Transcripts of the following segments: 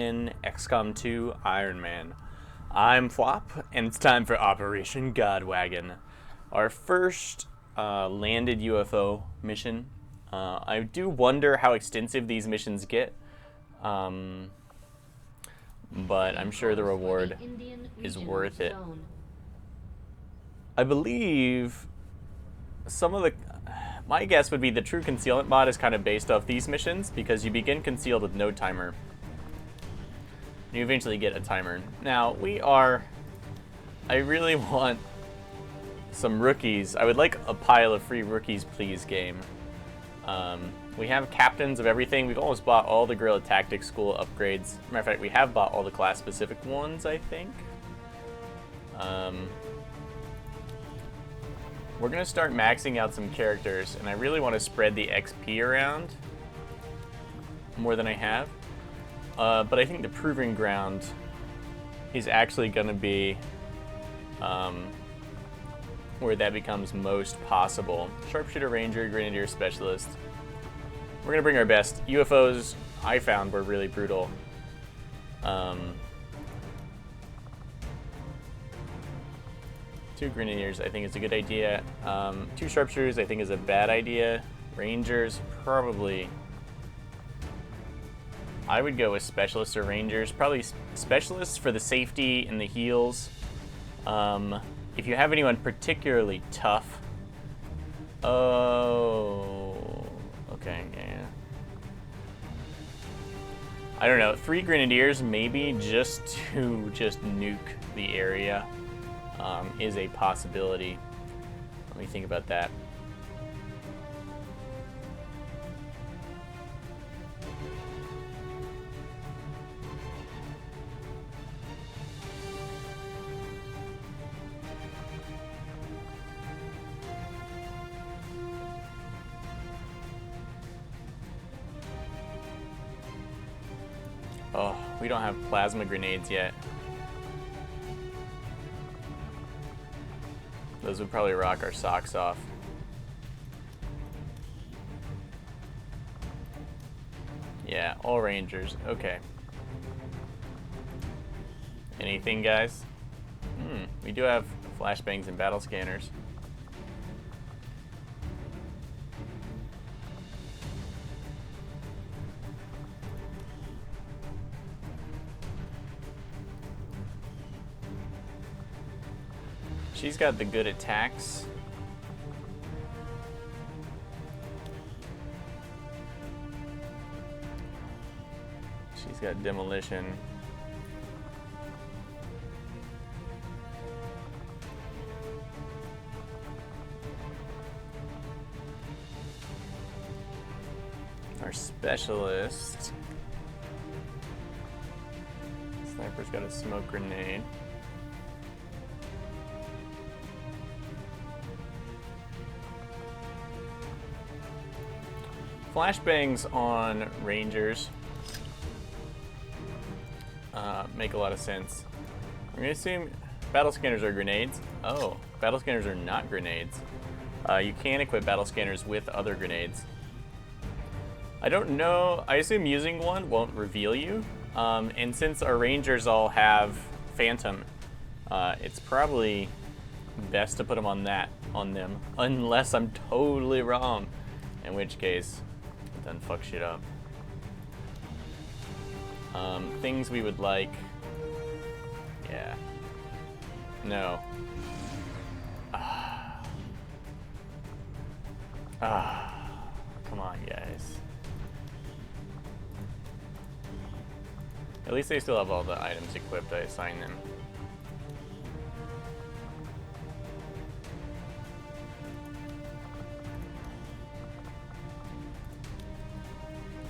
in XCOM 2 Iron Man. I'm Phwop, and it's time for Operation Wagon, our first landed UFO mission. I do wonder how extensive these missions get, but I'm sure the reward is worth it. I believe some of the... My guess would be the true Concealment mod is kind of based off these missions, because you begin concealed with no timer. You eventually get a timer. Now, I really want some rookies. I would like a pile of free rookies, please, game. We have captains of everything. We've almost bought all the Guerrilla Tactics School upgrades. Matter of fact, we have bought all the class-specific ones, I think. We're going to start maxing out some characters, and I really want to spread the XP around more than I have. But I think the Proving Ground is actually going to be where that becomes most possible. Sharpshooter, Ranger, Grenadier, Specialist. We're going to bring our best. UFOs, I found, were really brutal. Two Grenadiers, I think, is a good idea. Two Sharpshooters, I think, is a bad idea. Rangers, probably... I would go with Specialists or Rangers. Probably Specialists for the safety and the heals. If you have anyone particularly tough... Oh... Okay, yeah. I don't know. 3 Grenadiers, maybe, just to nuke the area, is a possibility. Let me think about that. Oh, we don't have plasma grenades yet. Those would probably rock our socks off. Yeah, all Rangers. Okay. Anything, guys? We do have flashbangs and battle scanners. She's got the good attacks. She's got demolition. Our specialist. Sniper's got a smoke grenade. Flashbangs on Rangers make a lot of sense. I'm going to assume battle scanners are grenades. Oh, battle scanners are not grenades. You can equip battle scanners with other grenades. I don't know. I assume using one won't reveal you. And since our Rangers all have Phantom, it's probably best to put them on them, unless I'm totally wrong, in which case then fuck shit up. Things we would like. Yeah. No. Come on, guys. At least they still have all the items equipped. I assigned them.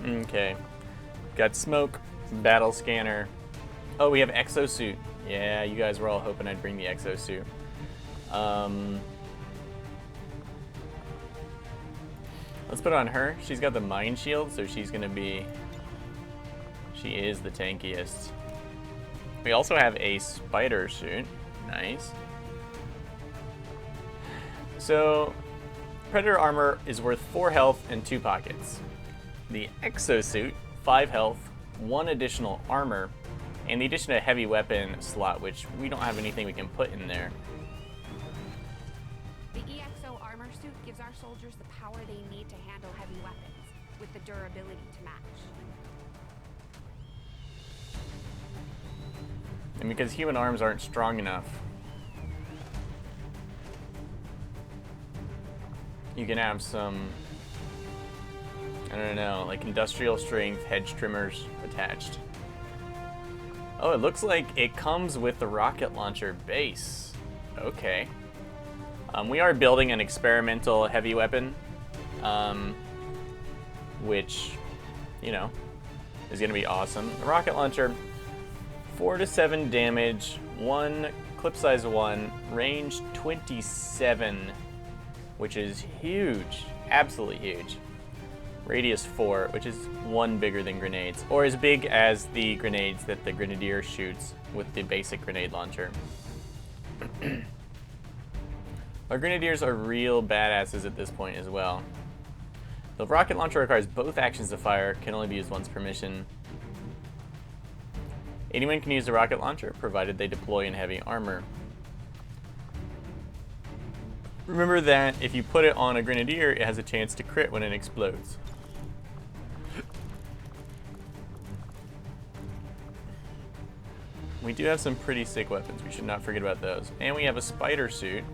Okay. Got smoke, battle scanner. Oh, we have exosuit. Yeah, you guys were all hoping I'd bring the exosuit. Let's put on her. She's got the mind shield, so she's gonna be... She is the tankiest. We also have a spider suit. Nice. So, Predator armor is worth 4 health and 2 pockets. The exosuit, 5 health, 1 additional armor, and the addition of a heavy weapon slot, which we don't have anything we can put in there. The EXO armor suit gives our soldiers the power they need to handle heavy weapons, with the durability to match. And because human arms aren't strong enough, you can have some, I don't know, like industrial strength hedge trimmers attached. Oh, it looks like it comes with the rocket launcher base. Okay. We are building an experimental heavy weapon, which, you know, is going to be awesome. The rocket launcher, 4 to 7 damage, 1 clip size 1, range 27, which is huge, absolutely huge. Radius 4, which is 1 bigger than grenades, or as big as the grenades that the Grenadier shoots with the basic grenade launcher. Our Grenadiers are real badasses at this point as well. The rocket launcher requires both actions to fire, can only be used once per mission. Anyone can use the rocket launcher, provided they deploy in heavy armor. Remember that if you put it on a Grenadier, it has a chance to crit when it explodes. We do have some pretty sick weapons. We should not forget about those. And we have a spider suit.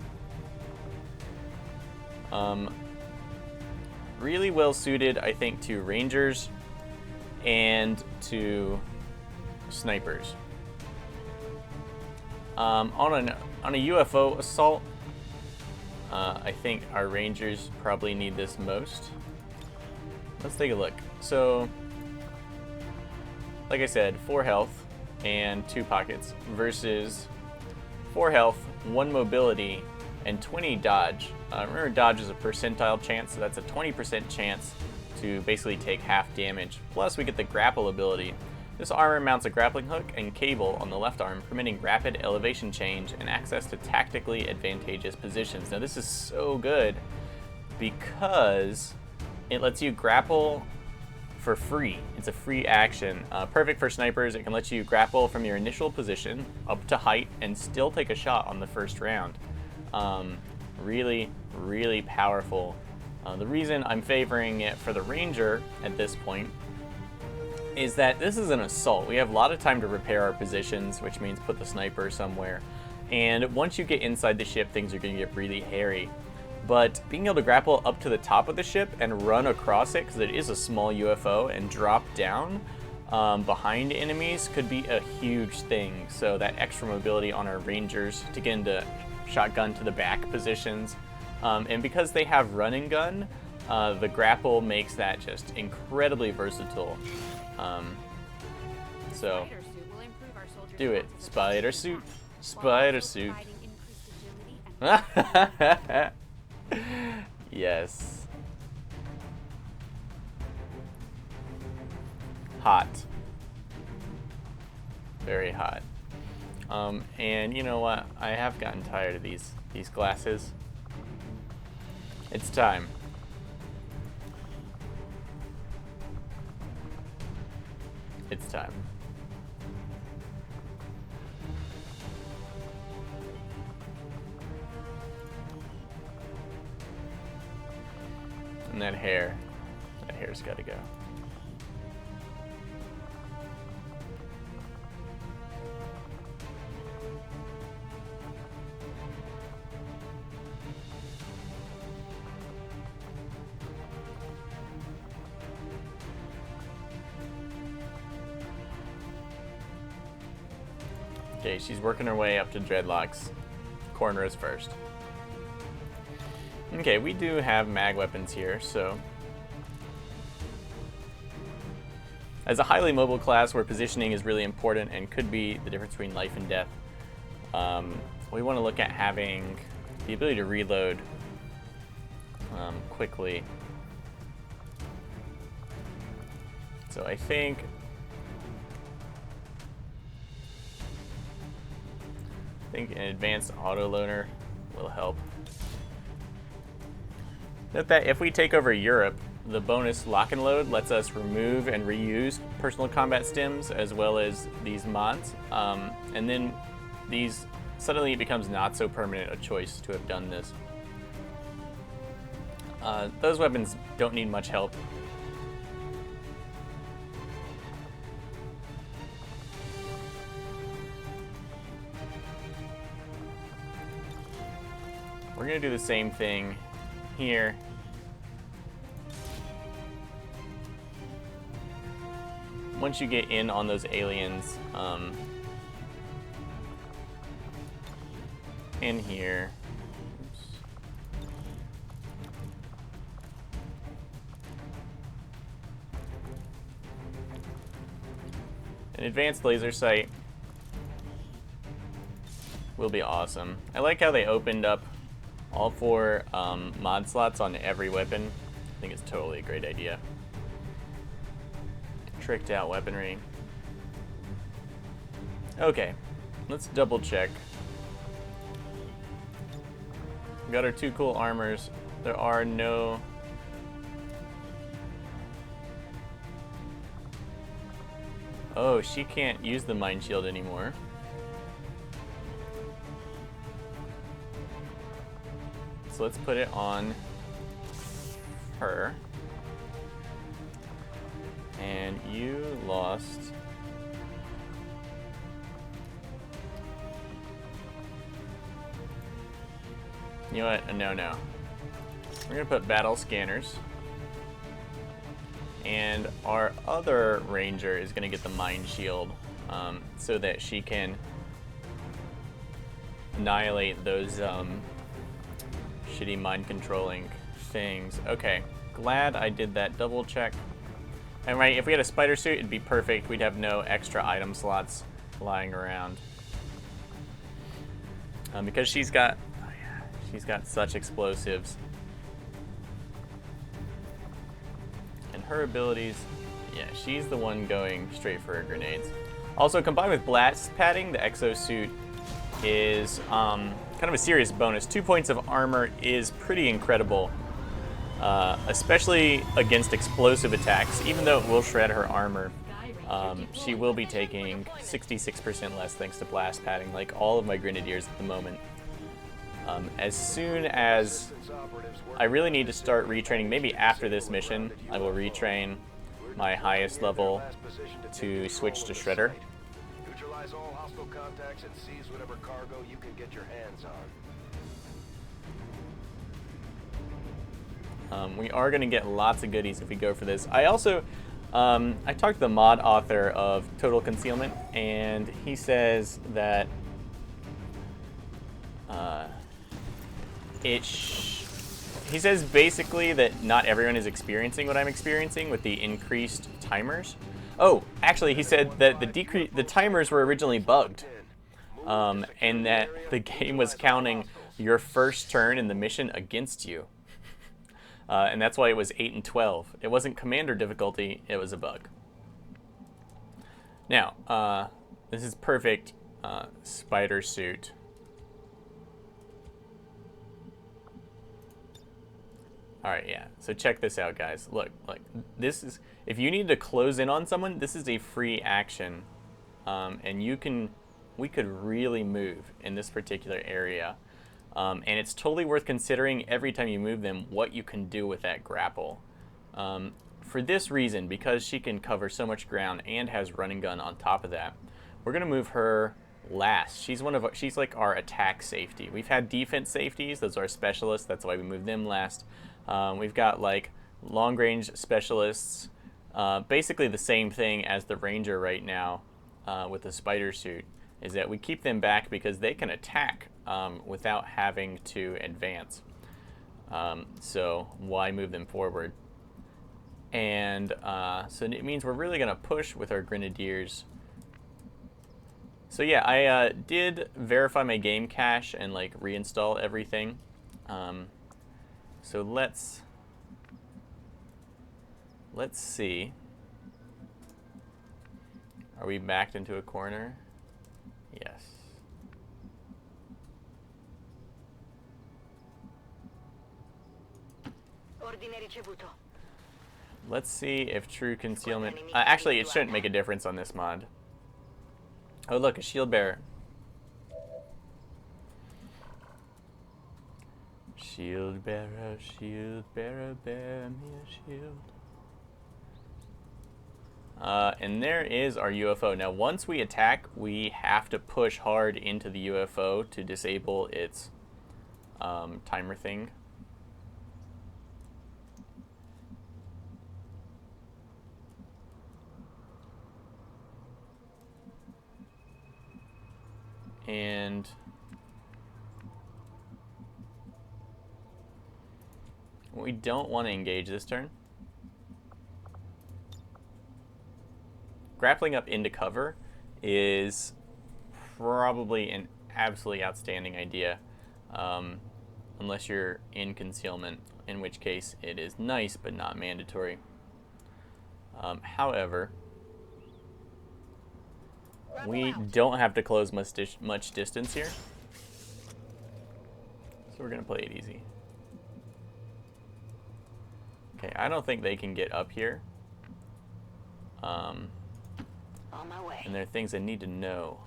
Really well suited, I think, to rangers and to snipers. On a UFO assault, I think our rangers probably need this most. Let's take a look. So, like I said, 4 health and 2 pockets versus 4 health, 1 mobility, and 20 dodge. Remember, dodge is a percentile chance, so that's a 20% chance to basically take half damage. Plus, we get the grapple ability. This armor mounts a grappling hook and cable on the left arm, permitting rapid elevation change and access to tactically advantageous positions. Now, this is so good because it lets you grapple for free. It's a free action. Perfect for snipers. It can let you grapple from your initial position up to height and still take a shot on the first round. Really, really powerful. The reason I'm favoring it for the ranger at this point is that this is an assault. We have a lot of time to repair our positions, which means put the sniper somewhere. And once you get inside the ship, things are going to get really hairy. But being able to grapple up to the top of the ship and run across it, because it is a small UFO, and drop down behind enemies could be a huge thing. So that extra mobility on our rangers to get into shotgun to the back positions. And because they have run and gun, the grapple makes that just incredibly versatile. So do it. Spider suit. Spider suit. Yes. Hot. Very hot. And you know what? I have gotten tired of these glasses. It's time. It's time. And that hair's gotta go. Okay, she's working her way up to dreadlocks. Corner is first. Okay, we do have mag weapons here, so as a highly mobile class where positioning is really important and could be the difference between life and death, we want to look at having the ability to reload quickly. So I think an advanced autoloader will help. Note that if we take over Europe, the bonus lock and load lets us remove and reuse personal combat stims as well as these mods. And then these, suddenly it becomes not so permanent a choice to have done this. Those weapons don't need much help. We're gonna do the same thing here. Once you get in on those aliens, in here. Oops. An advanced laser sight will be awesome. I like how they opened up all 4 mod slots on every weapon. I think it's totally a great idea. Tricked out weaponry. Okay, let's double check. We got our 2 cool armors. There are no... Oh, she can't use the mind shield anymore. So let's put it on her. And you lost. You know what? No. We're gonna put battle scanners. And our other ranger is gonna get the mind shield so that she can annihilate those shitty mind controlling things. Okay, glad I did that double check. And right, if we had a spider suit, it'd be perfect. We'd have no extra item slots lying around. Because she's got such explosives. And her abilities, yeah, she's the one going straight for her grenades. Also, combined with blast padding, the exosuit is kind of a serious bonus. 2 points of armor is pretty incredible. Especially against explosive attacks. Even though it will shred her armor, she will be taking 66% less thanks to blast padding, like all of my grenadiers at the moment. As soon as I really need to start retraining, maybe after this mission, I will retrain my highest level to switch to Shredder. Neutralize all hostile contacts and seize whatever cargo you can get your hands on. We are going to get lots of goodies if we go for this. I also, I talked to the mod author of Total Concealment, and he says that he says basically that not everyone is experiencing what I'm experiencing with the increased timers. Oh, actually, he said that the timers were originally bugged, and that the game was counting your first turn in the mission against you. And that's why it was 8 and 12. It wasn't commander difficulty, it was a bug. Now, this is perfect spider suit. Alright, yeah. So check this out, guys. Look, this is, if you need to close in on someone, this is a free action. And we could really move in this particular area. And it's totally worth considering every time you move them what you can do with that grapple. For this reason, because she can cover so much ground and has running gun on top of that, we're gonna move her last. She's like our attack safety. We've had defense safeties, those are our specialists, that's why we moved them last. We've got like long range specialists, basically the same thing as the ranger right now with the spider suit, is that we keep them back because they can attack without having to advance. So why move them forward? And so it means we're really going to push with our grenadiers. So yeah, I did verify my game cache and like reinstall everything. So let's see. Are we backed into a corner? Yes. Let's see if true concealment... actually, it shouldn't make a difference on this mod. Oh, look, a shield bearer. Shield bearer, bear me a shield. And there is our UFO. Now, once we attack, we have to push hard into the UFO to disable its timer thing. And we don't want to engage this turn. Grappling up into cover is probably an absolutely outstanding idea, unless you're in concealment, in which case it is nice but not mandatory. However, we don't have to close much distance here, so we're going to play it easy. Okay, I don't think they can get up here. On my way. And there are things I need to know.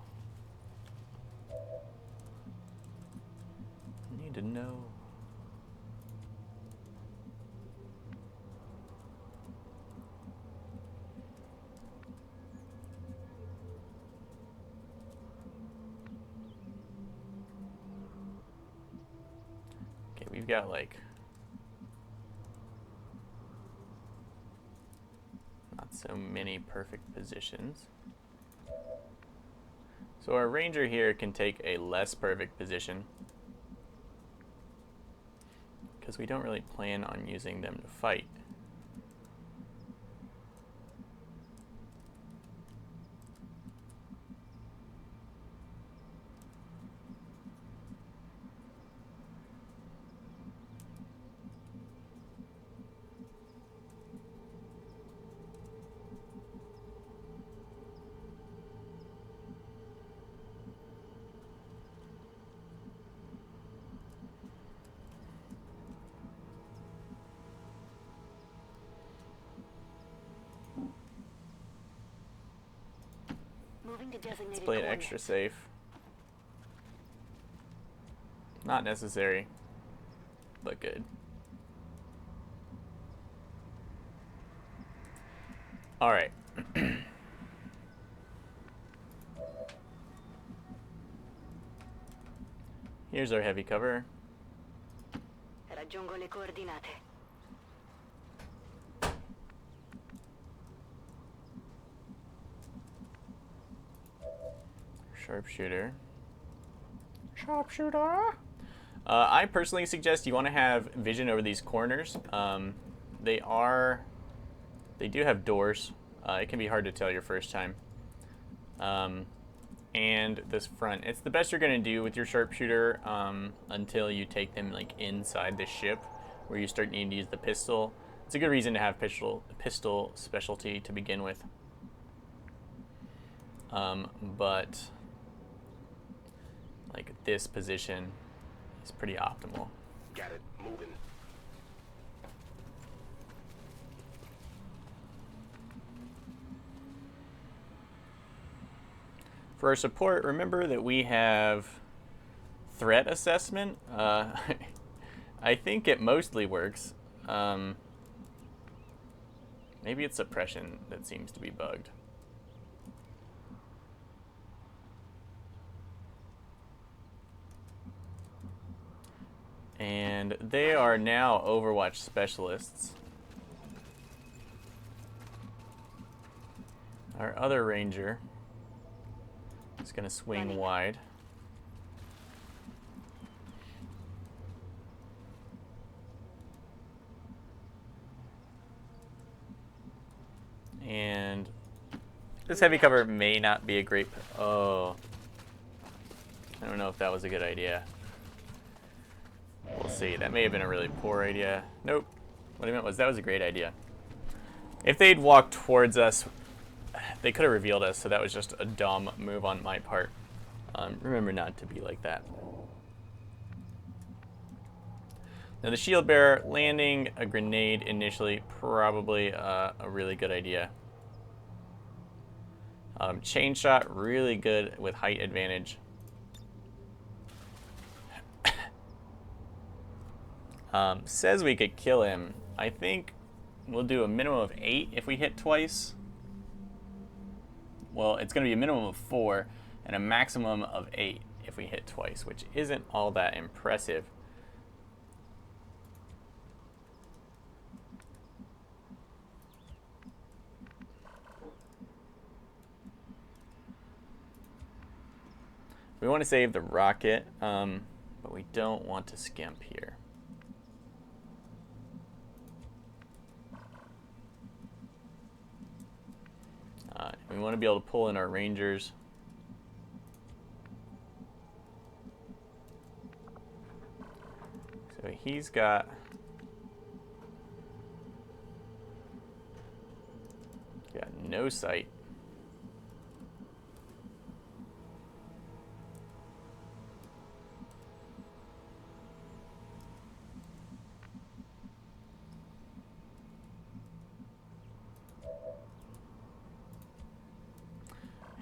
Okay, we've got like not so many perfect positions. So our ranger here can take a less perfect position because we don't really plan on using them to fight. Let's play it extra safe. Not necessary, but good. All right. Here's our heavy cover. Raggiungo le coordinate. Sharpshooter. I personally suggest you want to have vision over these corners. They do have doors. It can be hard to tell your first time. And this front, it's the best you're going to do with your sharpshooter until you take them like inside the ship, where you start needing to use the pistol. It's a good reason to have pistol specialty to begin with. But like this position is pretty optimal. Got it. Moving. For our support, remember that we have threat assessment. I think it mostly works. Maybe it's suppression that seems to be bugged. And they are now Overwatch specialists. Our other ranger is going to swing wide. And this heavy cover may not be a great... Oh. I don't know if that was a good idea. We'll see. That may have been a really poor idea. Nope. What I meant was that was a great idea. If they'd walked towards us, they could have revealed us, so that was just a dumb move on my part. Remember not to be like that. Now the shield bearer, landing a grenade initially, probably a really good idea. Chain shot, really good with height advantage. Says we could kill him. I think we'll do a minimum of 8 if we hit twice. Well, it's going to be a minimum of 4 and a maximum of 8 if we hit twice, which isn't all that impressive. We want to save the rocket, but we don't want to skimp here. We want to be able to pull in our rangers. So he's got no sight.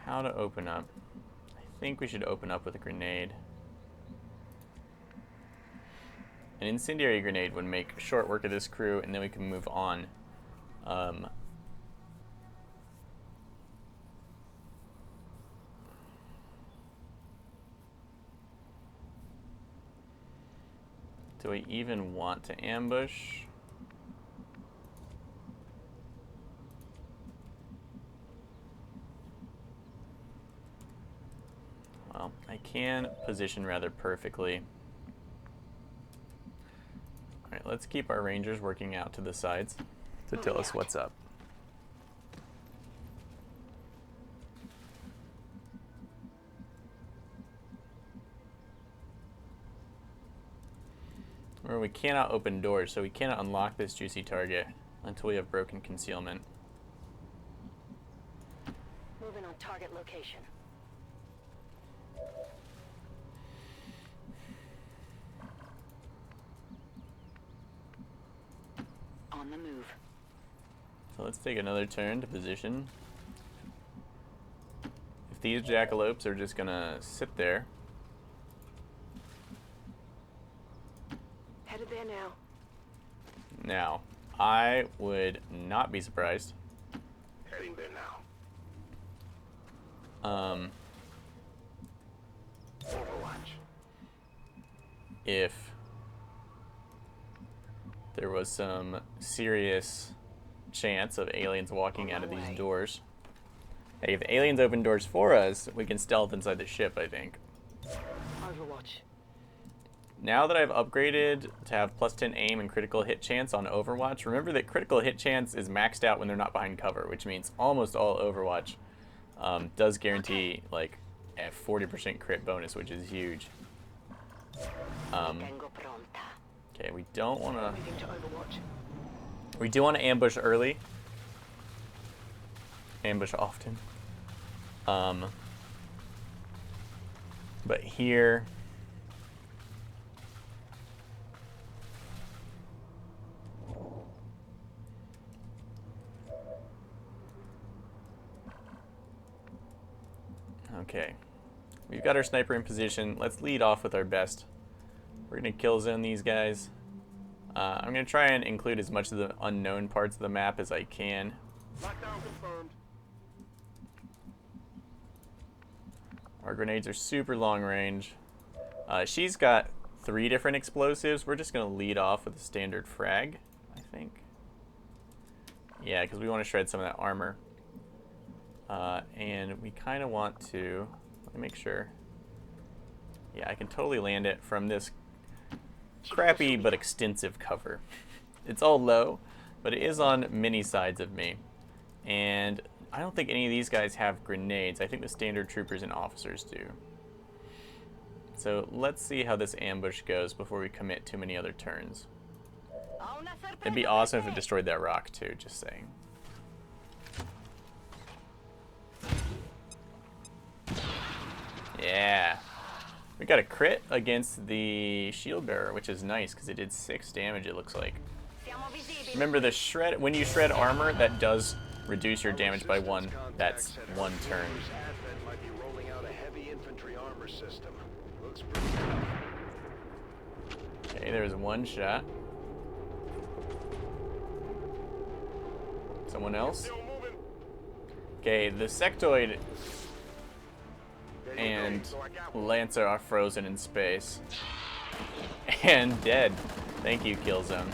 How to open up? I think we should open up with a grenade. An incendiary grenade would make short work of this crew, and then we can move on. Do we even want to ambush? Well, I can position rather perfectly. Alright, let's keep our rangers working out to the sides to tell us what's up. Remember, we cannot open doors, so we cannot unlock this juicy target until we have broken concealment. Moving on target location. On the move. So let's take another turn to position. If these jackalopes are just gonna sit there. Headed there now. Now, I would not be surprised. Heading there now. Overwatch. If there was some serious chance of aliens walking out of these doors. Hey, if aliens open doors for us, we can stealth inside the ship, I think. Overwatch. Now that I've upgraded to have +10 aim and critical hit chance on Overwatch, remember that critical hit chance is maxed out when they're not behind cover, which means almost all Overwatch does guarantee like a 40% crit bonus, which is huge. Okay, we don't want to. We do want to ambush early. Ambush often. But here. Okay. We've got our sniper in position. Let's lead off with our best. We're going to kill zone these guys. I'm going to try and include as much of the unknown parts of the map as I can. Lockdown confirmed. Our grenades are super long range. She's got 3 different explosives. We're just going to lead off with a standard frag, I think. Yeah, because we want to shred some of that armor. And we kind of want to... Let me make sure. Yeah, I can totally land it from this crappy but extensive cover. It's all low, but it is on many sides of me. And I don't think any of these guys have grenades. I think the standard troopers and officers do. So let's see how this ambush goes before we commit too many other turns. It'd be awesome if it destroyed that rock too, just saying. Yeah. We got a crit against the shield bearer, which is nice because it did 6 damage, it looks like. Remember, the shred, when you shred armor, that does reduce your damage by 1. That's 1 turn. Advent might be rolling out a heavy infantry armor system. Looks pretty tough. Okay, there's 1 shot. Someone else? Okay, the sectoid and Lancer are frozen in space. And dead. Thank you, Killzone.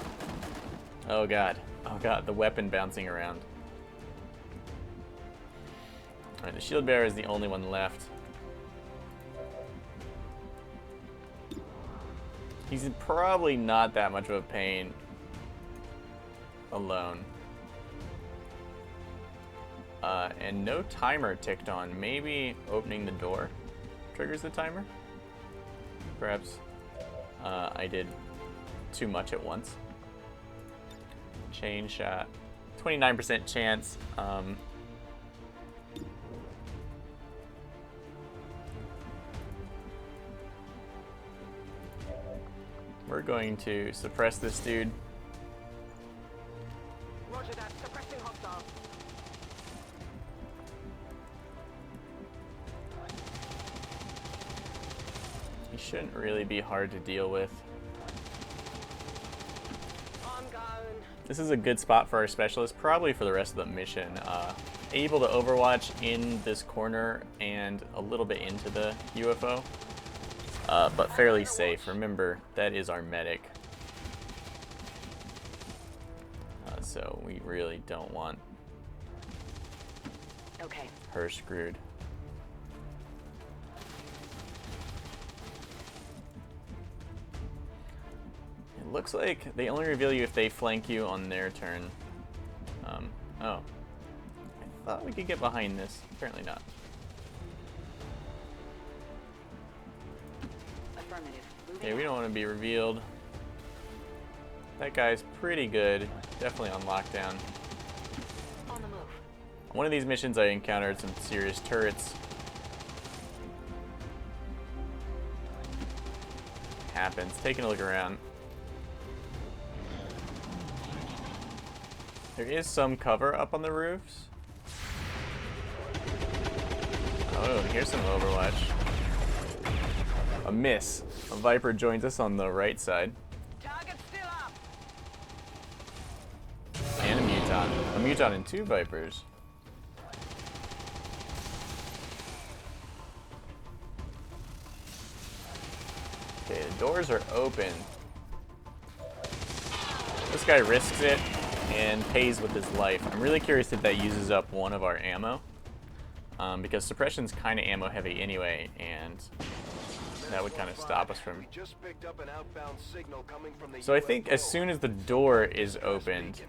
Oh god. Oh god, the weapon bouncing around. Alright, the shield bearer is the only one left. He's probably not that much of a pain alone. And no timer ticked on. Maybe opening the door triggers the timer? Perhaps I did too much at once. Chain shot. 29% chance. We're going to suppress this dude. Roger that. Suppressing hostile. He shouldn't really be hard to deal with. I'm going. This is a good spot for our specialist, probably for the rest of the mission. Able to overwatch in this corner and a little bit into the UFO, but fairly safe. Remember, that is our medic. So we really don't want Okay. her screwed. It looks like they only reveal you if they flank you on their turn. Oh. I thought we could get behind this. Apparently not. Affirmative. Moving Okay, we on. don't want to be revealed. That guy's pretty good. Definitely on lockdown. On the move. One of these missions I encountered some serious turrets. Happens. Taking a look around. There is some cover up on the roofs. Oh, and here's some Overwatch. A miss. A Viper joins us on the right side. Target still up. And a Muton. A Muton and 2 Vipers. Okay, the doors are open. This guy risks it and pays with his life. I'm really curious if that uses up one of our ammo. Because suppression's kind of ammo heavy anyway, and that would kind of stop us from... We just picked up an outbound signal coming from the So I think as UFO. soon as the door is opened...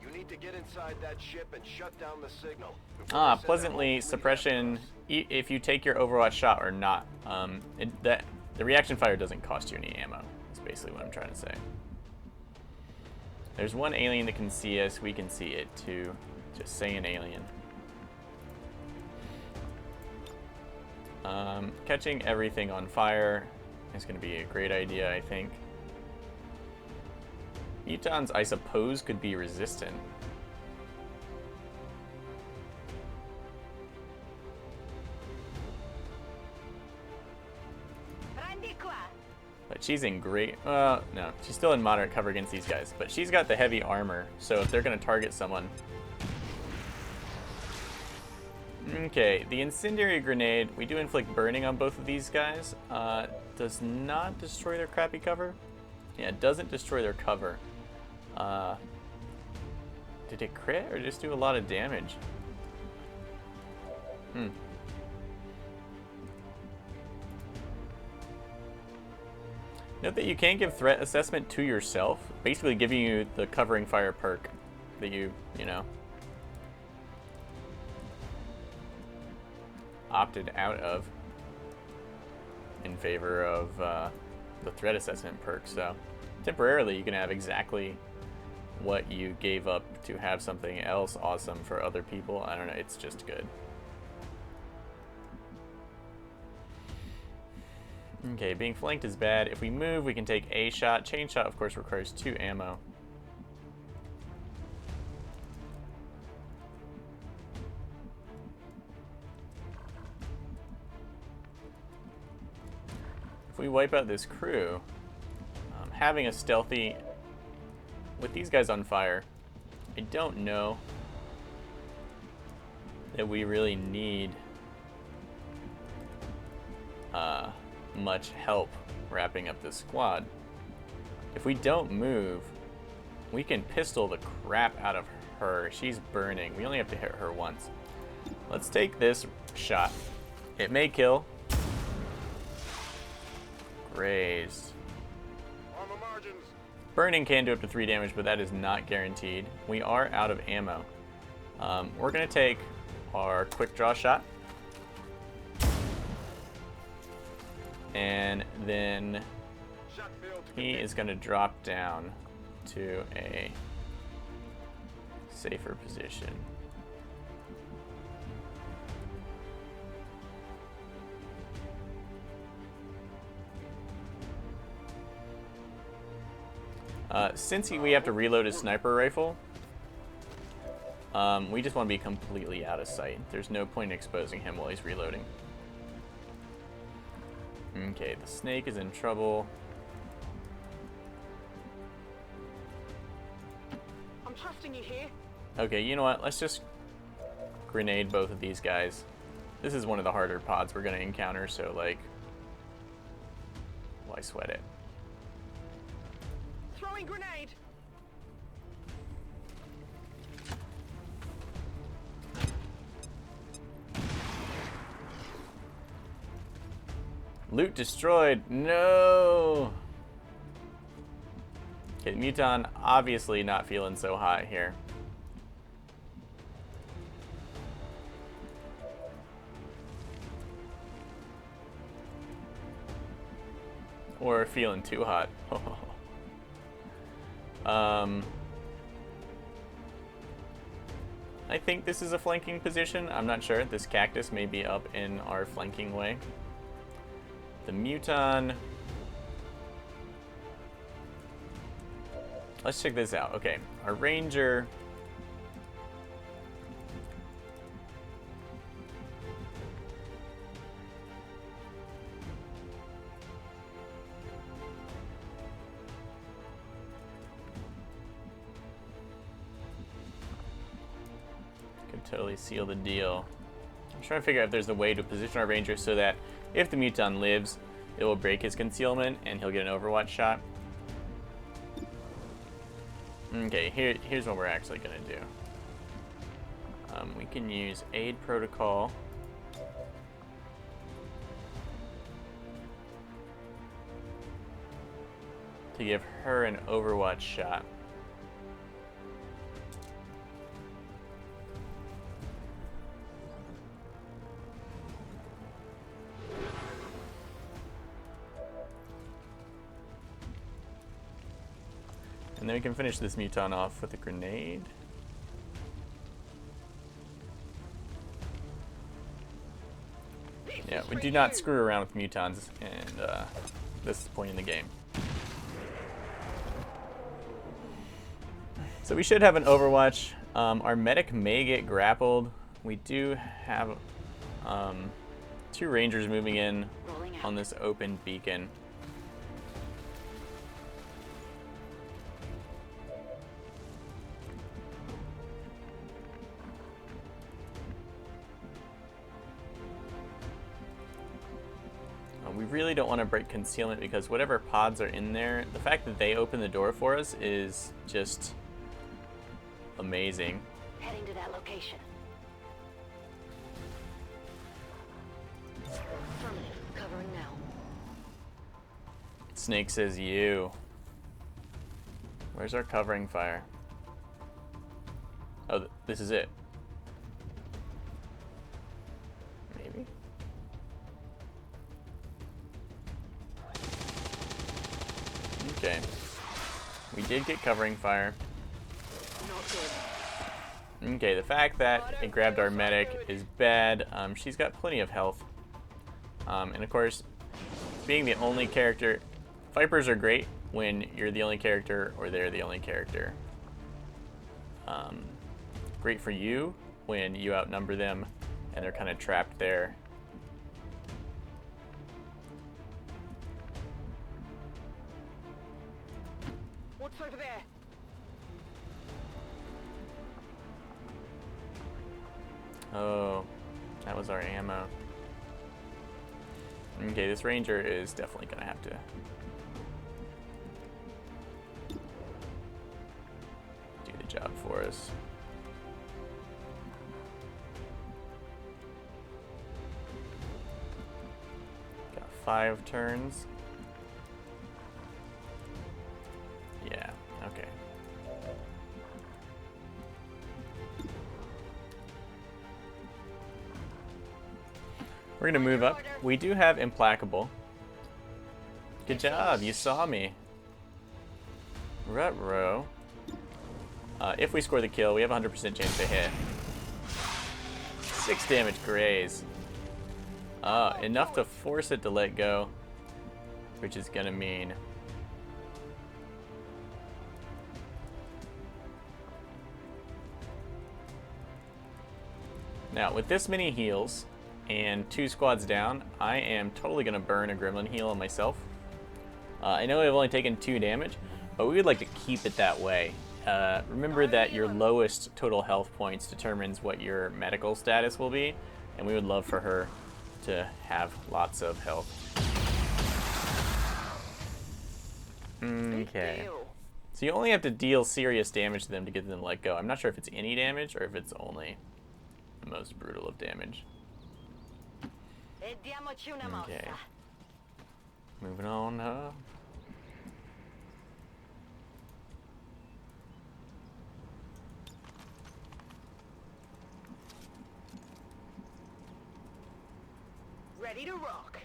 You need to get inside that ship and shut down the signal. before they send out Pleasantly, all 3 suppression, F-bombs. if you take your Overwatch shot or not, the reaction fire doesn't cost you any ammo. That's basically what I'm trying to say. There's one alien that can see us. We can see it too. Just say an alien. Catching everything on fire is going to be a great idea, I think. Mutons, I suppose, could be resistant. But she's in great... no, she's still in moderate cover against these guys. But she's got the heavy armor, so if they're going to target someone... Okay, the incendiary grenade, we do inflict burning on both of these guys. Does not destroy their crappy cover. Yeah, it doesn't destroy their cover. Did it crit or just do a lot of damage? Note that you can give threat assessment to yourself, basically giving you the covering fire perk that you know, opted out of in favor of the threat assessment perk. So temporarily you can have exactly what you gave up to have something else awesome for other people. I don't know, it's just good. Okay, being flanked is bad. If we move, we can take a shot. Chain shot, of course, requires 2 ammo. If we wipe out this crew, having a stealthy with these guys on fire, I don't know that we really need much help wrapping up this squad. If we don't move, we can pistol the crap out of her. She's burning. We only have to hit her once. Let's take this shot. It may kill. Grazed. On the margins. Burning can do up to 3 damage, but that is not guaranteed. We are out of ammo. We're going to take our quick draw shot. And then Shot failed to he is going to drop down to a safer position. Since we have to reload his sniper rifle, we just want to be completely out of sight. There's no point in exposing him while he's reloading. Okay, the snake is in trouble. I'm trusting you here. Okay, you know what? Let's just grenade both of these guys. This is one of the harder pods we're going to encounter, so, like, why sweat it? Throwing grenade. Loot destroyed. No! Okay, Muton obviously not feeling so hot here. Or feeling too hot. I think this is a flanking position. I'm not sure. This cactus may be up in our flanking way. The Muton. Let's check this out. Okay, our ranger. Could totally seal the deal. I'm trying to figure out if there's a way to position our ranger so that if the Muton lives, it will break his concealment and he'll get an overwatch shot. Okay, here's what we're actually going to do. We can use aid protocol. To give her an overwatch shot. And then we can finish this Muton off with a grenade. Yeah, we do not screw around with Mutons, and this is the point in the game. So we should have an overwatch. Our medic may get grappled. We do have 2 rangers moving in on this open beacon. We really don't want to break concealment because whatever pods are in there, the fact that they open the door for us is just amazing. Heading to that location. Affirmative. Covering now. Snake says you. Where's our covering fire? Oh, this is it. Maybe? Okay. We did get covering fire. Not good. Okay, the fact that it grabbed our medic is bad. She's got plenty of health. And of course, being the only character, Vipers are great when you're the only character or they're the only character. Great for you when you outnumber them and they're kind of trapped there. What's over there? Oh, that was our ammo. Okay, this ranger is definitely gonna have to do the job for us. Got 5 turns. Yeah, okay. We're gonna move up. We do have Implacable. Good job, you saw me. Ruh-roh. If we score the kill, we have a 100% chance to hit. 6 damage graze. Enough to force it to let go, which is gonna mean now with this many heals and 2 squads down, I am totally gonna burn a gremlin heal on myself. I know I've only taken 2 damage, but we would like to keep it that way. Remember that your lowest total health points determines what your medical status will be, and we would love for her to have lots of health. Okay. So you only have to deal serious damage to them to get them to let go. I'm not sure if it's any damage or if it's only the most brutal of damage. Okay. Moving on. Ready to rock.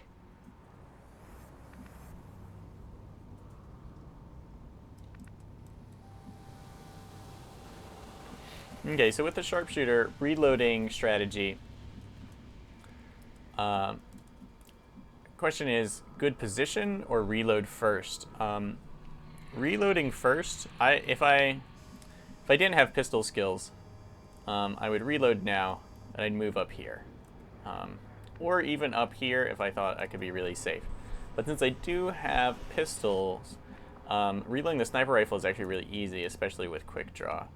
Okay, so with the sharpshooter reloading strategy, question is good position or reload first? Reloading first. If I didn't have pistol skills, I would reload now and I'd move up here, or even up here if I thought I could be really safe. But since I do have pistols, reloading the sniper rifle is actually really easy, especially with quick draw.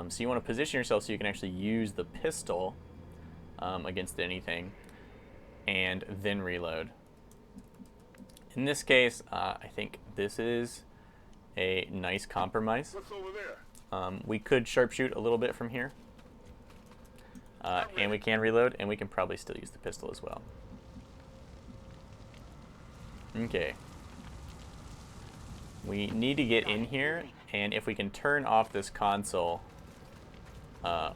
So you want to position yourself so you can actually use the pistol against anything, and then reload. In this case, I think this is a nice compromise. What's over there? We could sharpshoot a little bit from here, and we can reload, and we can probably still use the pistol as well. Okay. We need to get in here, and if we can turn off this console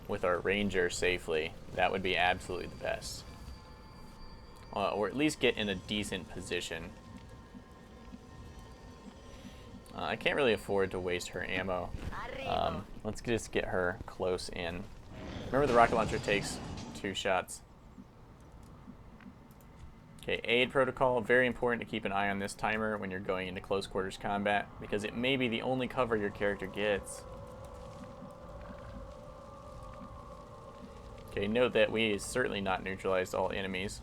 with our ranger safely, that would be absolutely the best. Or at least get in a decent position. I can't really afford to waste her ammo. Let's just get her close in. Remember, the rocket launcher takes 2 shots. Okay, aid protocol. Very important to keep an eye on this timer when you're going into close quarters combat, because it may be the only cover your character gets. Okay, note that we certainly not neutralized all enemies.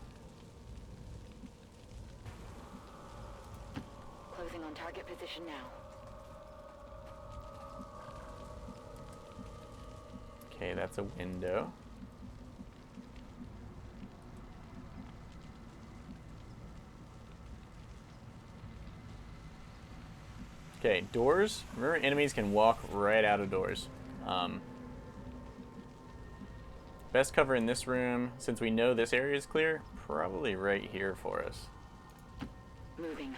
Closing on target position now. Okay, that's a window. Okay, doors. Remember, enemies can walk right out of doors. Best cover in this room, since we know this area is clear, probably right here for us. Moving.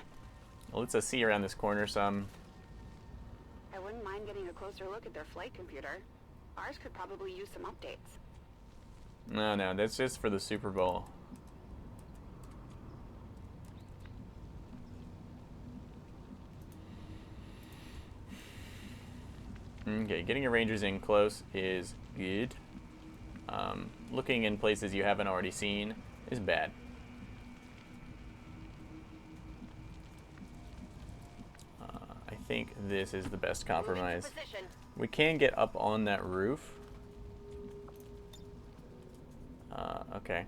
Well, let's see around this corner some. I wouldn't mind getting a closer look at their flight computer. Ours could probably use some updates. No, that's just for the Super Bowl. Okay, getting your rangers in close is good. Looking in places you haven't already seen is bad. think this is the best compromise. Moving to position. We can get up on that roof. Okay.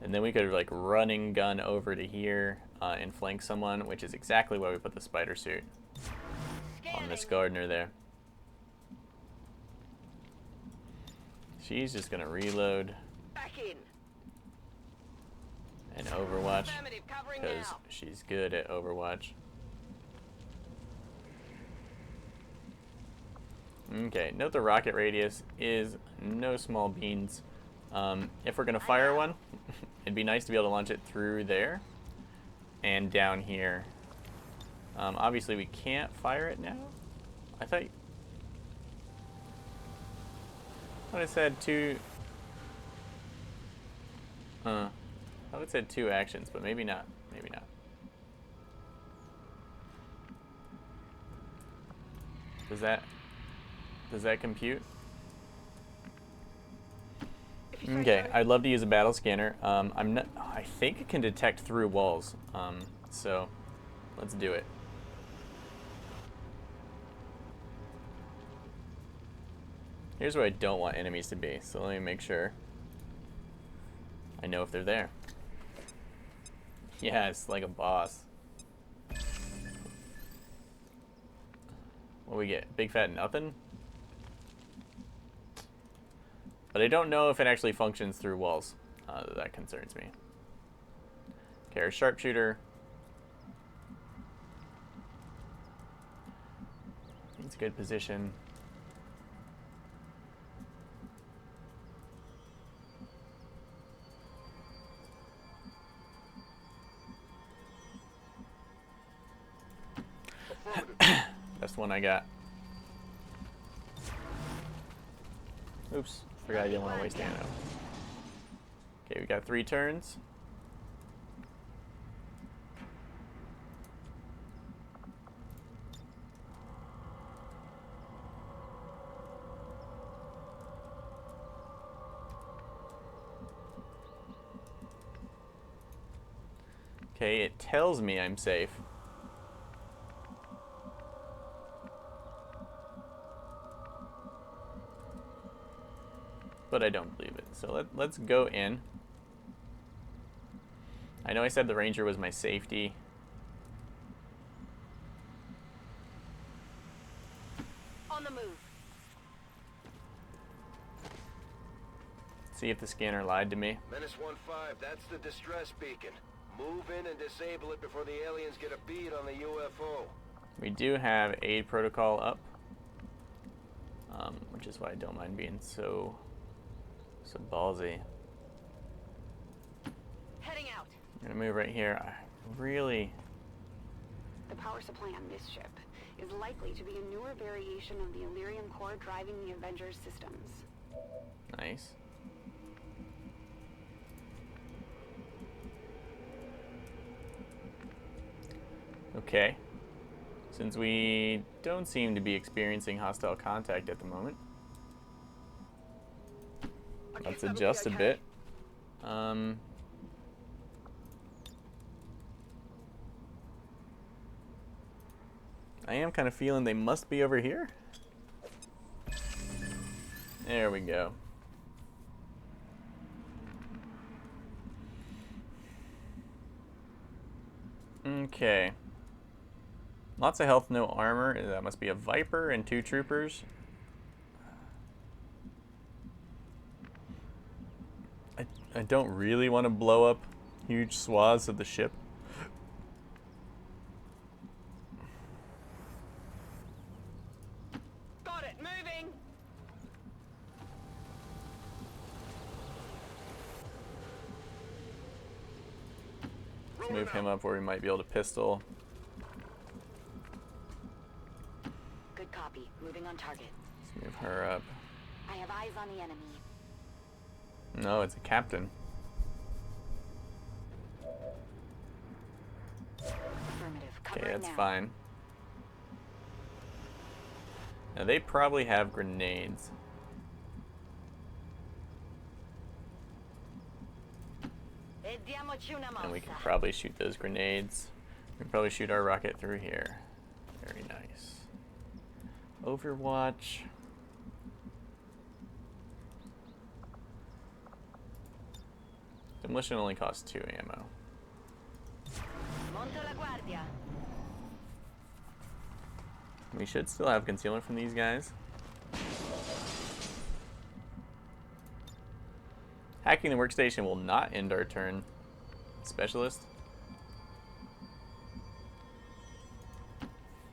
And then we could like running gun over to here and flank someone, which is exactly why we put the spider suit on this gardener there. She's just gonna reload Back in. and Overwatch Affirmative, covering because now. she's good at Overwatch. Okay, note the rocket radius is no small beans. If we're gonna fire one, it'd be nice to be able to launch it through there and down here. Obviously we can't fire it now. I thought it said two. I thought it said 2 actions, but maybe not. Maybe not. Does that compute? Okay, I'd love to use a battle scanner. I think it can detect through walls. So let's do it. Here's where I don't want enemies to be, so let me make sure I know if they're there. Yes, like a boss. What do we get? Big fat nothing? But I don't know if it actually functions through walls. That concerns me. Okay, our sharpshooter. It's a good position. That's the one I got. Oops, forgot I didn't want to waste ammo. Okay, we got 3 turns. Okay, it tells me I'm safe. But I don't believe it. So let's go in. I know I said the ranger was my safety. On the move. See if the scanner lied to me. Menace 1-5, that's the distress beacon. Move in and disable it before the aliens get a bead on the UFO. We do have aid protocol up, which is why I don't mind being so ballsy. Heading out. I'm gonna move right here. The power supply on this ship is likely to be a newer variation of the Illyrium core driving the Avengers systems. Nice. Okay. Since we don't seem to be experiencing hostile contact at the moment, let's adjust a bit. I am kind of feeling they must be over here. There we go. Okay. Lots of health, no armor. That must be a Viper and 2 troopers. I don't really want to blow up huge swaths of the ship. Got it. Moving. Let's move him up where we might be able to pistol. Good copy. Moving on target. Let's move her up. I have eyes on the enemy. No, it's a captain. Affirmative. Okay, Covering that's now. fine. Now they probably have grenades. And we can probably shoot those grenades. We can probably shoot our rocket through here. Very nice. Overwatch. Demolition only costs 2 ammo. Monto la guardia. We should still have concealment from these guys. Hacking the workstation will not end our turn. Specialist.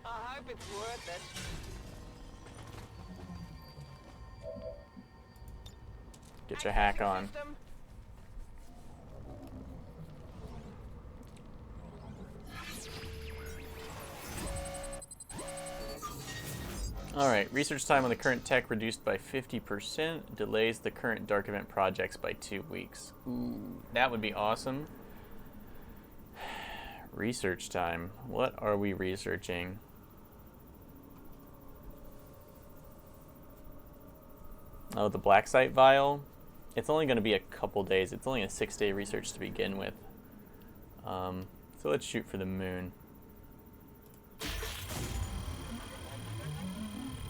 I hope it's worth it. Get your hack on. Alright, research time on the current tech reduced by 50%, delays the current dark event projects by 2 weeks. Ooh, that would be awesome. Research time. What are we researching? Oh, the black site vial. It's only going to be a couple days. It's only a 6-day research to begin with. So let's shoot for the moon.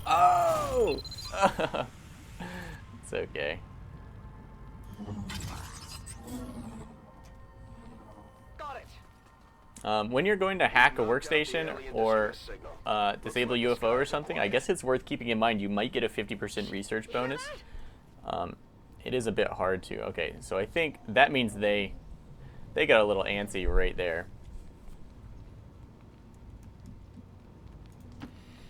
Oh! It's okay. Got it. When you're going to hack a workstation or disable UFO or something, I guess it's worth keeping in mind you might get a 50% research bonus. It is a bit hard to. Okay, so I think that means they got a little antsy right there.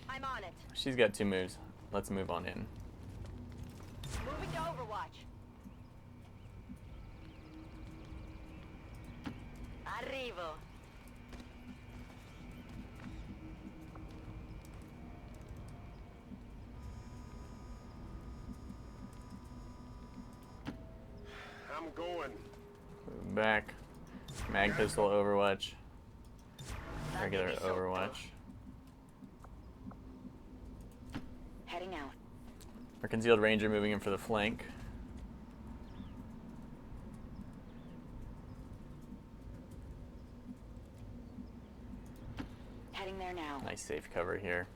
I'm on it. She's got 2 moves. Let's move on in. Moving to Overwatch. Arrivo. I'm going. Move back. Mag pistol Overwatch. Regular Overwatch. Heading out. Our concealed ranger moving in for the flank. Heading there now. Nice safe cover here.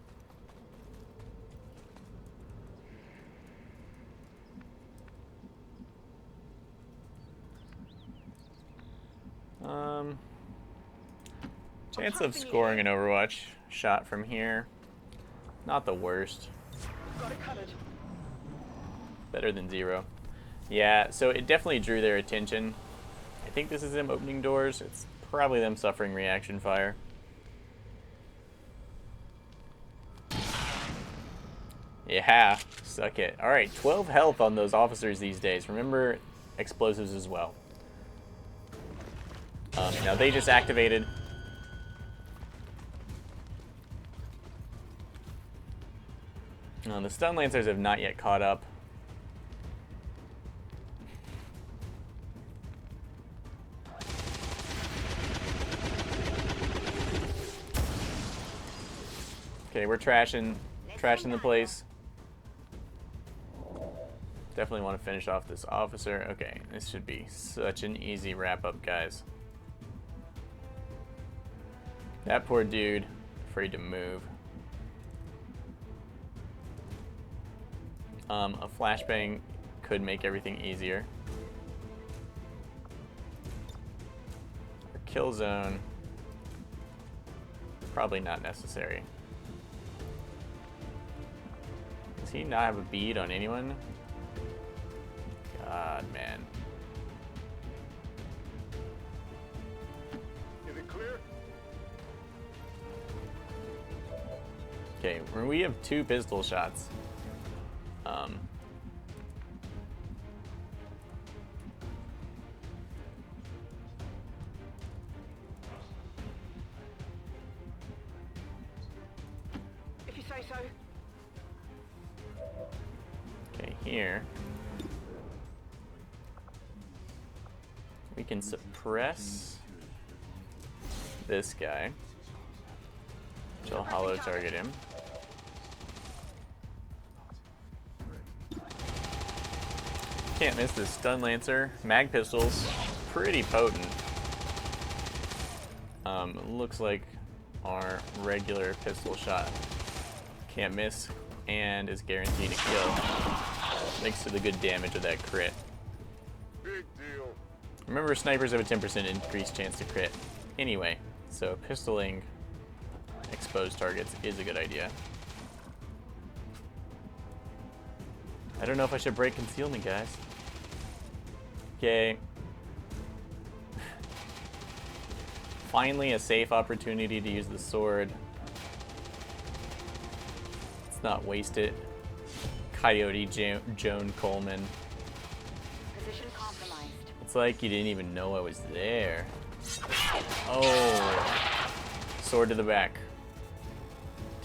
Chance of scoring an Overwatch shot from here. Not the worst. Got it covered. Better than 0. Yeah, so it definitely drew their attention. I think this is them opening doors. It's probably them suffering reaction fire. Yeah, suck it. Alright, 12 health on those officers these days. Remember explosives as well. Now they just activated. The stun lancers have not yet caught up. Okay, we're trashing the place. Definitely want to finish off this officer. Okay, this should be such an easy wrap up, guys. That poor dude, afraid to move. A flashbang could make everything easier. A kill zone, probably not necessary. Does he not have a bead on anyone? God, man. Is it clear? Okay, we have 2 pistol shots. If you say so. Okay, here. We can suppress this guy. Which will hollow target him. Can't miss this stun lancer. Mag pistols, pretty potent. Looks like our regular pistol shot. Can't miss and is guaranteed to kill. Thanks to the good damage of that crit. Big deal. Remember, snipers have a 10% increased chance to crit. Anyway, so pistoling exposed targets is a good idea. I don't know if I should break concealment, guys. Okay. Finally, a safe opportunity to use the sword. Let's not waste it. Coyote Joan Coleman. Position compromised. It's like you didn't even know I was there. Oh. Sword to the back.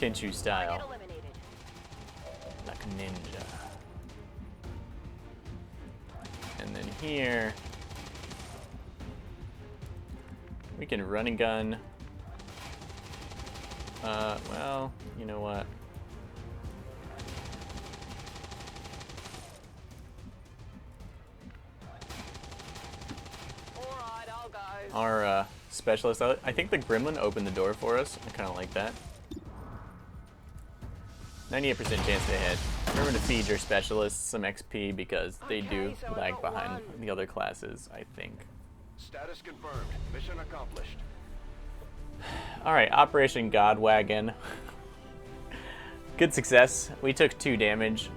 Tenchu style. Target eliminated. Like a ninja. And then here, we can run and gun. Well, you know what? Alright, all guys. Our specialist, I think the gremlin opened the door for us. I kind of like that. 98% chance to hit. Remember to feed your specialists some XP because they do lag behind the other classes, I think. Status confirmed. Mission accomplished. Alright, Operation Wagon. Good success. We took 2 damage.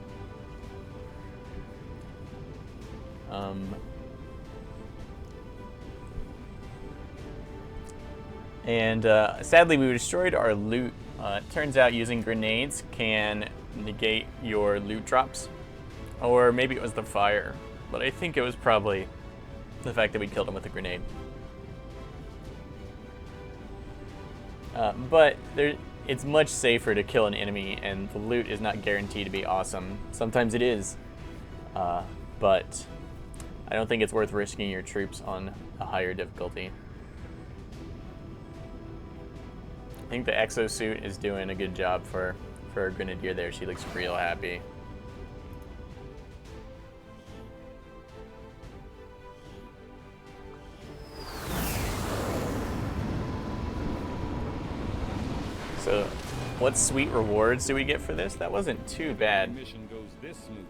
And sadly, we destroyed our loot. It turns out using grenades can negate your loot drops. Or maybe it was the fire. But I think it was probably the fact that we killed him with a grenade. But it's much safer to kill an enemy, and the loot is not guaranteed to be awesome. Sometimes it is. But I don't think it's worth risking your troops on a higher difficulty. I think the exosuit is doing a good job for our grenadier there. She looks real happy. So, what sweet rewards do we get for this? That wasn't too bad. The mission goes this smoothly.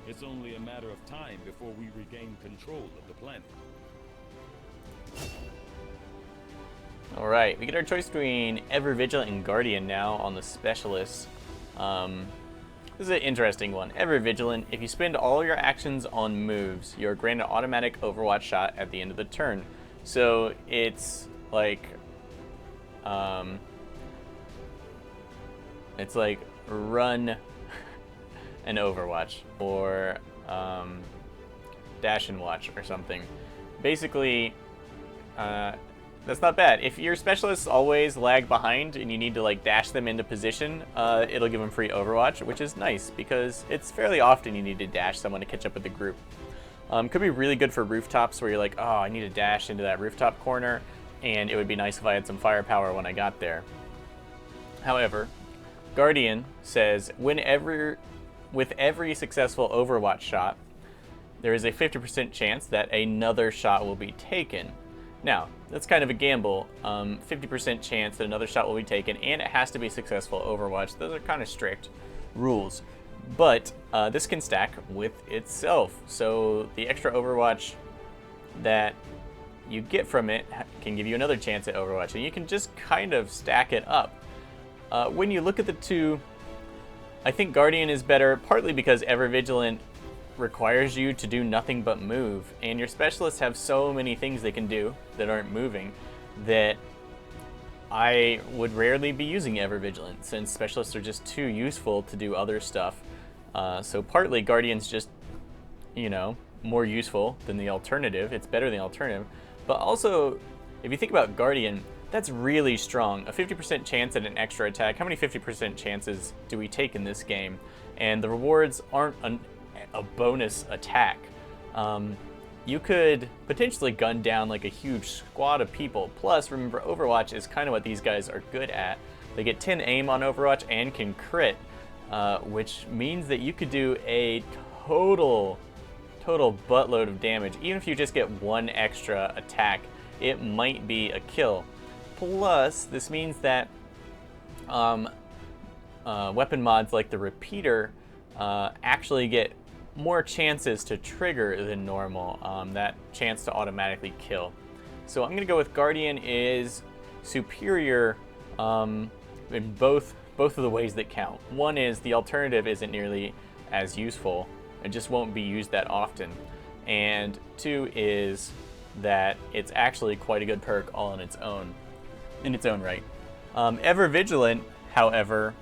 It's only a matter of time before we regain control of the planet. Alright, we get our choice between Ever Vigilant and Guardian now on the specialists. This is an interesting one. Ever Vigilant, if you spend all your actions on moves, you're granted automatic overwatch shot at the end of the turn. So it's like run and overwatch, or dash and watch or something. Basically, that's not bad. If your specialists always lag behind and you need to like dash them into position, it'll give them free overwatch, which is nice because it's fairly often you need to dash someone to catch up with the group. Could be really good for rooftops where you're like, oh, I need to dash into that rooftop corner, and it would be nice if I had some firepower when I got there. However, Guardian says with every successful overwatch shot, there is a 50% chance that another shot will be taken. Now, that's kind of a gamble. 50% chance that another shot will be taken, and it has to be successful overwatch. Those are kind of strict rules. But this can stack with itself. So the extra overwatch that you get from it can give you another chance at overwatch. And you can just kind of stack it up. When you look at the two, I think Guardian is better, partly because Ever Vigilant requires you to do nothing but move, and your specialists have so many things they can do that aren't moving that I would rarely be using Ever Vigilant, since specialists are just too useful to do other stuff. So partly Guardian's just, you know, more useful than the alternative. It's better than the alternative. But also, if you think about Guardian, that's really strong. A 50% chance at an extra attack. How many 50% chances do we take in this game? And the rewards aren't a bonus attack. You could potentially gun down like a huge squad of people. Plus, remember, Overwatch is kind of what these guys are good at. They get 10 aim on Overwatch and can crit, which means that you could do a total buttload of damage. Even if you just get one extra attack, it might be a kill. Plus, this means that weapon mods like the repeater actually get more chances to trigger than normal. That chance to automatically kill. So I'm gonna go with Guardian is superior in both of the ways that count. One is the alternative isn't nearly as useful. It just won't be used that often. And two is that it's actually quite a good perk all on its own, in its own right. Ever Vigilant, however,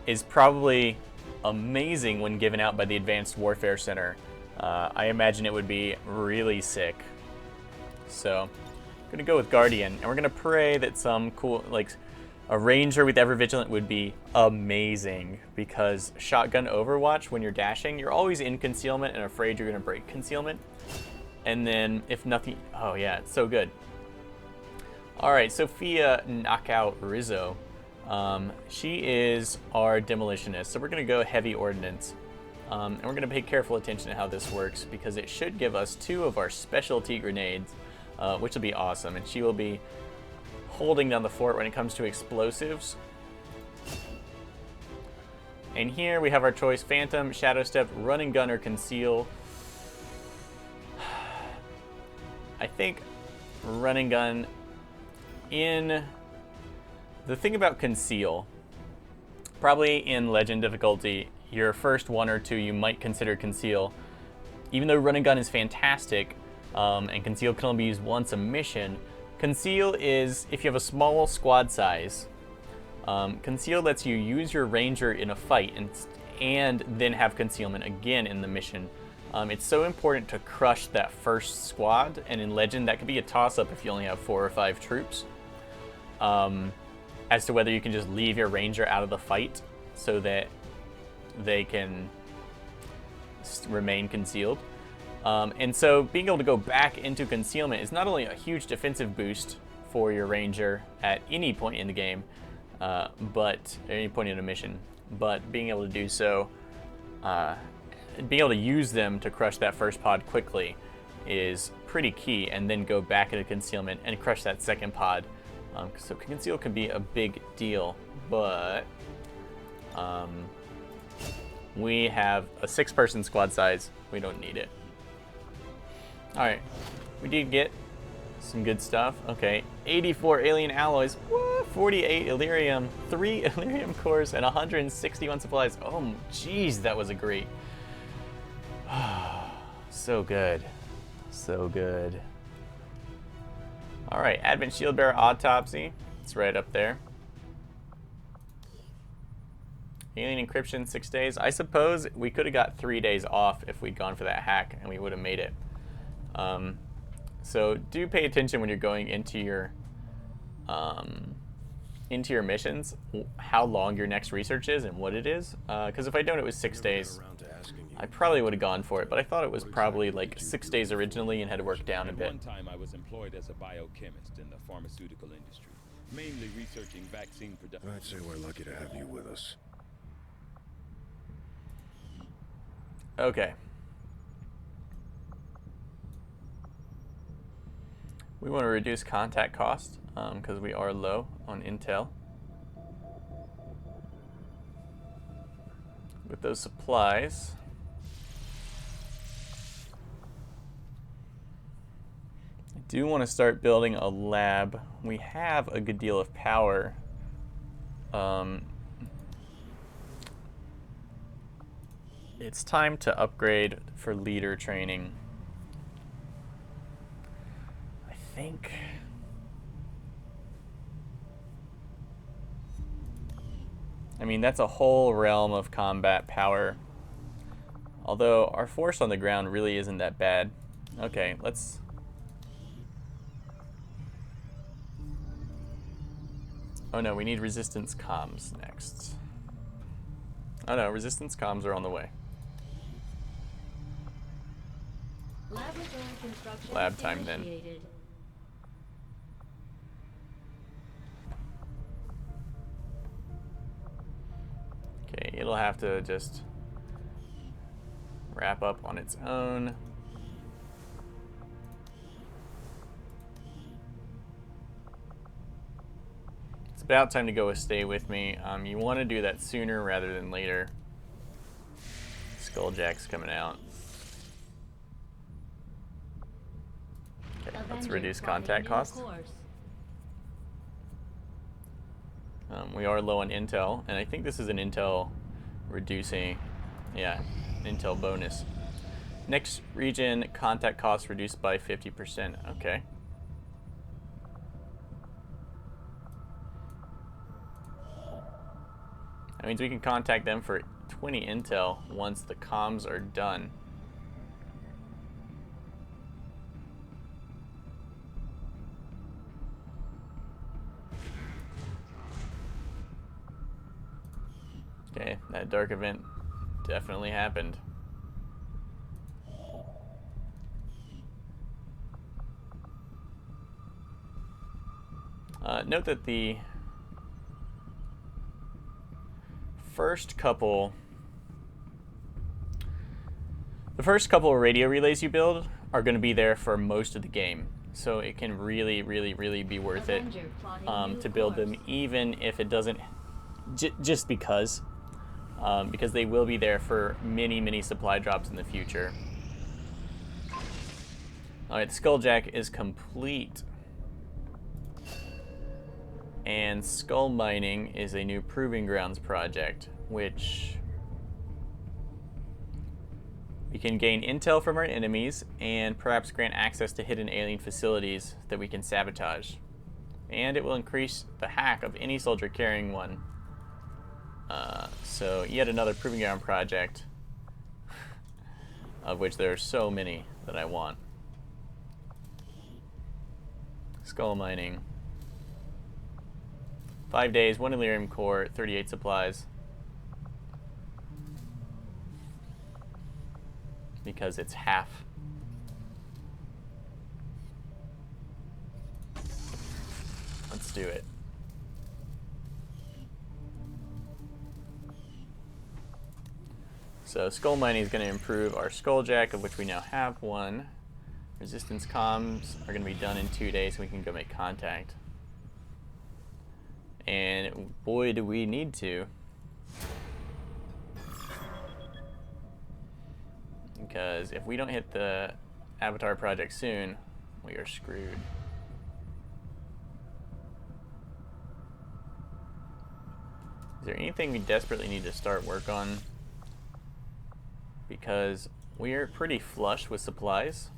is probably amazing when given out by the Advanced Warfare Center. I imagine it would be really sick. So, I'm gonna go with Guardian, and we're gonna pray that some cool, like, a Ranger with Ever Vigilant would be amazing, because Shotgun Overwatch, when you're dashing, you're always in concealment and afraid you're gonna break concealment. And then, if nothing, oh yeah, it's so good. Alright, Sophia Knockout Rizzo. She is our demolitionist, so we're going to go heavy ordnance. And we're going to pay careful attention to how this works, because it should give us 2 of our specialty grenades, which will be awesome. And she will be holding down the fort when it comes to explosives. And here we have our choice: Phantom, Shadow Step, Run and Gun, or Conceal. I think Run and Gun. In the thing about Conceal, probably in Legend difficulty, your first 1 or 2 you might consider Conceal. Even though Run and Gun is fantastic, and Conceal can only be used once a mission, Conceal is, if you have a small squad size, Conceal lets you use your Ranger in a fight and then have Concealment again in the mission. It's so important to crush that first squad, and in Legend that could be a toss-up if you only have 4 or 5 troops. As to whether you can just leave your Ranger out of the fight so that they can remain concealed. And so being able to go back into concealment is not only a huge defensive boost for your Ranger at any point in the game, but at any point in a mission, but being able to do so, being able to use them to crush that first pod quickly is pretty key, and then go back into concealment and crush that second pod. So Conceal can be a big deal, but we have a 6-person squad size. We don't need it. Alright, we did get some good stuff. Okay, 84 alien alloys, what? 48 Illyrium, 3 Illyrium cores, and 161 supplies. Oh, jeez, that was a great. So good. So good. Alright, Advent Shield Bearer Autopsy. It's right up there. Alien Encryption, 6 days. I suppose we could have got 3 days off if we'd gone for that hack, and we would have made it. So do pay attention when you're going into your missions, how long your next research is and what it is. Because if I don't, it was 6 days. I probably would have gone for it, but I thought it was probably like 6 days originally and had to work down a bit. One time I was employed as a biochemist in the pharmaceutical industry, mainly researching vaccine production. I'd say we're lucky to have you with us. Okay. We want to reduce contact cost because we are low on intel. With those supplies, I do want to start building a lab. We have a good deal of power. It's time to upgrade for leader training. I think that's a whole realm of combat power. Although our force on the ground really isn't that bad. Okay, let's... Oh no, we need resistance comms next. Oh no, resistance comms are on the way. Lab time then. Okay, it'll have to just wrap up on its own. It's about time to go with Stay With Me. You want to do that sooner rather than later. Skulljack's coming out. Okay, let's reduce contact costs. We are low on intel, and I think this is an intel reducing, yeah, intel bonus. Next region, contact costs reduced by 50%. Okay. That means we can contact them for 20 intel once the comms are done. Okay, that dark event definitely happened. Note that the first couple of radio relays you build are going to be there for most of the game, so it can really be worth it to build them, even if it doesn't, just because they will be there for many supply drops in the future. Alright, the Skulljack is complete. And Skull Mining is a new Proving Grounds project, which we can gain intel from our enemies and perhaps grant access to hidden alien facilities that we can sabotage. And it will increase the hack of any soldier carrying one. So yet another Proving Ground project, of which there are so many that I want. Skull Mining. 5 days, 1 Illyrium core, 38 supplies. Because it's half. Let's do it. So Skull Mining is going to improve our Skulljack, of which we now have one. Resistance comms are going to be done in 2 days, so we can go make contact. And boy, do we need to. Because if we don't hit the Avatar project soon, we are screwed. Is there anything we desperately need to start work on? Because we are pretty flush with supplies.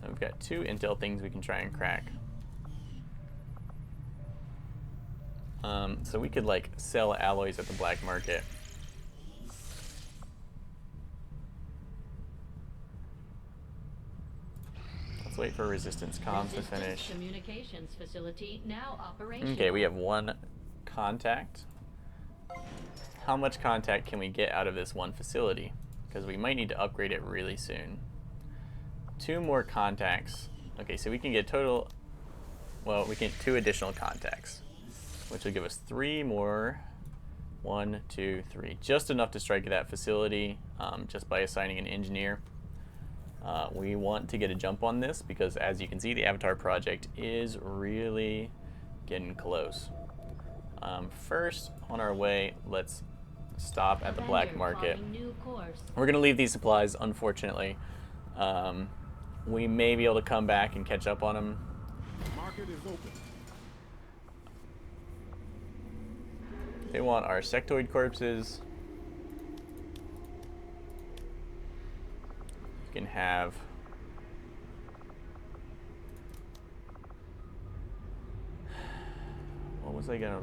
We've got 2 intel things we can try and crack. So we could like sell alloys at the black market. Let's wait for resistance comms to finish. Communications facility now operational. Okay, we have 1 contact. How much contact can we get out of this 1 facility? Because we might need to upgrade it really soon. 2 more contacts. Okay, so we can get total, well, we can get 2 additional contacts, which will give us 3 more. 1, 2, 3. Just enough to strike that facility just by assigning an engineer. We want to get a jump on this because, as you can see, the Avatar project is really getting close. First, on our way, let's stop at the black market. We're going to leave these supplies, unfortunately. We may be able to come back and catch up on them. Market is open. They want our sectoid corpses. You can have what was I gonna,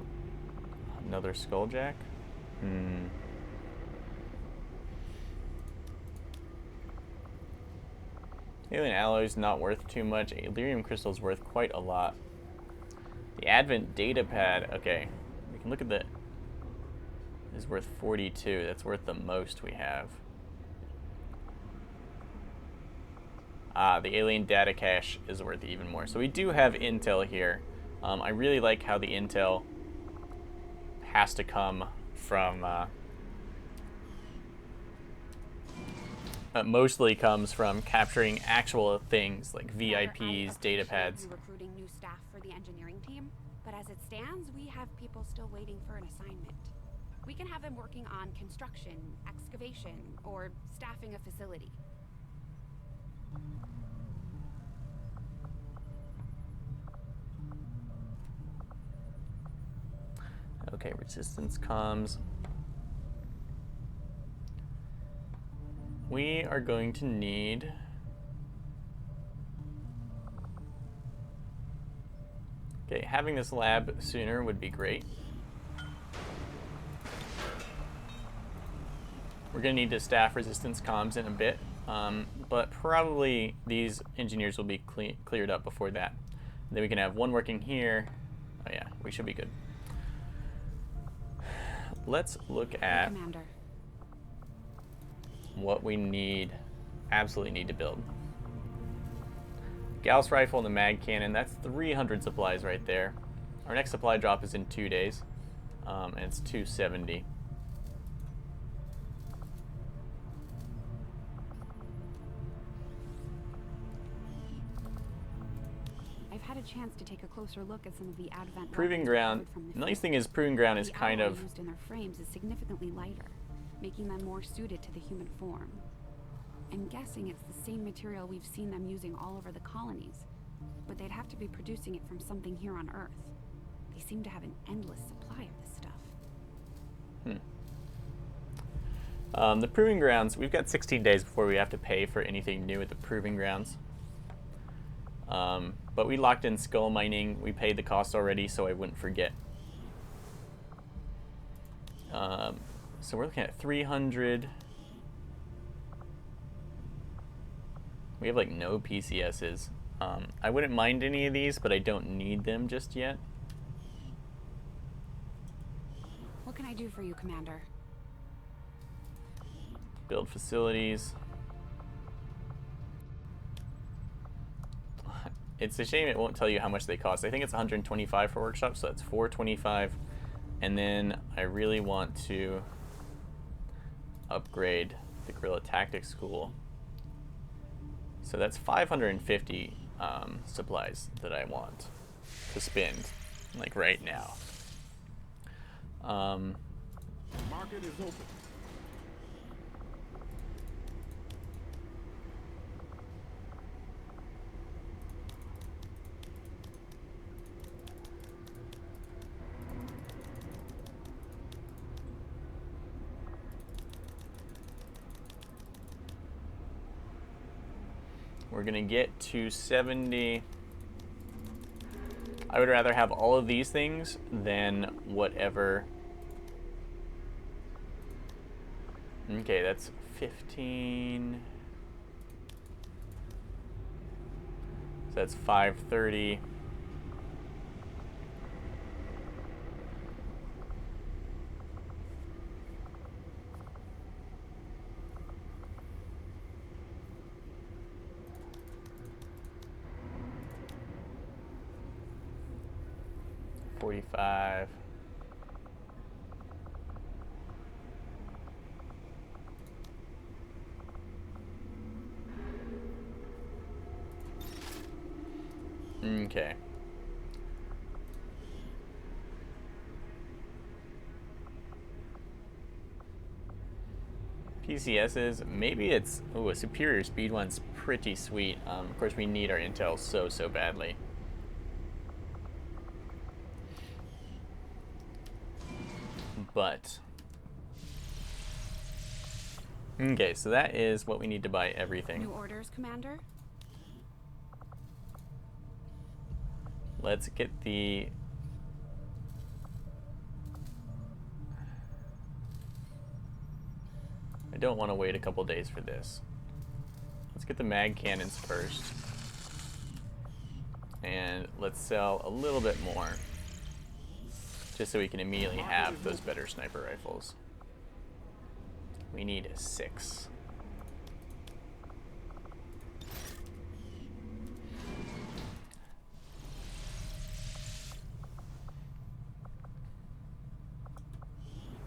another Skulljack? Alien alloy's not worth too much. Illyrium crystal's worth quite a lot. The Advent data pad, okay. We can look at the, is worth 42. That's worth the most we have. The alien data cache is worth even more. So we do have intel here. I really like how the intel has to come from mostly comes from capturing actual things like Commander, I VIPs, data appreciate pads. you recruiting new staff for the engineering team, but as it stands, we have people still waiting for an assignment. We can have them working on construction, excavation, or staffing a facility. Okay, resistance comms. We are going to need... Okay, having this lab sooner would be great. We're going to need to staff resistance comms in a bit, but probably these engineers will be cleared up before that. Then we can have one working here. Oh yeah, we should be good. Let's look at Commander. what we need, absolutely need to build. Gauss rifle and the mag cannon, that's 300 supplies right there. Our next supply drop is in 2 days, and it's 270. I've had a chance to take a closer look at some of the advent Proving weapons ground, recovered from the the nice field. thing is Proving ground is The kind alloy of, used in their frames is significantly lighter, making them more suited to the human form. I'm guessing it's the same material we've seen them using all over the colonies, but they'd have to be producing it from something here on Earth. They seem to have an endless supply of this stuff. the Proving grounds, we've got 16 days before we have to pay for anything new at the Proving grounds. But we locked in skull mining, we paid the cost already, so I wouldn't forget. So we're looking at 300. We have like no PCSs. I wouldn't mind any of these, but I don't need them just yet. What can I do for you, Commander? Build facilities. It's a shame it won't tell you how much they cost. I think it's 125 for workshops, so that's 425. And then I really want to upgrade the Guerrilla Tactics School. So that's 550 supplies that I want to spend, like right now. Market is open. We're gonna get to 70. I would rather have all of these things than whatever. Okay, that's 15. So that's 530. $45. Okay. PCSs, maybe it's, oh, a superior speed one's pretty sweet. Of course, we need our intel so badly. But okay, so that is what we need to buy everything. New orders, Commander? Let's get the I don't want to wait a couple days for this. Let's get the mag cannons first. And let's sell a little bit more, just so we can immediately have those better sniper rifles. We need 6.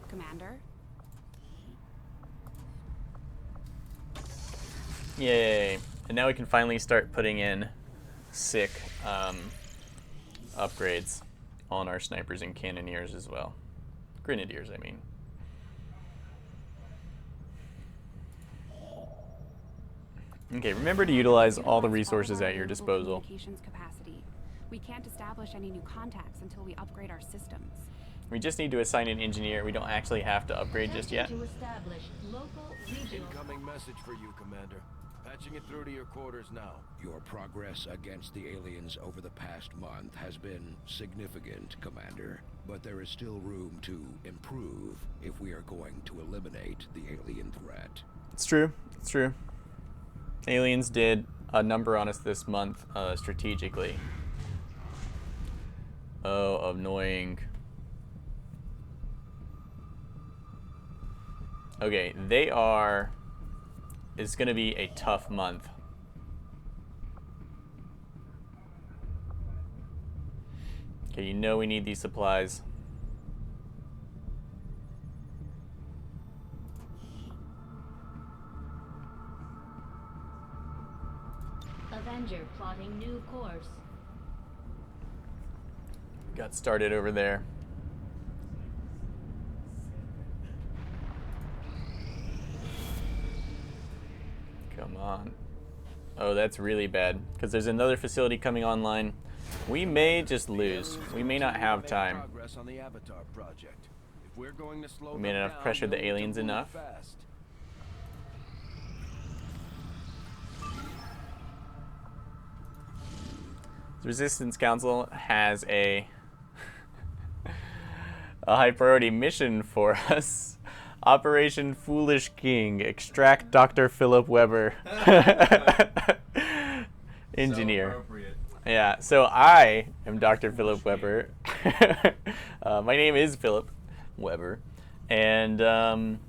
Commander? Yay. And now we can finally start putting in sick upgrades on our snipers and cannoneers as well. Grenadiers, I mean. Okay, remember to utilize all the resources at your disposal. Communications capacity. We can't establish any new contacts until we upgrade our systems. We just need to assign an engineer. We don't actually have to upgrade just yet. To establish local regional. Incoming message for you, Commander. Patching it through to your quarters now. Your progress against the aliens over the past month has been significant, Commander. But there is still room to improve if we are going to eliminate the alien threat. It's true. It's true. Aliens did a number on us this month strategically. Oh, annoying. Okay, they are... It's going to be a tough month. Okay, you know we need these supplies. Avenger plotting new course. Got started over there. Come on. Oh, that's really bad, because there's another facility coming online. We may just lose. We may not have time. Progress on the Avatar project. If we're going to slow We made them enough down, pressure the they'll need to aliens move enough. fast. The Resistance Council has a high priority mission for us. Operation Foolish King. Extract Dr. Philip Weber. Engineer. Yeah, so I am Dr. Philip Weber. My name is Philip Weber. And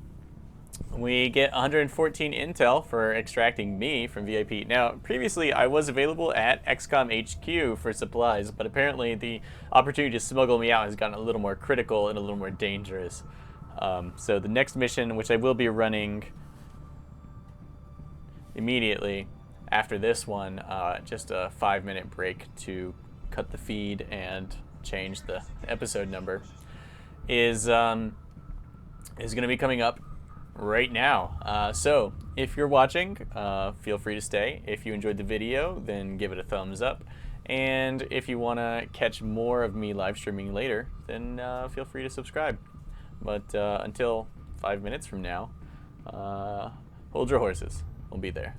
we get 114 intel for extracting me from VIP. Now, previously I was available at XCOM HQ for supplies, but apparently the opportunity to smuggle me out has gotten a little more critical and a little more dangerous. So the next mission, which I will be running immediately after this one, just a 5-minute break to cut the feed and change the episode number, is going to be coming up right now. So if you're watching, feel free to stay. If you enjoyed the video, then give it a thumbs up. And if you want to catch more of me live streaming later, then feel free to subscribe. But until 5 minutes from now, hold your horses. We'll be there.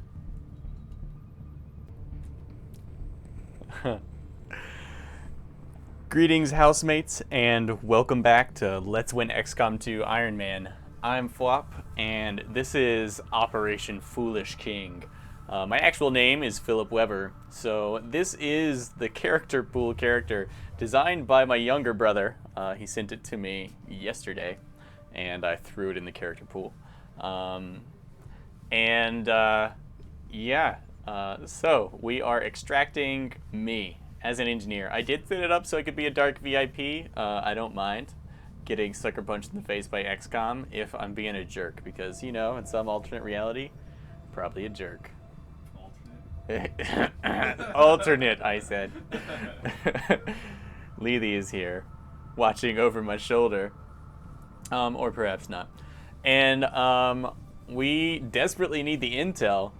Greetings, housemates, and welcome back to Let's Win XCOM 2 Iron Man. I'm Phwop, and this is Operation Foolish King. My actual name is Philip Weber, so this is the character pool character designed by my younger brother. He sent it to me yesterday, and I threw it in the character pool. So we are extracting me as an engineer. I did set it up so I could be a dark VIP. I don't mind getting sucker punched in the face by XCOM if I'm being a jerk, because, you know, in some alternate reality, probably a jerk. Alternate, I said. Lethe is here, watching over my shoulder. Or perhaps not. And we desperately need the intel.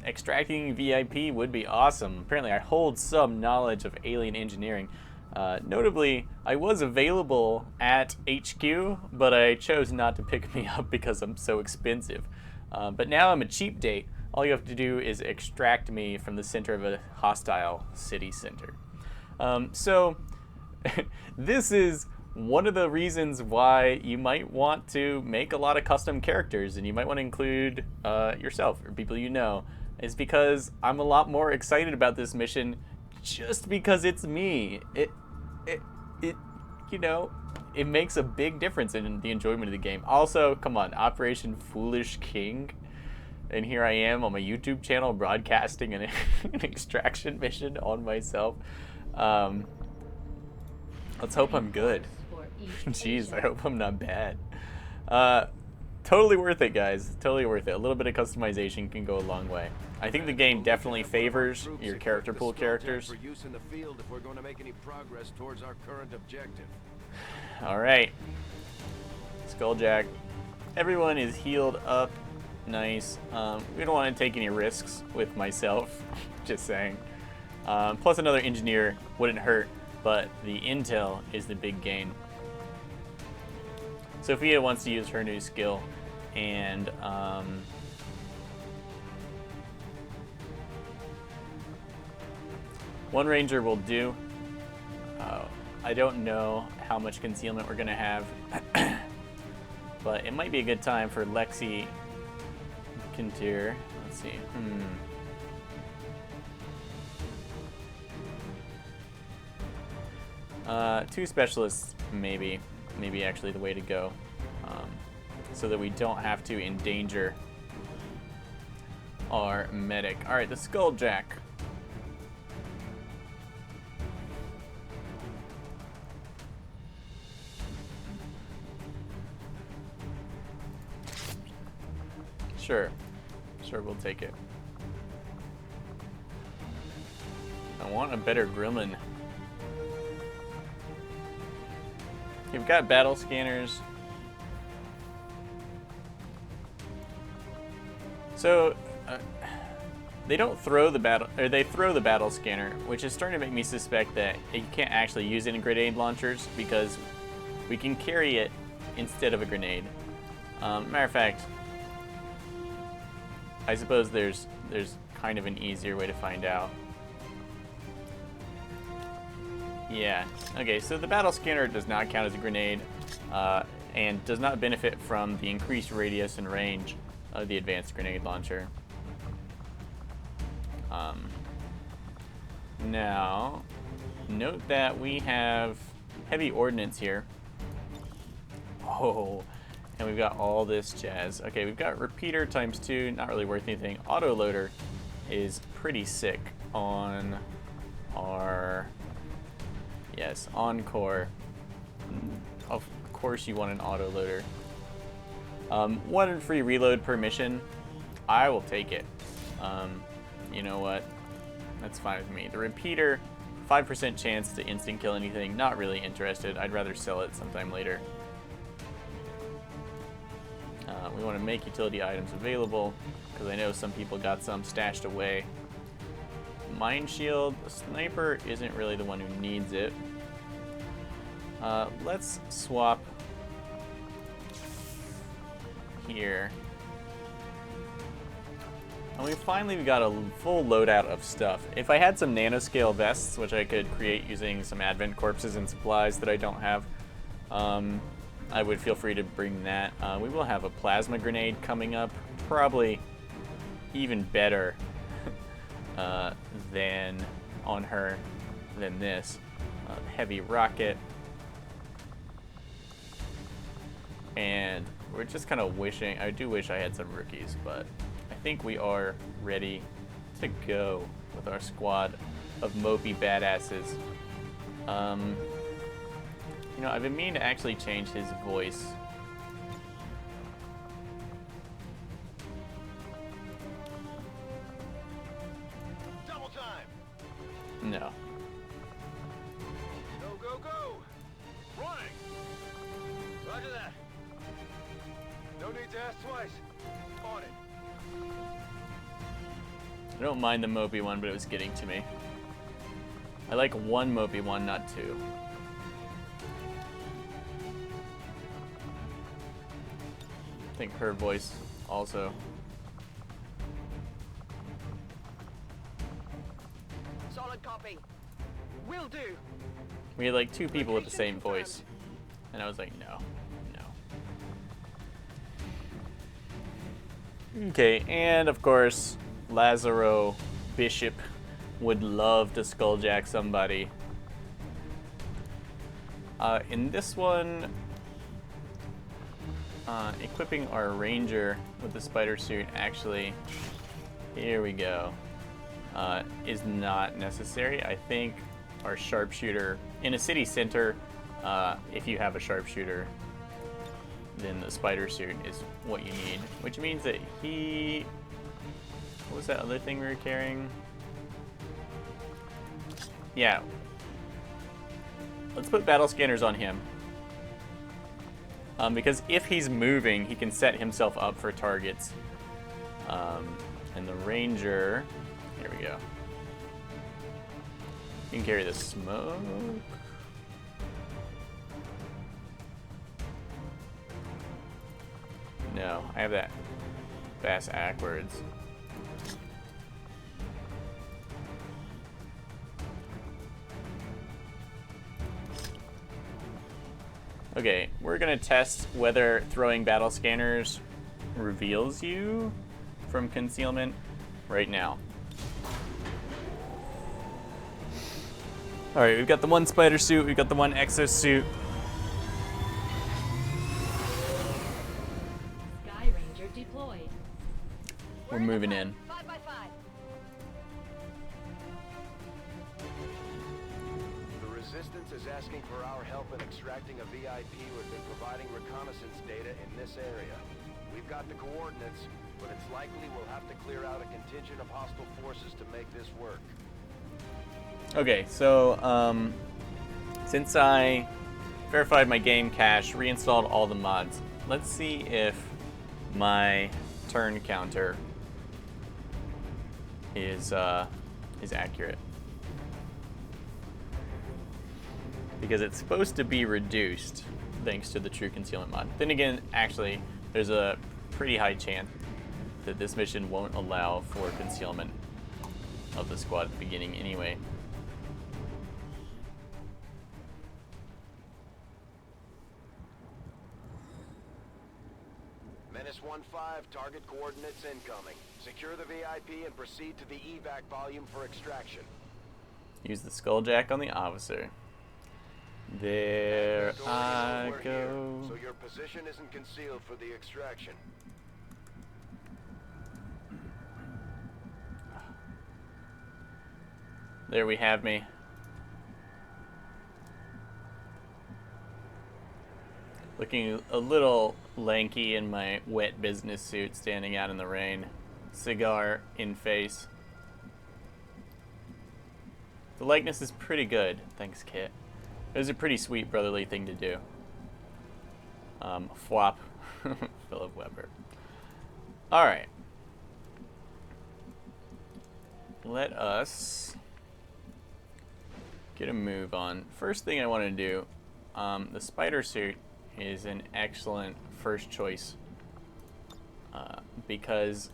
Extracting VIP would be awesome. Apparently I hold some knowledge of alien engineering. Notably, I was available at HQ, but I chose not to pick me up because I'm so expensive. But now I'm a cheap date. All you have to do is extract me from the center of a hostile city center. So this is one of the reasons why you might want to make a lot of custom characters, and you might want to include yourself or people you know, is because I'm a lot more excited about this mission just because it's me. It you know, it makes a big difference in the enjoyment of the game. Also, come on, Operation Foolish King, and here I am on my YouTube channel broadcasting an extraction mission on myself. Let's hope I'm good. Jeez, I hope I'm not bad. Totally worth it, guys. Totally worth it. A little bit of customization can go a long way. I think the game definitely favors your character pool characters. For use in the field if we're going to make any progress towards our current objective. All right. Skulljack. Everyone is healed up. Nice. We don't want to take any risks with myself. Just saying. Plus another engineer wouldn't hurt, but the intel is the big gain. Sophia wants to use her new skill, and one ranger will do. I don't know how much concealment we're gonna have, but it might be a good time for Lexi Kintier. Let's see. 2 specialists, maybe actually the way to go, so that we don't have to endanger our medic. All right, the Skulljack. Sure, we'll take it. I want a better Gremlin. You've got battle scanners. So they don't throw the battle, or they throw the battle scanner, which is starting to make me suspect that you can't actually use any grenade launchers because we can carry it instead of a grenade. Matter of fact, I suppose there's kind of an easier way to find out. Yeah, okay, so the battle scanner does not count as a grenade, and does not benefit from the increased radius and range of the advanced grenade launcher. Now, note that we have heavy ordnance here. Oh, and we've got all this jazz. Okay, we've got repeater ×2, not really worth anything. Autoloader is pretty sick on our... Yes, Encore. Of course you want an autoloader. 1 free reload per mission. I will take it. You know what? That's fine with me. The repeater, 5% chance to instant kill anything. Not really interested. I'd rather sell it sometime later. We want to make utility items available, because I know some people got some stashed away. Mine shield. The sniper isn't really the one who needs it. Let's swap here. And we've got a full loadout of stuff. If I had some nanoscale vests, which I could create using some advent corpses and supplies that I don't have, I would feel free to bring that. We will have a plasma grenade coming up, probably even better than on her than this. Heavy rocket. And we're just kind of wishing, I do wish I had some rookies, but I think we are ready to go with our squad of mopey badasses. You know, I've been meaning to actually change his voice. Double time. No. Go, go, go. Running. Roger that. No need to ask twice. On it. I don't mind the mopey one, but it was getting to me. I like one mopey one, not 2. I think her voice also. Solid copy. Will do. We had like 2 people with the same voice. And I was like, no. Okay, and of course, Lazaro Bishop would love to skulljack somebody. In this one, equipping our ranger with the spider suit, actually, here we go, is not necessary. I think our sharpshooter, in a city center, if you have a sharpshooter, then the spider suit is what you need. Which means that he... What was that other thing we were carrying? Yeah. Let's put battle scanners on him. Because if he's moving, he can set himself up for targets. And the ranger... Here we go. You can carry the smoke. No, I have that bass backwards. Okay, we're gonna test whether throwing battle scanners reveals you from concealment right now. Alright, we've got the one spider suit, we've got the one exosuit. Sky Ranger deployed. We're moving in. 5 by 5. The Resistance is asking for our help in extracting a VIP who has been providing reconnaissance data in this area. We've got the coordinates, but it's likely we'll have to clear out a contingent of hostile forces to make this work. Okay, so since I verified my game cache, reinstalled all the mods, let's see if my turn counter is accurate. Because it's supposed to be reduced thanks to the True Concealment mod. Then again, actually, there's a pretty high chance that this mission won't allow for concealment of the squad at the beginning anyway. Menace 1-5, target coordinates incoming. Secure the VIP and proceed to the evac volume for extraction. Use the skulljack on the officer. There Authority I knows we're go. here, so your position isn't concealed for the extraction. There we have me. Looking a little lanky in my wet business suit, standing out in the rain. Cigar in face. The likeness is pretty good. Thanks, Kit. It was a pretty sweet brotherly thing to do. Phwop. Philip Weber. Alright. Let us get a move on. First thing I want to do, the spider suit is an excellent first choice because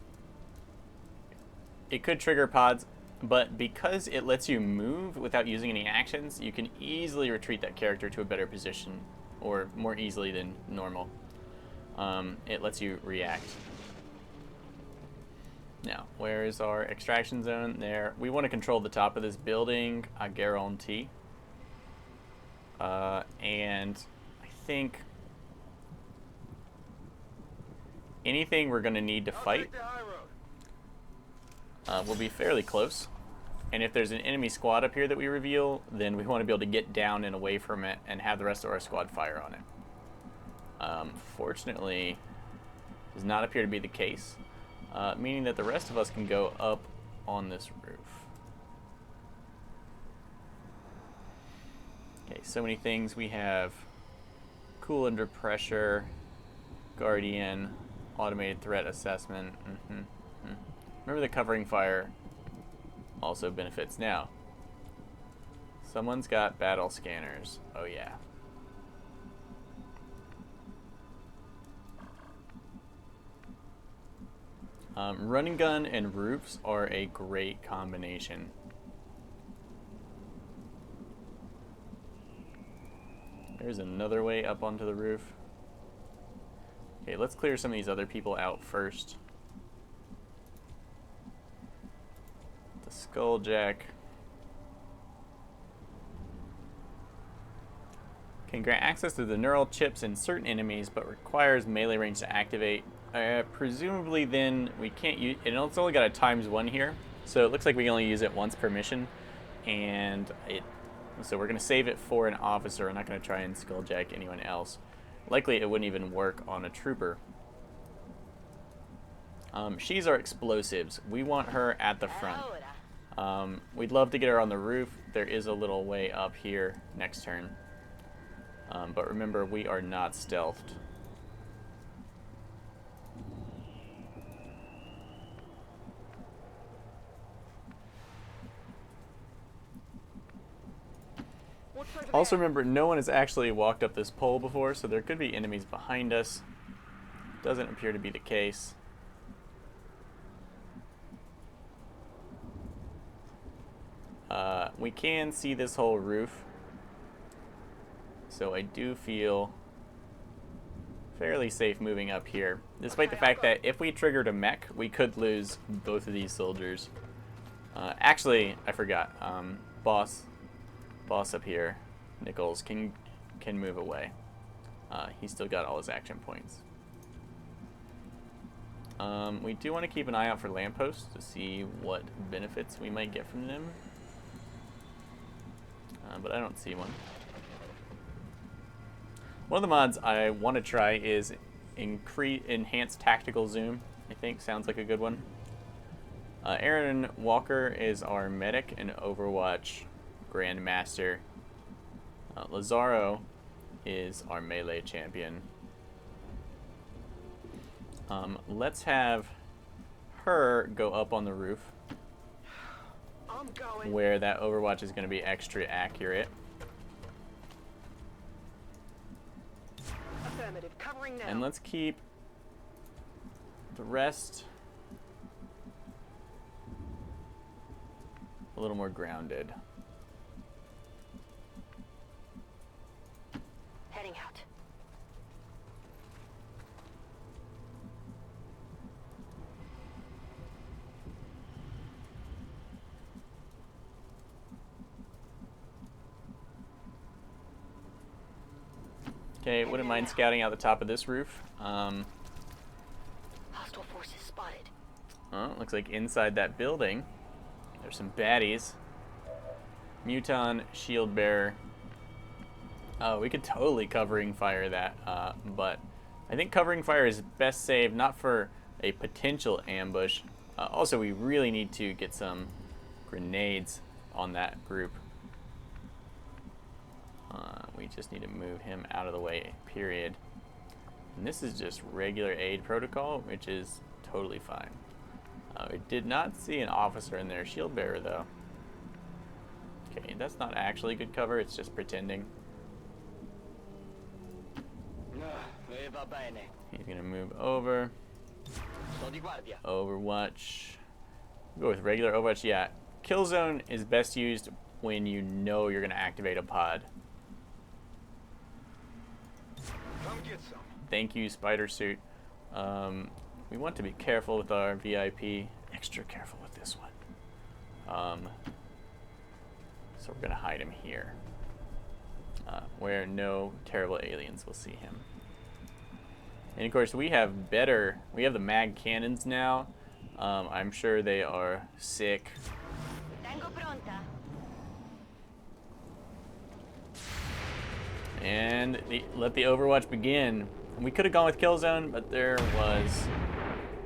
it could trigger pods, but because it lets you move without using any actions, you can easily retreat that character to a better position, or more easily than normal. It lets you react. Now, where is our extraction zone? There. We want to control the top of this building, I guarantee. And I think anything we're going to need to fight will be fairly close. And if there's an enemy squad up here that we reveal, then we want to be able to get down and away from it and have the rest of our squad fire on it. Fortunately, does not appear to be the case, meaning that the rest of us can go up on this roof. Okay, so many things. We have cool under pressure, guardian, automated threat assessment. Remember the covering fire also benefits. Now, someone's got battle scanners. Oh yeah. Running gun and roofs are a great combination. There's another way up onto the roof. Okay, let's clear some of these other people out first. The skulljack can grant access to the neural chips in certain enemies, but requires melee range to activate. Presumably then we can't use it. It's only got a ×1 here, so it looks like we can only use it once per mission, and so we're going to save it for an officer. I'm not going to try and skulljack anyone else. Likely it wouldn't even work on a trooper. She's our explosives. We want her at the front. We'd love to get her on the roof. There is a little way up here next turn. But remember, we are not stealthed. Also remember, no one has actually walked up this pole before, so there could be enemies behind us. Doesn't appear to be the case. We can see this whole roof, so I do feel fairly safe moving up here, despite the fact that if we triggered a mech, we could lose both of these soldiers. Actually, I forgot. Boss up here, Nichols, can move away. He's still got all his action points. We do want to keep an eye out for lampposts to see what benefits we might get from them. But I don't see one. One of the mods I want to try is enhanced tactical zoom. I think sounds like a good one. Aaron Walker is our medic and Overwatch Grandmaster. Lazaro is our melee champion. Let's have her go up on the roof, where that Overwatch is going to be extra accurate. Affirmative. Covering now. And let's keep the rest a little more grounded. Heading out. Okay, wouldn't mind scouting out the top of this roof. Hostile forces spotted. Oh, looks like inside that building, there's some baddies. Muton, shield bearer. Oh, we could totally covering fire that, but I think covering fire is best saved not for a potential ambush. Also, we really need to get some grenades on that group. We just need to move him out of the way, period. And this is just regular aid protocol, which is totally fine. We did not see an officer in there. Shield bearer, though. Okay, that's not actually good cover, it's just pretending. He's gonna move over. Overwatch. Go with regular Overwatch, yeah. Killzone is best used when you know you're gonna activate a pod. Come get some. Thank you, Spider Suit. We want to be careful with our VIP. Extra careful with this one. So we're gonna hide him here, where no terrible aliens will see him. And of course, we have the mag cannons now. I'm sure they are sick. And let the Overwatch begin. We could have gone with Killzone, but there was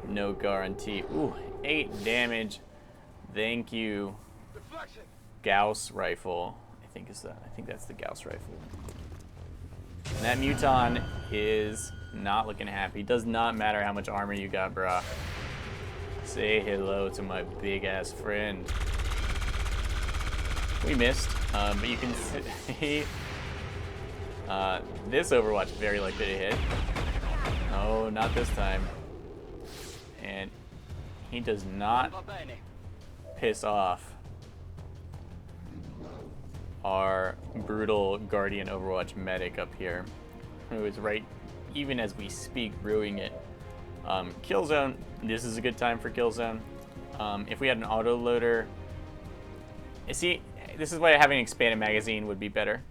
no guarantee. Ooh, 8 damage. Thank you. Deflection. Gauss rifle. I think that's the Gauss rifle. And that Muton is not looking happy. Does not matter how much armor you got, brah. Say hello to my big ass friend. We missed, but you can see this Overwatch is very likely to hit. Oh, not this time. And he does not piss off our brutal Guardian Overwatch medic up here, who is right, even as we speak, brewing it. Killzone, this is a good time for Killzone. If we had an autoloader, see, this is why having an expanded magazine would be better.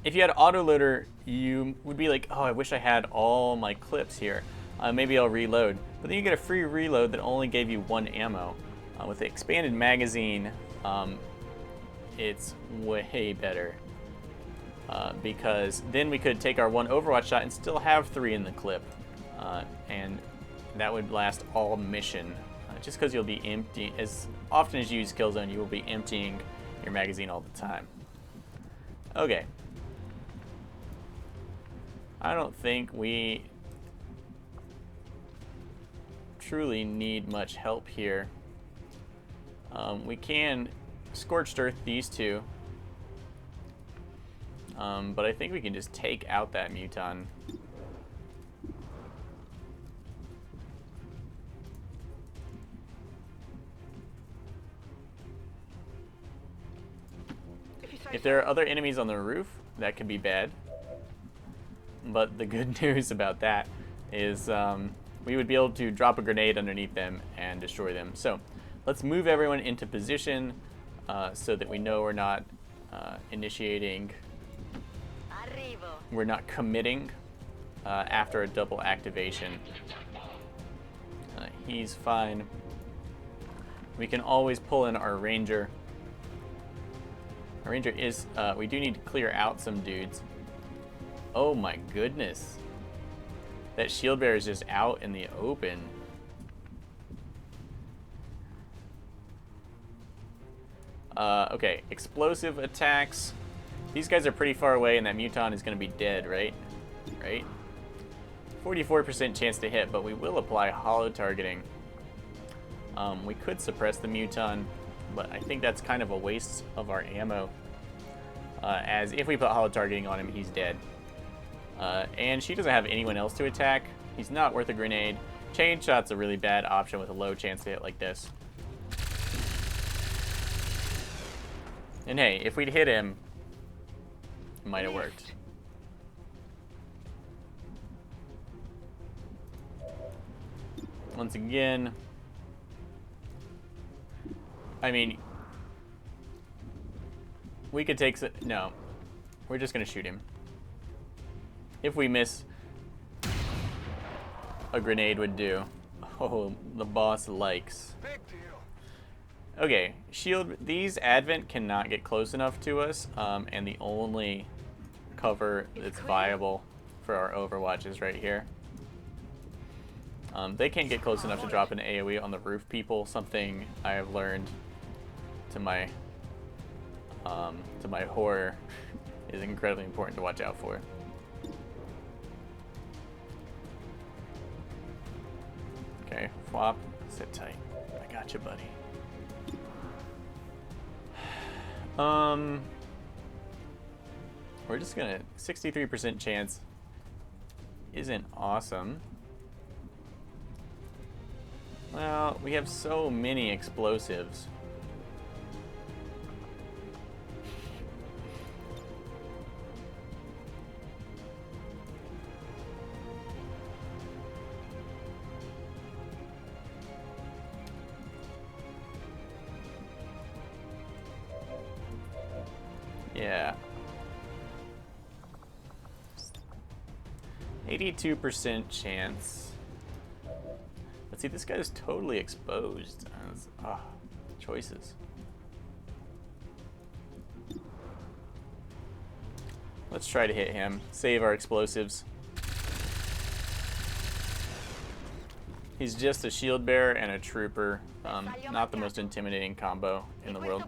If you had an autoloader, you would be like, oh, I wish I had all my clips here. Maybe I'll reload. But then you get a free reload that only gave you 1 ammo. With the expanded magazine, it's way better. because then we could take our one Overwatch shot and still have 3 in the clip, and that would last all mission. Just because you'll be empty as often as you use Killzone, you will be emptying your magazine all the time. Okay. I don't think we truly need much help here. We can Scorched Earth these two, but I think we can just take out that Muton. If there are other enemies on the roof, that could be bad. But the good news about that is we would be able to drop a grenade underneath them and destroy them. So let's move everyone into position so that we know we're not initiating, we're not committing after a double activation. He's fine. We can always pull in our Ranger. Our Ranger is, we do need to clear out some dudes. Oh my goodness. That shield bearer is just out in the open. Okay, explosive attacks. These guys are pretty far away and that Muton is going to be dead, right? Right? 44% chance to hit, but we will apply hollow targeting. We could suppress the Muton, but I think that's kind of a waste of our ammo. As if we put hollow targeting on him, he's dead. And she doesn't have anyone else to attack. He's not worth a grenade. Chain shot's a really bad option with a low chance to hit like this. And hey, if we'd hit him, it might have worked. Once again, I mean, we could take no, we're just gonna shoot him. If we miss, a grenade would do. Oh, the boss likes. Big deal. Okay, shield. These Advent cannot get close enough to us, and the only cover that's viable for our Overwatch is right here. They can't get close enough to drop an AoE on the roof people. Something I have learned to my horror is incredibly important to watch out for. Okay, Phwop, sit tight. I got you, buddy. We're just gonna 63% chance isn't awesome. Well, we have so many explosives. Yeah. 82% chance. But see, this guy's totally exposed. Choices. Let's try to hit him. Save our explosives. He's just a shield bearer and a trooper. Not the most intimidating combo in the world.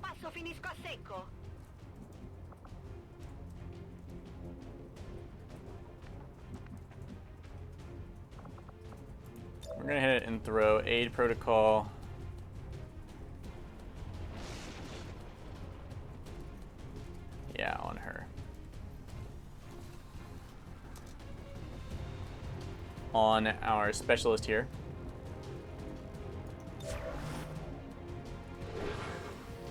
We're gonna hit it and throw aid protocol. Yeah, on her. On our specialist here.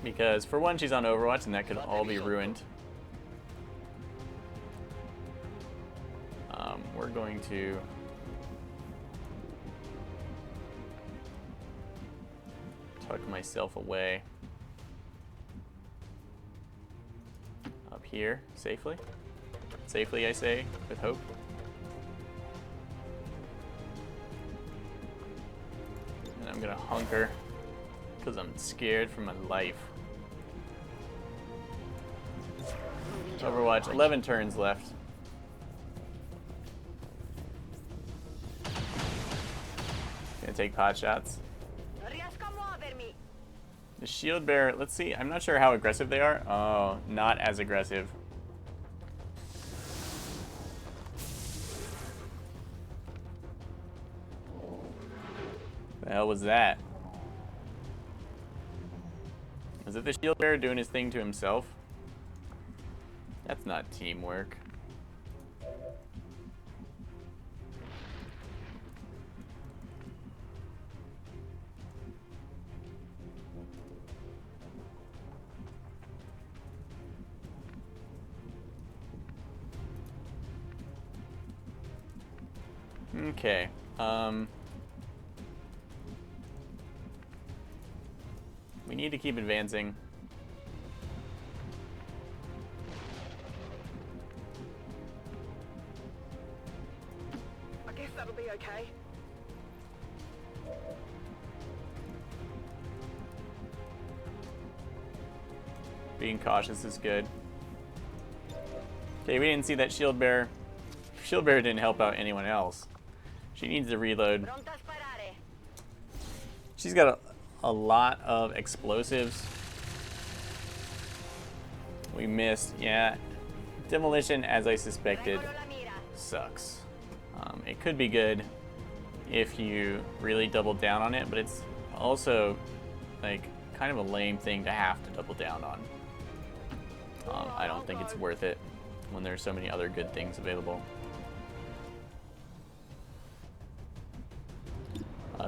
Because for one, she's on Overwatch and that could all be ruined. We're going to tuck myself away up here safely. Safely, I say, with hope. And I'm gonna hunker because I'm scared for my life. Overwatch, 11 turns left. Gonna take pot shots. The shield bearer, let's see, I'm not sure how aggressive they are. Oh, not as aggressive. The hell was that? Was it the shield bearer doing his thing to himself? That's not teamwork. Okay. We need to keep advancing. I guess that'll be okay. Being cautious is good. Okay, we didn't see that shield bearer. Shield bearer didn't help out anyone else. She needs to reload. She's got a lot of explosives. We missed, yeah. Demolition, as I suspected, sucks. It could be good if you really double down on it, but it's also like kind of a lame thing to have to double down on. I don't think it's worth it when there's so many other good things available.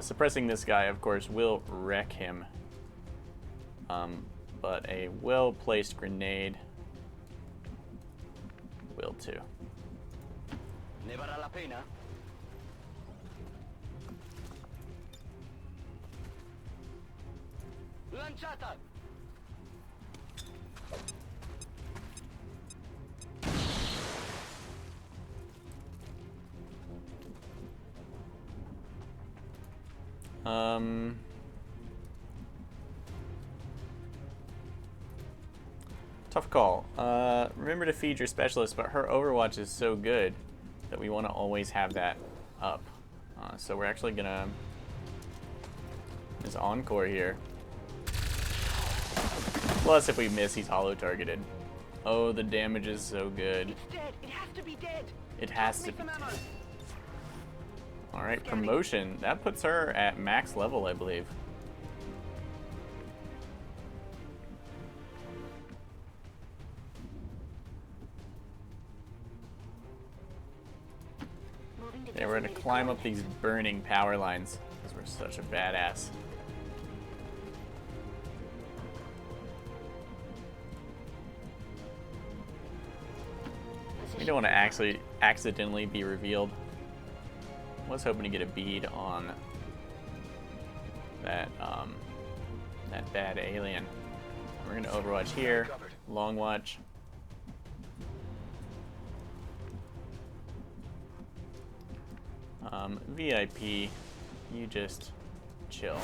Suppressing this guy, of course, will wreck him. But a well-placed grenade will too. Ne vale la pena. Lanciata! Tough call. Remember to feed your specialist, but her Overwatch is so good that we want to always have that up. So we're actually gonna this encore here. Plus, if we miss, he's hollow targeted. Oh, the damage is so good. It's dead. It has to be dead. It has to be. All right, promotion. That puts her at max level, I believe. Yeah, we're gonna climb up these burning power lines because we're such a badass. We don't want to actually accidentally be revealed. I was hoping to get a bead on that that bad alien. We're gonna Overwatch here, long watch. VIP, you just chill.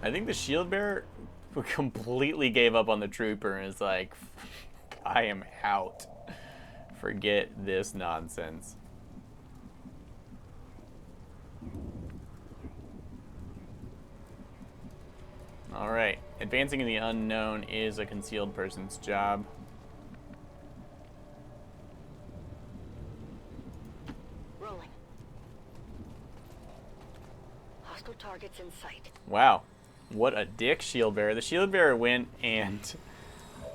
I think the shield bearer completely gave up on the trooper and is like, I am out. Forget this nonsense. Alright, advancing in the unknown is a concealed person's job. Rolling. Hostile targets in sight. Wow, what a dick shield bearer. The shield bearer went and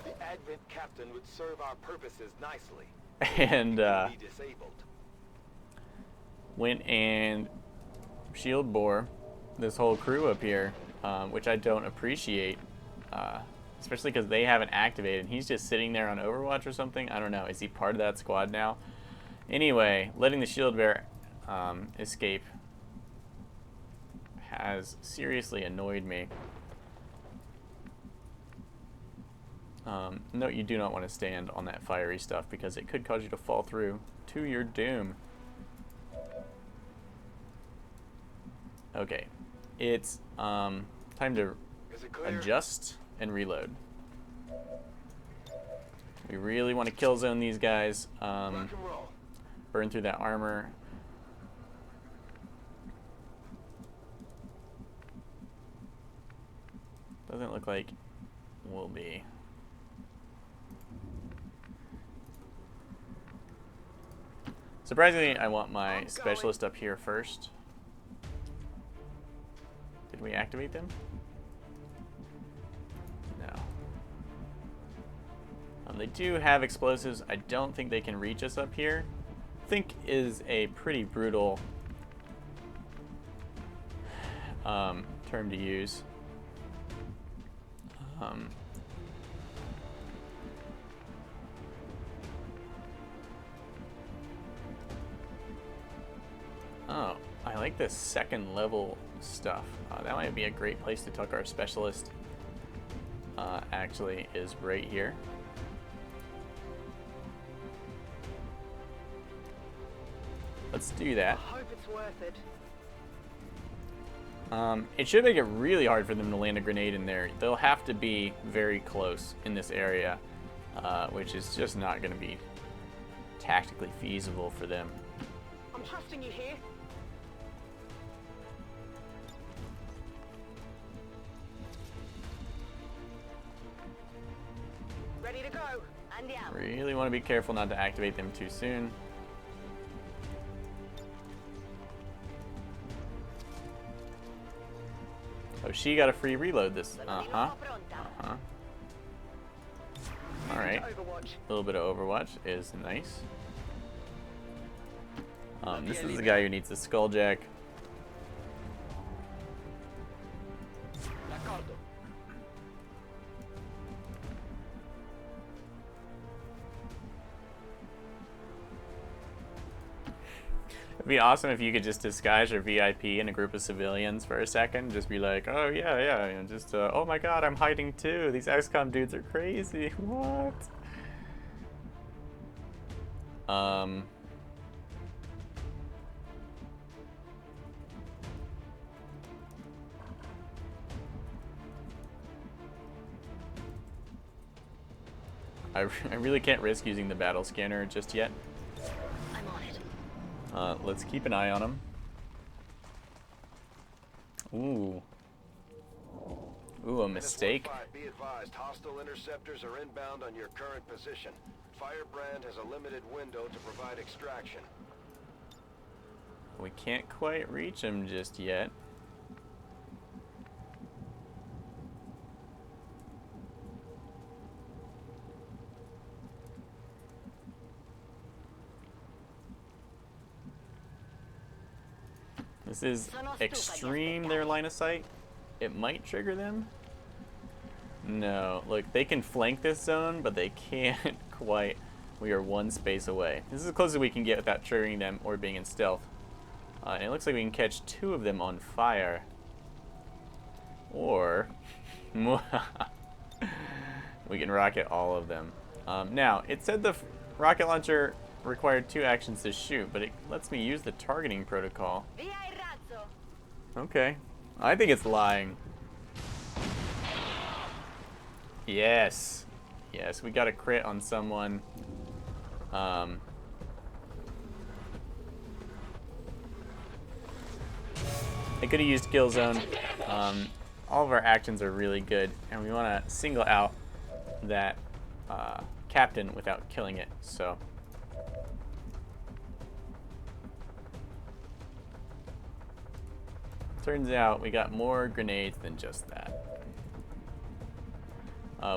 The Advent captain would serve our purposes nicely. and Be disabled. went and shield bore this whole crew up here, which I don't appreciate, especially because they haven't activated. He's just sitting there on Overwatch or something. I don't know. Is he part of that squad now? Anyway, letting the shield bearer escape has seriously annoyed me. Note you do not want to stand on that fiery stuff because it could cause you to fall through to your doom. Okay, it's time to adjust and reload. We really want to kill zone these guys. Rock and roll. Burn through that armor. Doesn't look like we'll be. Surprisingly, I want my specialist up here first. Did we activate them? No. They do have explosives. I don't think they can reach us up here. Think is a pretty brutal term to use. Oh, I like this second level stuff. That might be a great place to tuck our specialist. Actually, is right here. Let's do that. I hope it's worth it. It should make it really hard for them to land a grenade in there. They'll have to be very close in this area, which is just not going to be tactically feasible for them. I'm trusting you here. Ready to go. And out. Really want to be careful not to activate them too soon. Oh, she got a free reload this. Alright. A little bit of Overwatch is nice. This is the guy who needs the Skulljack. It'd be awesome if you could just disguise your VIP in a group of civilians for a second. Just be like, oh yeah, and just, oh my god, I'm hiding too. These XCOM dudes are crazy. What? I really can't risk using the battle scanner just yet. I'm on it. Let's keep an eye on him. Ooh, a mistake. Be advised, hostile interceptors are inbound on your current position. Firebrand has a limited window to provide extraction. We can't quite reach him just yet. This is extreme, their line of sight. It might trigger them. No, look, they can flank this zone, but they can't quite. We are one space away. This is as close as we can get without triggering them or being in stealth. And it looks like we can catch 2 of them on fire. Or we can rocket all of them. Now, it said the rocket launcher required 2 actions to shoot, but it lets me use the targeting protocol. Okay. I think it's lying. Yes. Yes, we got a crit on someone. I could have used kill zone. All of our actions are really good, and we want to single out that captain without killing it. So. Turns out we got more grenades than just that.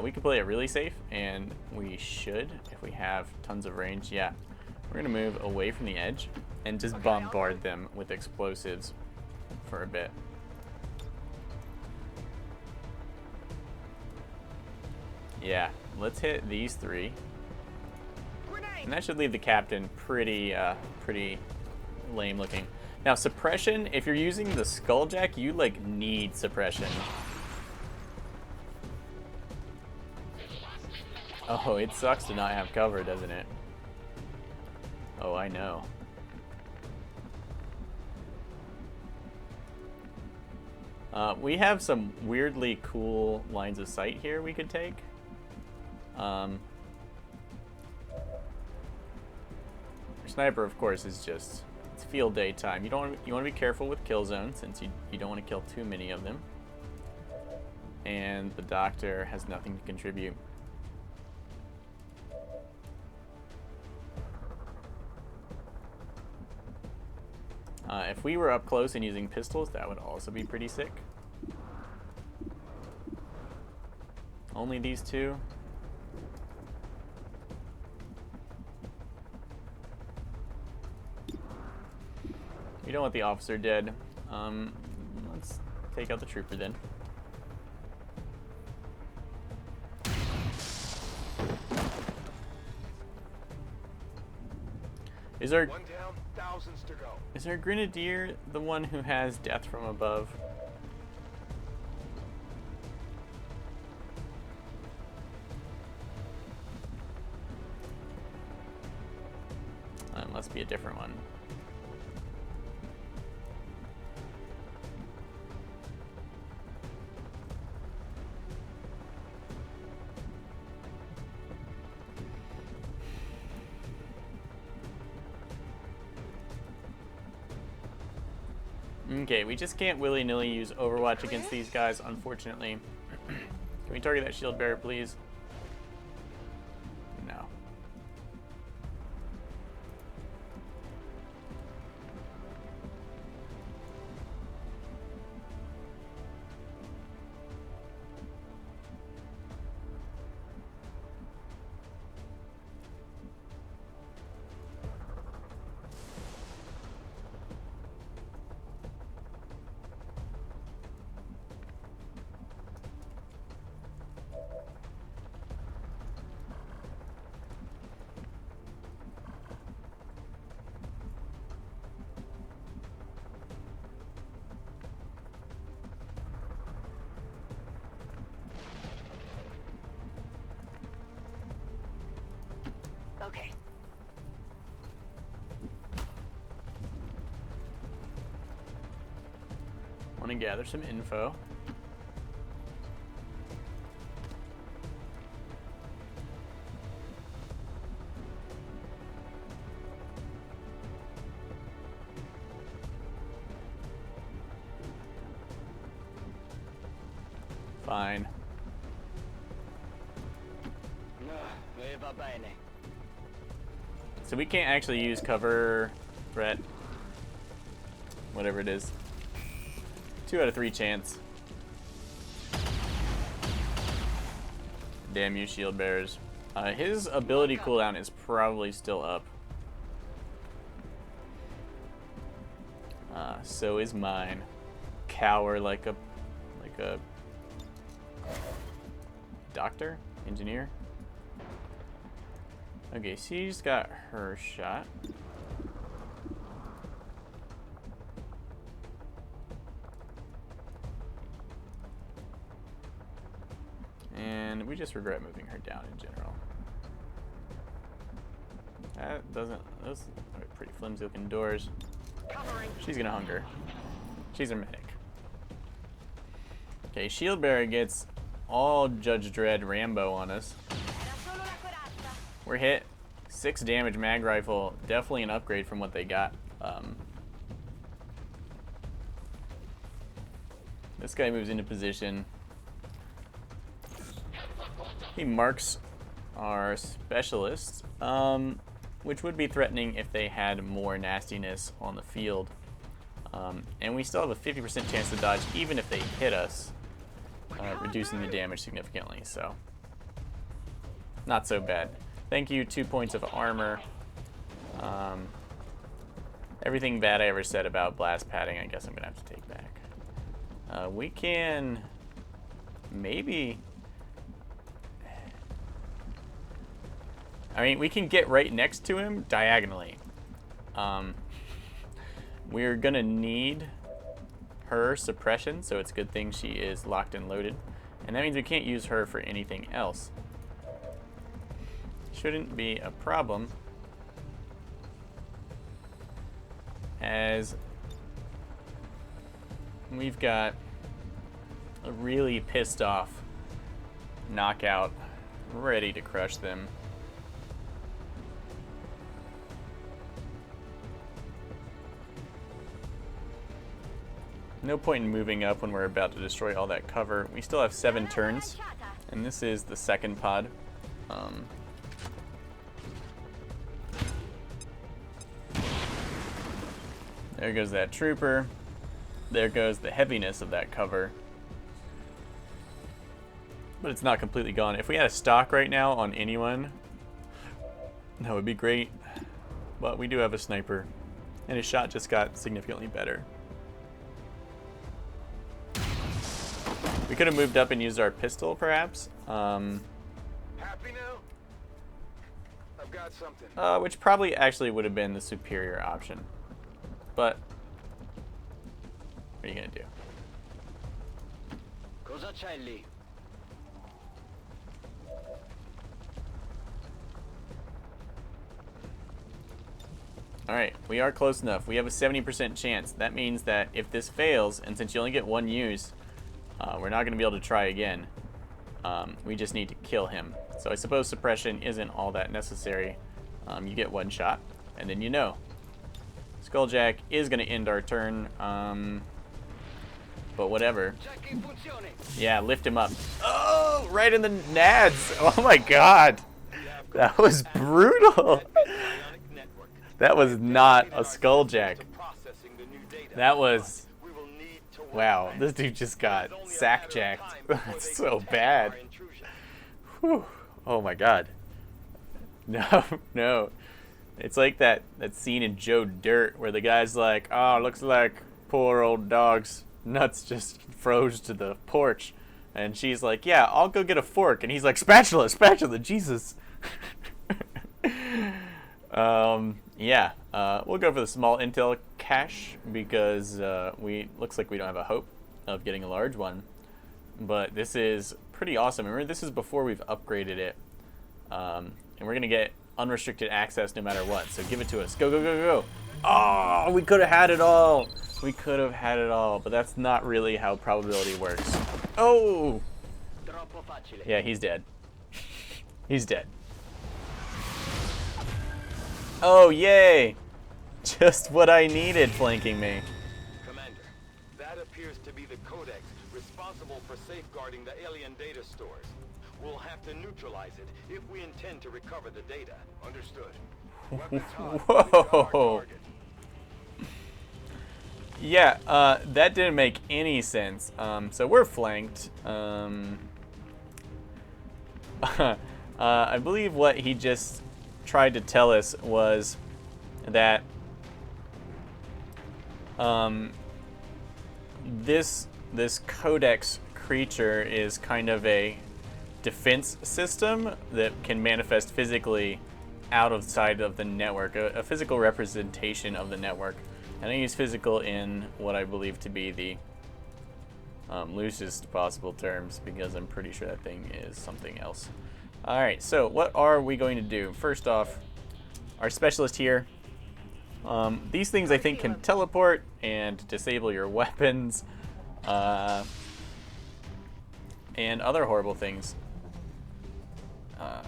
We can play it really safe, and we should if we have tons of range. Yeah, we're gonna move away from the edge and just bombard them with explosives for a bit. Yeah, let's hit these 3, and that should leave the captain pretty lame looking. Now, suppression, if you're using the Skulljack, you, like, need suppression. Oh, it sucks to not have cover, doesn't it? Oh, I know. We have some weirdly cool lines of sight here we could take. Our sniper, of course, is just, it's field day time. You want to be careful with kill zones since you don't want to kill too many of them. And the doctor has nothing to contribute. If we were up close and using pistols, that would also be pretty sick. Only these two. We don't want the officer dead. Let's take out the trooper then. Is our One down, thousands to go. Is our grenadier the one who has death from above? That must be a different one. Okay, we just can't willy-nilly use Overwatch against these guys, unfortunately. Can we target that shield bearer, please? No. Okay. Want to gather some info. Fine. Va bene. So we can't actually use cover threat. Whatever it is. 2 out of 3 chance. Damn you, shield bearers. His ability cooldown is probably still up. So is mine. Cower like a doctor? Engineer? Okay, she's got her shot. And we just regret moving her down in general. That doesn't, those are pretty flimsy looking doors. She's gonna hunger. She's a medic. Okay, shield bearer gets all Judge Dredd Rambo on us. We're hit. 6 damage mag rifle. Definitely an upgrade from what they got. This guy moves into position. He marks our specialists, which would be threatening if they had more nastiness on the field. And we still have a 50% chance to dodge even if they hit us, reducing the damage significantly. So, not so bad. Thank you, 2 points of armor. Everything bad I ever said about blast padding, I guess I'm gonna have to take back. We can maybe, I mean, we can get right next to him diagonally. We're gonna need her suppression, so it's a good thing she is locked and loaded. And that means we can't use her for anything else. Shouldn't be a problem, as we've got A really pissed off knockout, ready to crush them. No point in moving up when we're about to destroy all that cover. We still have 7 turns, and this is the second pod. There goes that trooper. There goes the heaviness of that cover. But it's not completely gone. If we had a stock right now on anyone, that would be great. But we do have a sniper, and his shot just got significantly better. We could have moved up and used our pistol, perhaps. Happy now? I've got something. Which probably actually would have been the superior option. But what are you gonna do? Cosa c'è lì? All right, we are close enough. We have a 70% chance. That means that if this fails, and since you only get 1 use, we're not going to be able to try again. We just need to kill him. So I suppose suppression isn't all that necessary. You get 1 shot, and then you know. Skulljack is going to end our turn, but whatever. Yeah, lift him up. Oh, right in the nads. Oh my god. That was brutal. That was not a Skulljack. That was... Wow, this dude just got sackjacked. That's so bad. Whew. Oh my god. No, no. It's like that scene in Joe Dirt where the guy's like, oh, looks like poor old dog's nuts just froze to the porch. And she's like, yeah, I'll go get a fork. And he's like, spatula, spatula, Jesus. Yeah, we'll go for the small intel cache because looks like we don't have a hope of getting a large one. But this is pretty awesome. Remember, this is before we've upgraded it. And we're going to get unrestricted access no matter what. So give it to us. Go, go, go, go. Oh, we could have had it all. We could have had it all, but that's not really how probability works. Oh! Yeah, he's dead. He's dead. Oh, yay! Just what I needed flanking me. Commander, that appears to be the codex responsible for safeguarding the alien data stores. We'll have to neutralize it if we intend to recover the data. Understood. Weapons hot. Whoa! Yeah, that didn't make any sense. So we're flanked. I believe what he just tried to tell us was that this codex creature is kind of a defense system that can manifest physically outside of the network, a physical representation of the network. And I use physical in what I believe to be the loosest possible terms because I'm pretty sure that thing is something else. Alright, so what are we going to do? First off, our specialist here. These things I think can teleport and disable your weapons and other horrible things. I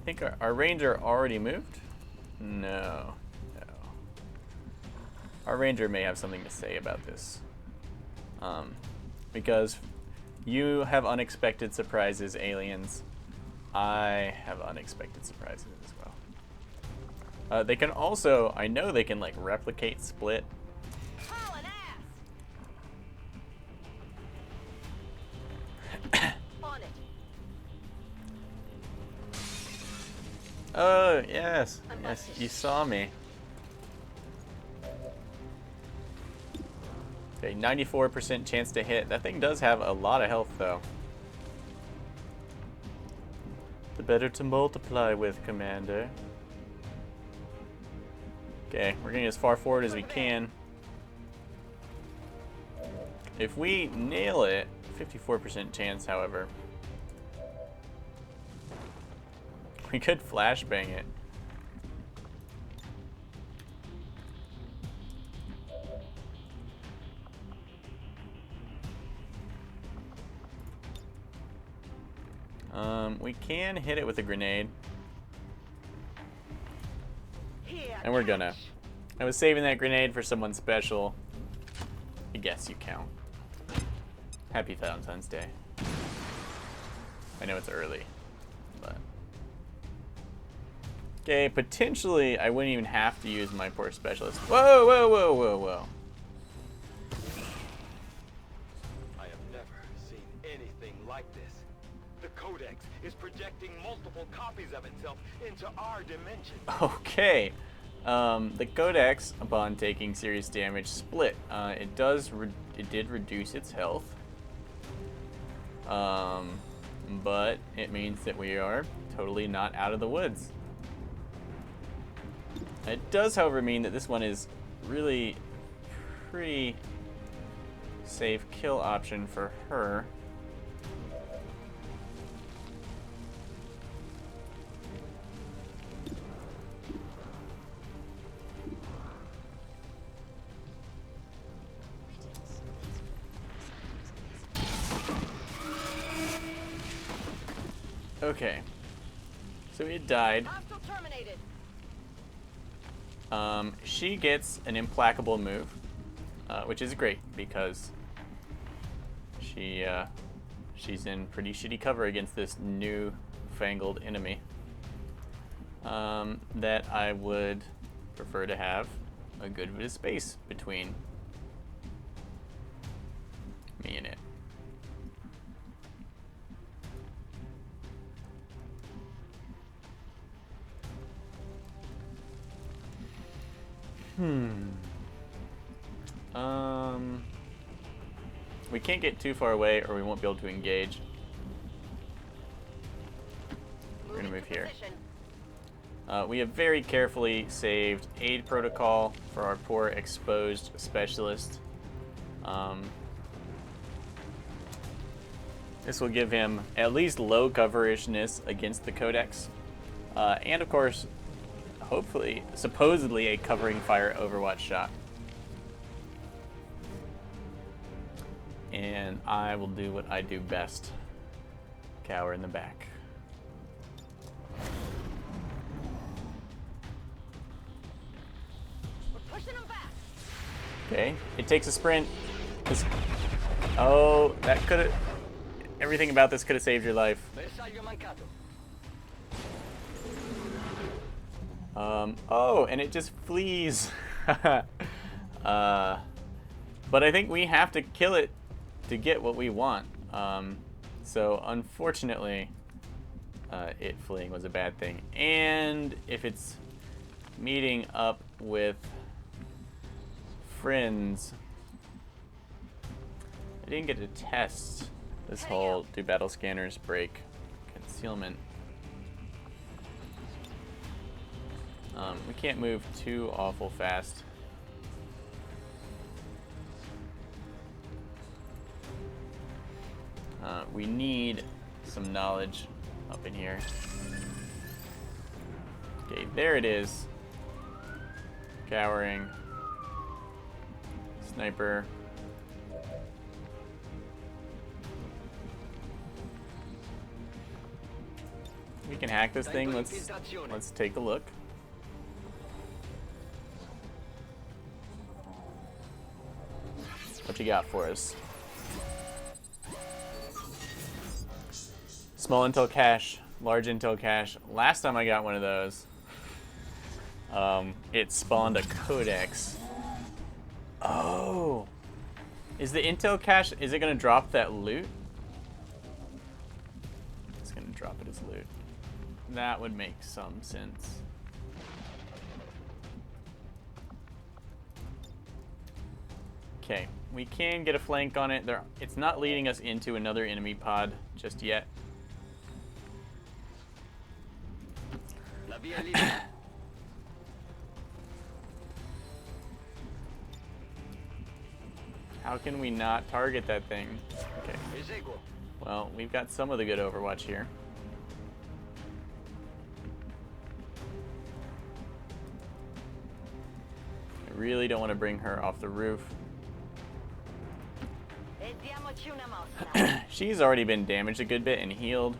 think our ranger already moved? No. Our ranger may have something to say about this. Because you have unexpected surprises, aliens. I have unexpected surprises as well. They can also, I know they can like replicate split. Oh, yes. Yes, you saw me. Okay, 94% chance to hit. That thing does have a lot of health, though. The better to multiply with, Commander. Okay, we're getting as far forward as we can. If we nail it, 54% chance, however. We could flashbang it. We can hit it with a grenade. Here, And we're gonna. catch. I was saving that grenade for someone special. I guess you count. Happy Valentine's Day. I know it's early, but... Okay, potentially I wouldn't even have to use my poor specialist. Whoa, whoa, whoa, whoa, whoa. I have never seen anything like this. The Codex is projecting multiple copies of itself into our dimension. Okay. The Codex, upon taking serious damage, split. It did reduce its health. But it means that we are totally not out of the woods. It does, however, mean that this one is really pretty safe kill option for her. Okay, so it died. Hostile terminated. She gets an implacable move, which is great because she's in pretty shitty cover against this new fangled enemy that I would prefer to have a good bit of space between me and it. We can't get too far away or we won't be able to engage. We're gonna move here. We have very carefully saved aid protocol for our poor exposed specialist. This will give him at least low coverishness against the Codex. And of course, hopefully, supposedly a covering fire Overwatch shot. And I will do what I do best. Cower in the back. We're pushing them back. Okay, it takes a sprint. Oh, that could have... Everything about this could have saved your life. Bersaglio mancato. Oh, and it just flees. But I think we have to kill it to get what we want. So unfortunately, it fleeing was a bad thing. And if it's meeting up with friends, I didn't get to test this whole do battle scanners break concealment. We can't move too awful fast. We need some knowledge up in here. Okay, there it is. Cowering. Sniper. We can hack this thing. Let's take a look. What you got for us? Small intel cache, large intel cache. Last time I got one of those, it spawned a codex. Oh, is the intel cache, is it gonna drop that loot? It's gonna drop it as loot. That would make some sense. Okay, we can get a flank on it. It's not leading us into another enemy pod just yet. La via è libera. How can we not target that thing? Okay. Eseguo. Well, we've got some of the good Overwatch here. I really don't want to bring her off the roof. E diamoci una mossa. She's already been damaged a good bit and healed.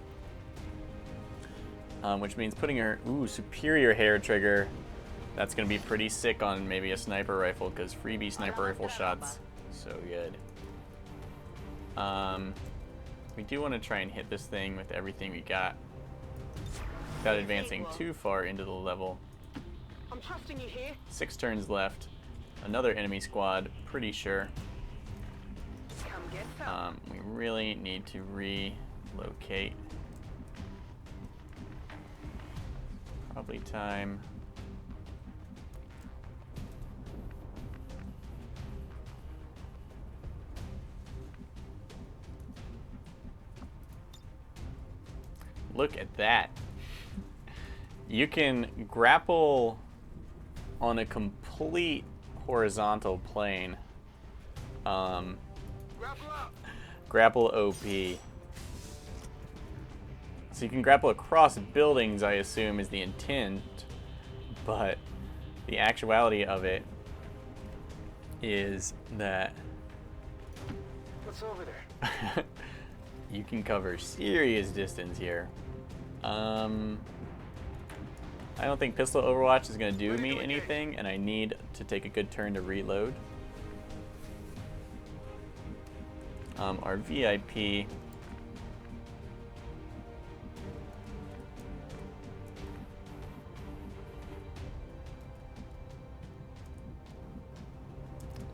which means putting her superior hair trigger. That's gonna be pretty sick on maybe a sniper rifle, because freebie sniper rifle shots so good. We do want to try and hit this thing with everything we got without advancing too far into the level. I'm trusting you here. 6 turns left. Another enemy squad, pretty sure. Come get some. We really need to relocate. Probably time. Look at that. You can grapple on a complete horizontal plane. Grapple OP. So you can grapple across buildings, I assume, is the intent, but the actuality of it is that What's over there? you can cover serious distance here. I don't think pistol overwatch is going to do me anything, and I need to take a good turn to reload. Our VIP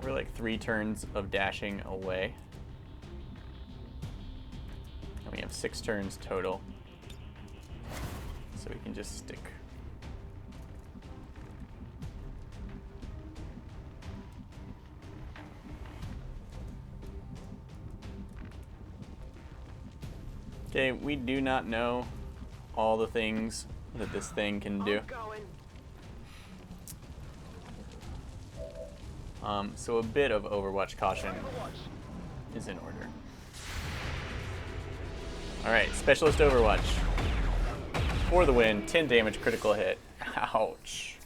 we're like 3 turns of dashing away. And we have 6 turns total. So we can just stick. Okay, we do not know all the things that this thing can do. So a bit of Overwatch caution is in order. Alright, Specialist Overwatch. For the win, 10 damage, critical hit. Ouch.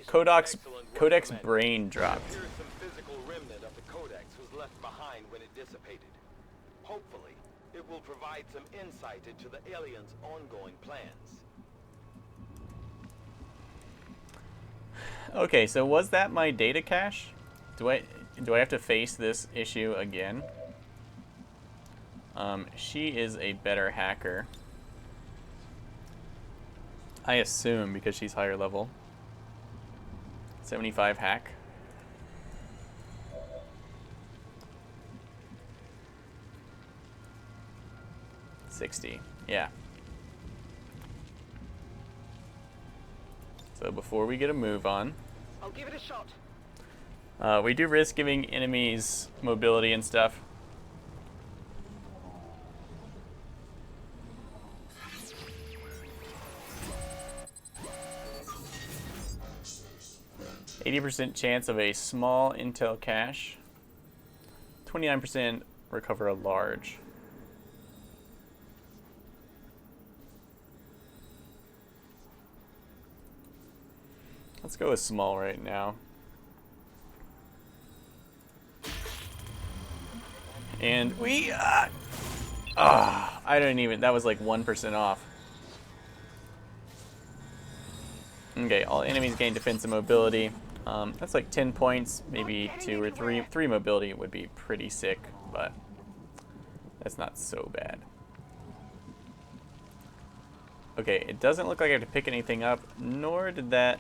Codex brain dropped. Here's some physical remnant of the codex was left behind when it dissipated. Hopefully, it will provide some insight into the aliens' ongoing plans. Okay, so was that my data cache? Do I have to face this issue again? She is a better hacker. I assume, because she's higher level. 75 hack. $60, yeah. So before we get a move on, I'll give it a shot. we do risk giving enemies mobility and stuff. %80 chance of a small intel cache. 29% recover a large. Let's go with small right now. And we, I don't even, that was like 1% off. Okay, all enemies gain defense and mobility. That's like 10 points, maybe 2 or 3. 3 mobility would be pretty sick, but that's not so bad. Okay, it doesn't look like I have to pick anything up, nor did that.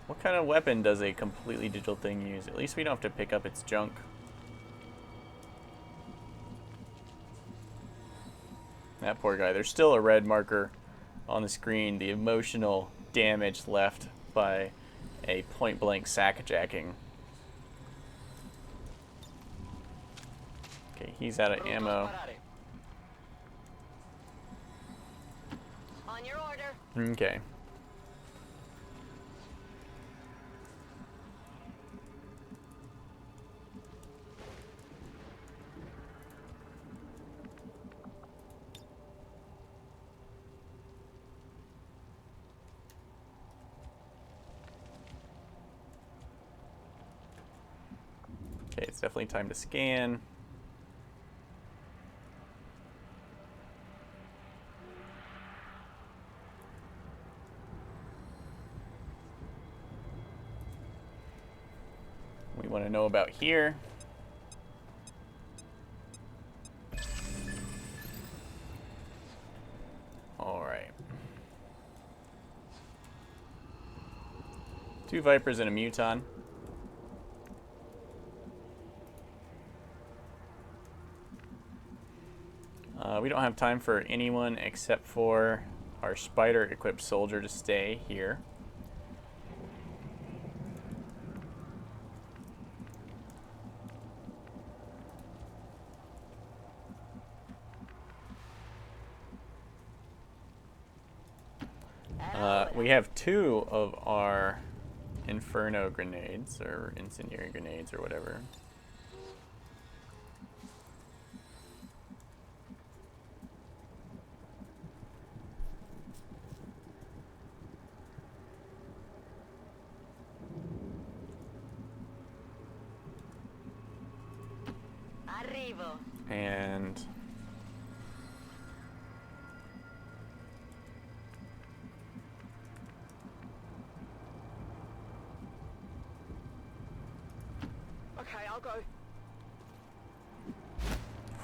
What kind of weapon does a completely digital thing use? At least we don't have to pick up its junk. That poor guy. There's still a red marker on the screen. The emotional damage left by a point-blank sack-jacking. Okay, he's out of ammo. On your order. Okay. Okay, it's definitely time to scan. want to know about here? Alright. 2 Vipers and a Muton. We don't have time for anyone except for our spider-equipped soldier to stay here. We have 2 of our Inferno grenades, or incendiary grenades, or whatever. Arrivo. And Okay, I'll go.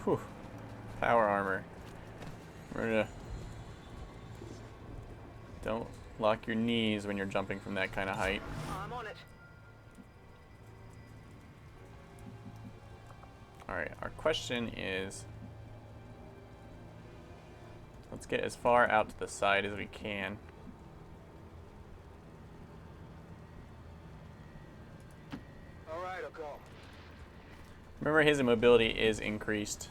whew, power armor. We're gonna don't lock your knees when you're jumping from that kind of height. I'm on it. Alright, our question is, let's get as far out to the side as we can. All right, I'll go. Remember, his immobility is increased.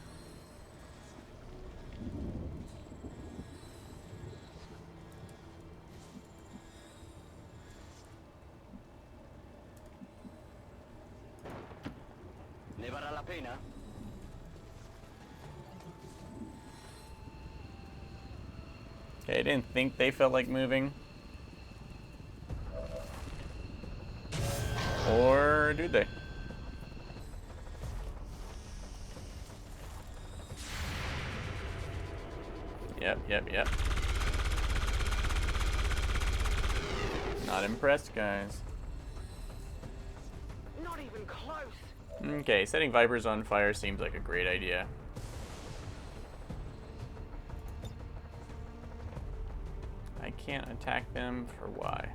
Ne varrà la pena? Okay, I didn't think they felt like moving. Or do they? Yep. Not impressed, guys. Not even close. Okay, setting Vipers on fire seems like a great idea. I can't attack them for why?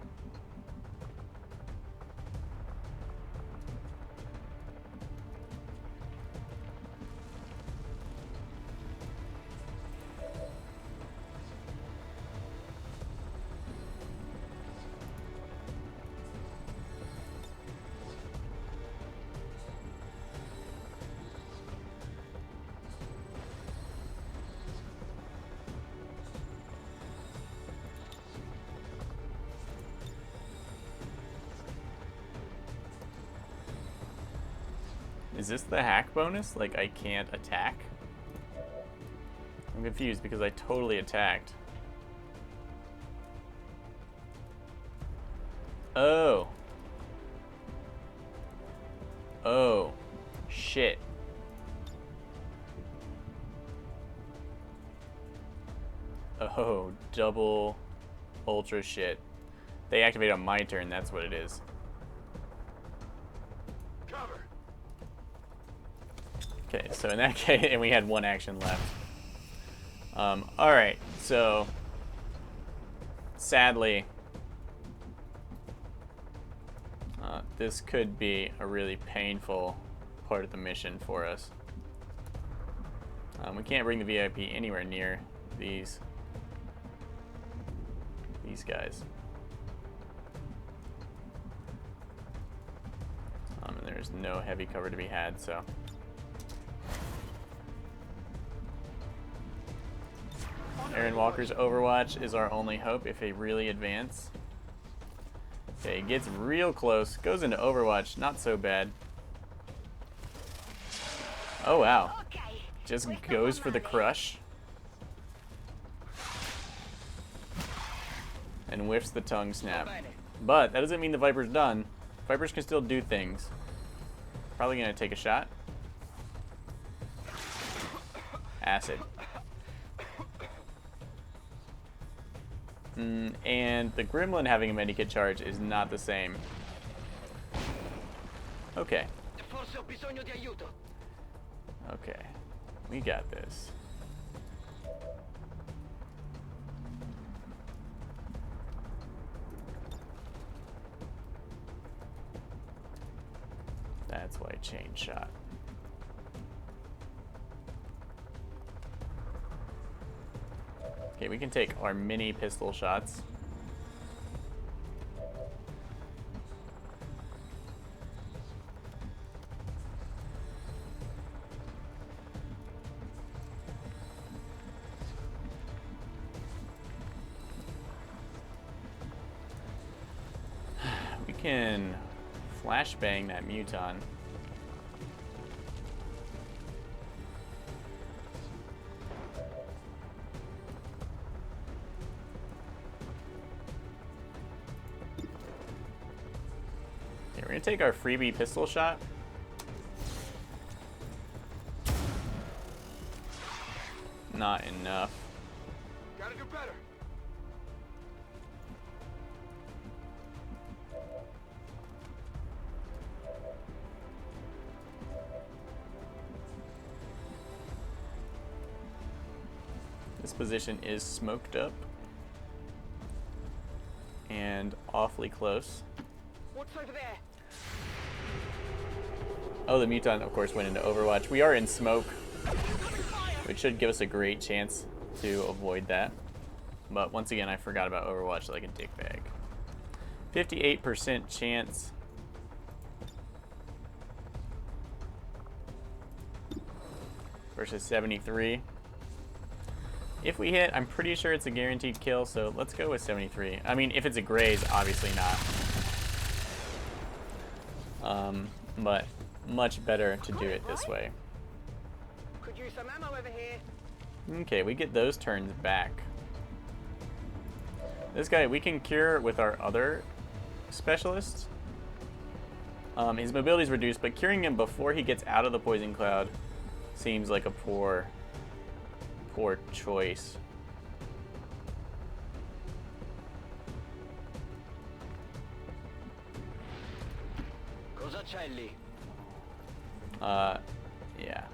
Is this the hack bonus? Like, I can't attack? I'm confused because I totally attacked. Oh. Oh. Shit. Oh, double ultra shit. They activate on my turn, that's what it is. Cover. Okay, so in that case, and we had 1 action left. Alright, so sadly, this could be a really painful part of the mission for us. We can't bring the VIP anywhere near these guys. And there's no heavy cover to be had, so. Aaron Walker's Overwatch is our only hope if they really advance. Okay, gets real close, goes into Overwatch, not so bad. Oh wow, just goes for the crush. And whiffs the tongue snap. But that doesn't mean the Viper's done. Vipers can still do things. Probably gonna take a shot. Acid. And the Gremlin having a medikit charge is not the same. Okay. Forse ho bisogno di aiuto. Okay. We got this. That's why chain shot. Okay, we can take our mini pistol shots. We can flashbang that Muton. Okay, we're gonna take our freebie pistol shot. Not enough. Gotta do better. This position is smoked up and awfully close. What's over there? Oh, the Muton, of course, went into Overwatch. We are in smoke, which should give us a great chance to avoid that. But once again, I forgot about Overwatch like a dickbag. 58% chance. Versus 73. If we hit, I'm pretty sure it's a guaranteed kill, so let's go with 73. I mean, if it's a graze, obviously not. But much better to do it this way. Could use some ammo over here. Okay, we get those turns back. This guy, we can cure with our other specialist. His mobility is reduced, but curing him before he gets out of the poison cloud seems like a poor choice. Cosa c'è lì? Yeah.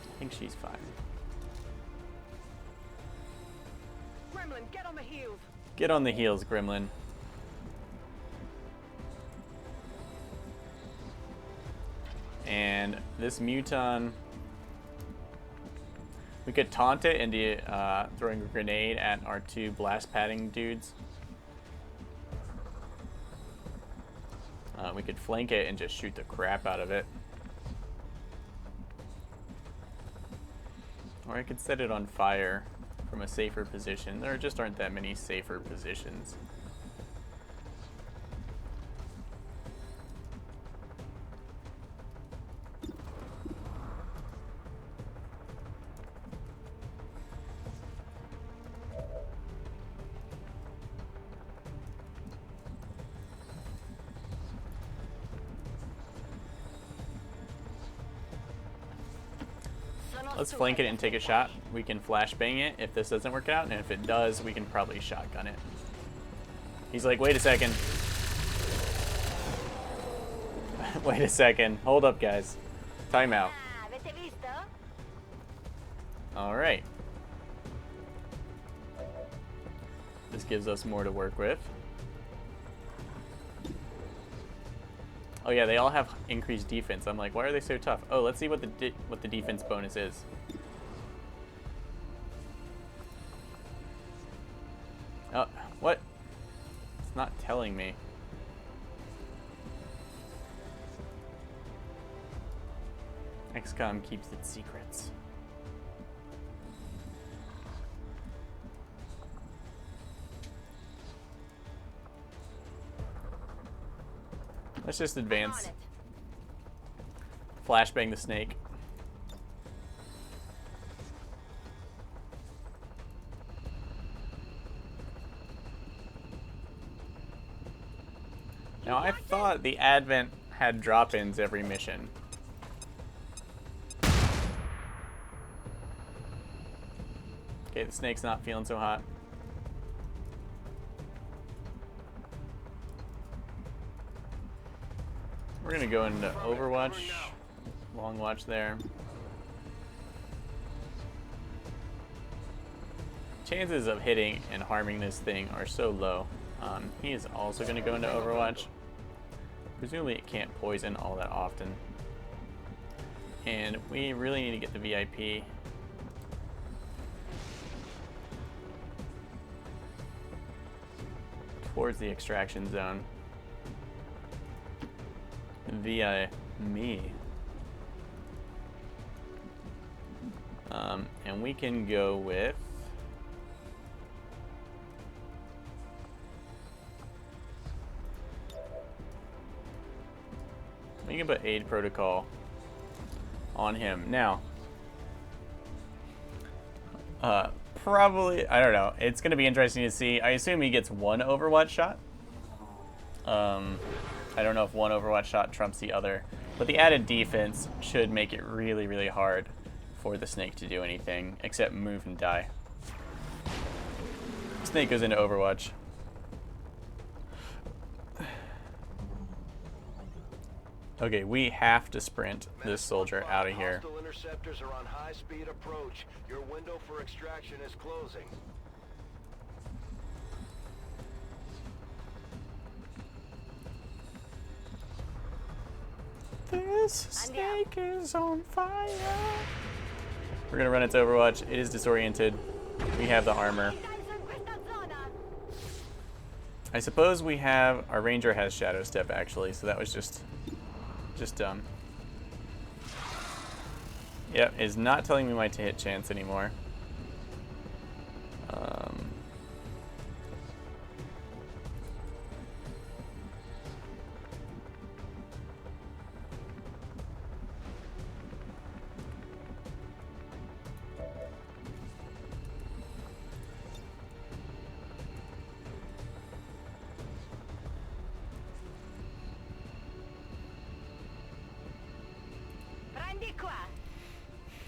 I think she's fine. Gremlin, get on the heels. Get on the heels, Gremlin. And this Muton, we could taunt it into throwing a grenade at our two blast padding dudes. We could flank it and just shoot the crap out of it. Or I could set it on fire from a safer position. There just aren't that many safer positions. Let's flank it and take a shot. We can flashbang it if this doesn't work out, and if it does, we can probably shotgun it. He's like, wait a second. Wait a second. Hold up, guys. Time out. Avete visto? Alright. This gives us more to work with. Oh yeah, they all have increased defense. I'm like, why are they so tough? Oh, let's see what the defense bonus is. Oh, what? It's not telling me. XCOM keeps its secrets. Let's just advance. Flashbang the snake. Now I thought the Advent had drop-ins every mission. Okay, the snake's not feeling so hot. We're gonna go into Overwatch. Long watch there. Chances of hitting and harming this thing are so low. He is also gonna go into Overwatch. Presumably it can't poison all that often. And we really need to get the VIP. Towards the extraction zone. Via me. And we can go with we can put aid protocol on him. Now, probably, I don't know. It's going to be interesting to see. I assume he gets one Overwatch shot. I don't know if one Overwatch shot trumps the other, but the added defense should make it really, really hard for the snake to do anything except move and die. Snake goes into Overwatch. Okay, we have to sprint this soldier out of here. Hostile interceptors are on high-speed approach. Your window for extraction is closing. This snake is on fire. We're gonna run its Overwatch. It is disoriented. We have the armor. I suppose we have our ranger has shadow step actually, so that was just dumb. Yep, is not telling me my hit chance anymore.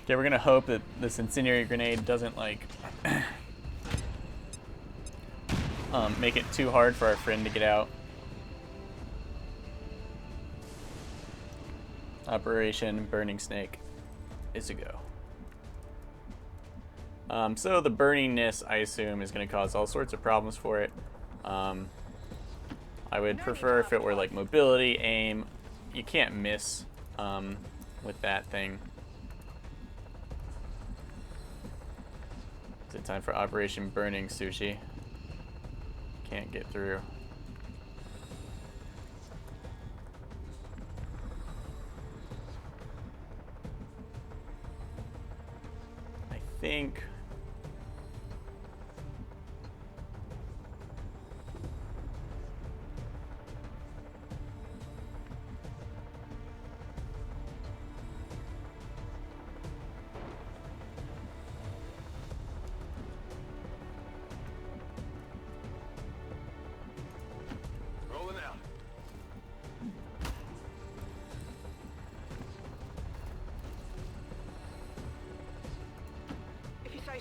Okay, we're gonna hope that this incendiary grenade doesn't like make it too hard for our friend to get out. Operation Burning Snake is a go. So the burningness, I assume, is gonna cause all sorts of problems for it. I would prefer if it were like mobility, aim. You can't miss with that thing. Is it time for Operation Burning Sushi? Can't get through. I think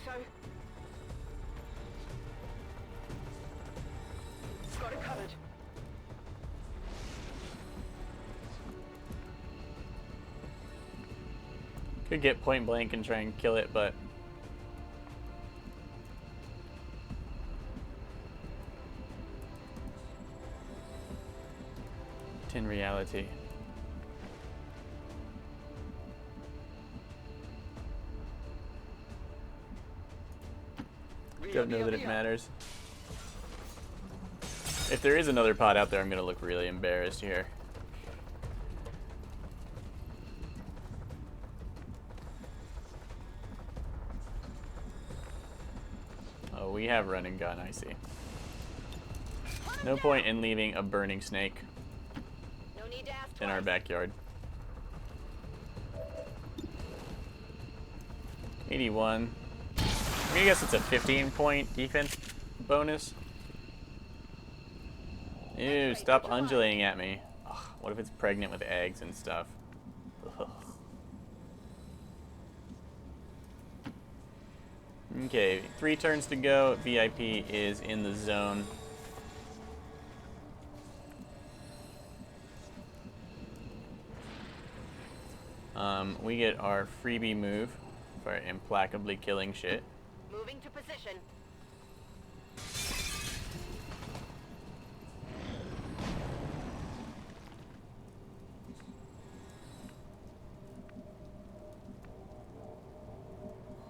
So. Got it covered. could get point blank and try and kill it, but in reality. Don't know that it matters. If there is another pod out there, I'm gonna look really embarrassed here. Oh, we have run and gun, I see. No point in leaving a burning snake in our backyard. 81. I guess it's a 15-point defense bonus. Ew, stop undulating at me. Ugh, what if it's pregnant with eggs and stuff? Ugh. Okay, 3 turns to go. VIP is in the zone. We get our freebie move for implacably killing shit. Moving to position.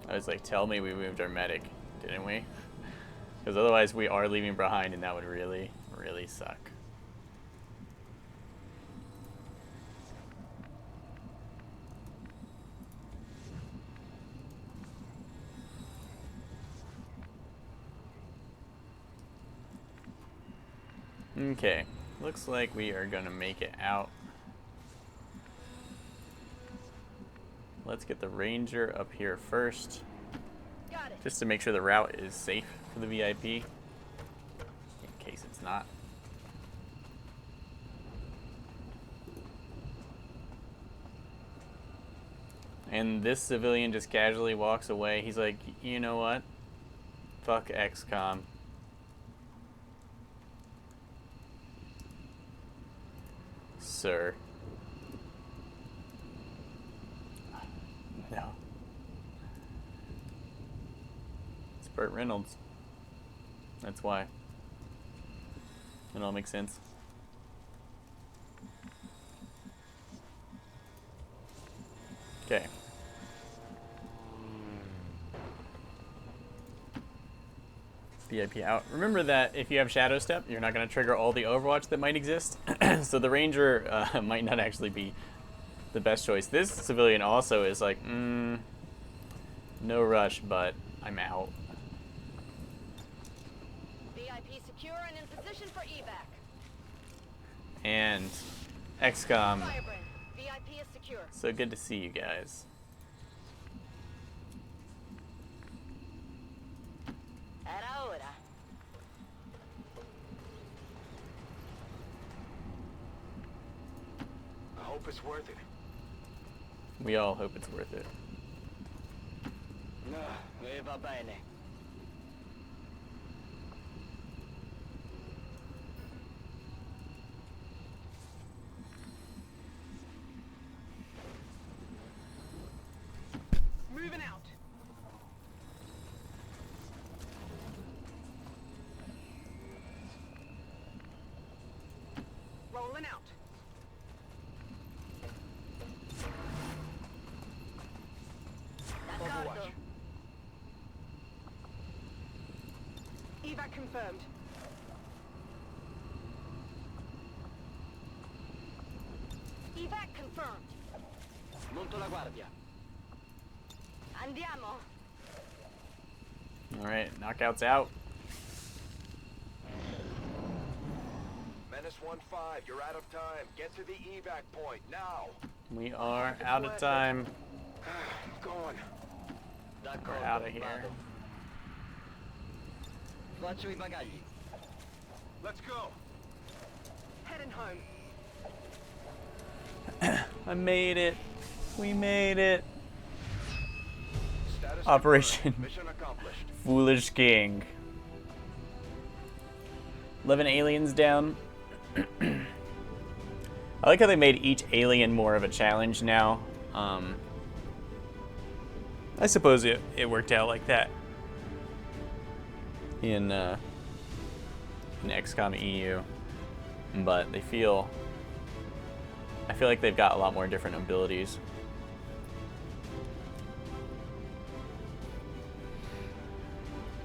I was like, tell me we moved our medic, didn't we? Because otherwise we are leaving behind, and that would really, really suck. Okay, looks like we are gonna make it out. Let's get the ranger up here first, Got it. just to make sure the route is safe for the VIP, in case it's not. And this civilian just casually walks away. He's like, you know what? Fuck XCOM. Sir. No. It's Burt Reynolds. That's why. It all makes sense. Okay. VIP out. Remember that if you have Shadow Step, you're not going to trigger all the Overwatch that might exist. So the Ranger might not actually be the best choice. This civilian also is like, no rush, but I'm out. VIP secure and in position for evac. And XCOM. Firebrand, VIP is secure. So good to see you guys. Era hora. I hope it's worth it. We all hope it's worth it. No, va bene. Moving out. Rolling out. Overwatch. Evac confirmed. Evac confirmed. Monto la guardia. Andiamo. Alright, knockouts out. Menace 1-5, you're out of time. Get to the evac point, now. We are out of time. Going. We're out of here. Faccio I bagagli. Let's go. Heading home. I made it. We made it. Status Operation confirmed. Mission accomplished. Foolish King. 11 aliens down. I like how they made each alien more of a challenge now. I suppose it worked out like that in XCOM EU, but I feel like they've got a lot more different abilities.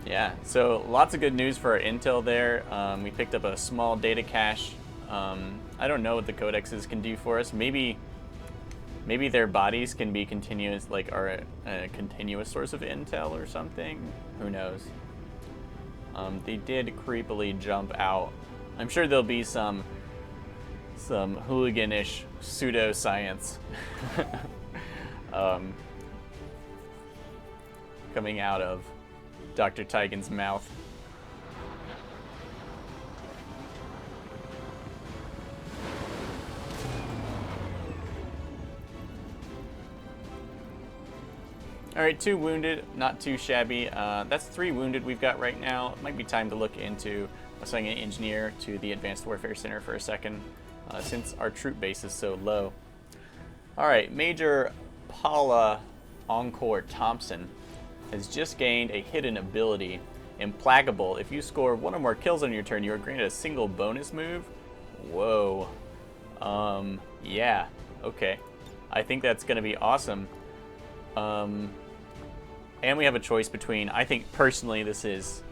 Yeah, so lots of good news for our intel there. We picked up a small data cache. I don't know what the codexes can do for us. Maybe their bodies can be continuous, like are a continuous source of intel or something. Who knows? They did creepily jump out. I'm sure there'll be some hooliganish pseudoscience coming out of Dr. Tigan's mouth. Alright, 2 wounded, not too shabby. That's 3 wounded we've got right now. It might be time to look into assigning an engineer to the Advanced Warfare Center for a second, since our troop base is so low. Alright, major Paula Encore Thompson has just gained a hidden ability, Implacable. If you score 1 or more kills on your turn, you are granted a single bonus move. Whoa. Yeah. Okay. I think that's going to be awesome. And we have a choice between, I think personally this is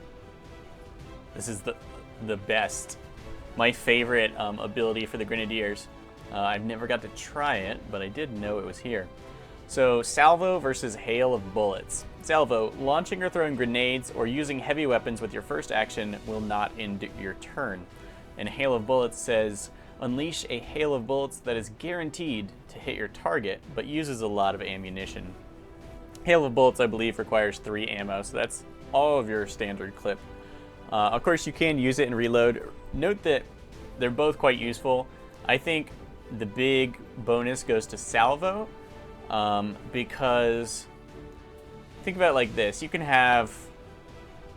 the best. My favorite ability for the Grenadiers. I've never got to try it, but I did know it was here. So, Salvo versus Hail of Bullets. Salvo, launching or throwing grenades or using heavy weapons with your first action will not end your turn. And Hail of Bullets says, unleash a hail of bullets that is guaranteed to hit your target, but uses a lot of ammunition. Hail of Bullets, I believe, requires 3 ammo, so that's all of your standard clip. Of course, you can use it and reload. Note that they're both quite useful. I think the big bonus goes to Salvo, because think about it like this. You can have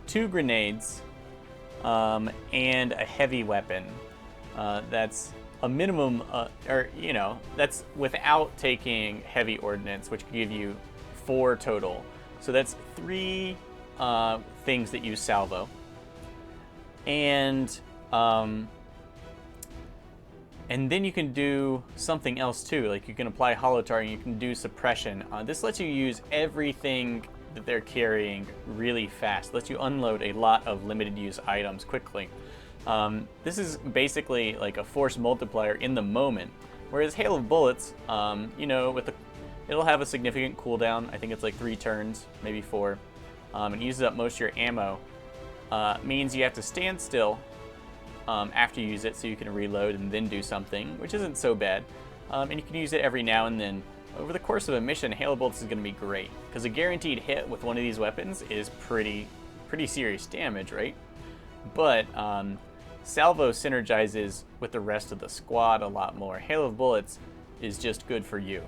2 grenades and a heavy weapon. That's a minimum, or, you know, that's without taking heavy ordnance, which could give you 4 total. So that's 3 things that use Salvo. And then you can do something else too, like you can apply holo targeting, you can do suppression. This lets you use everything that they're carrying really fast, lets you unload a lot of limited use items quickly. This is basically like a force multiplier in the moment, whereas Hail of Bullets, you know, it'll have a significant cooldown. I think it's like 3 turns, maybe 4. It uses up most of your ammo. Means you have to stand still after you use it so you can reload and then do something, which isn't so bad. And you can use it every now and then. Over the course of a mission, Hail of Bullets is going to be great, because a guaranteed hit with one of these weapons is pretty serious damage, right? But Salvo synergizes with the rest of the squad a lot more. Hail of Bullets is just good for you.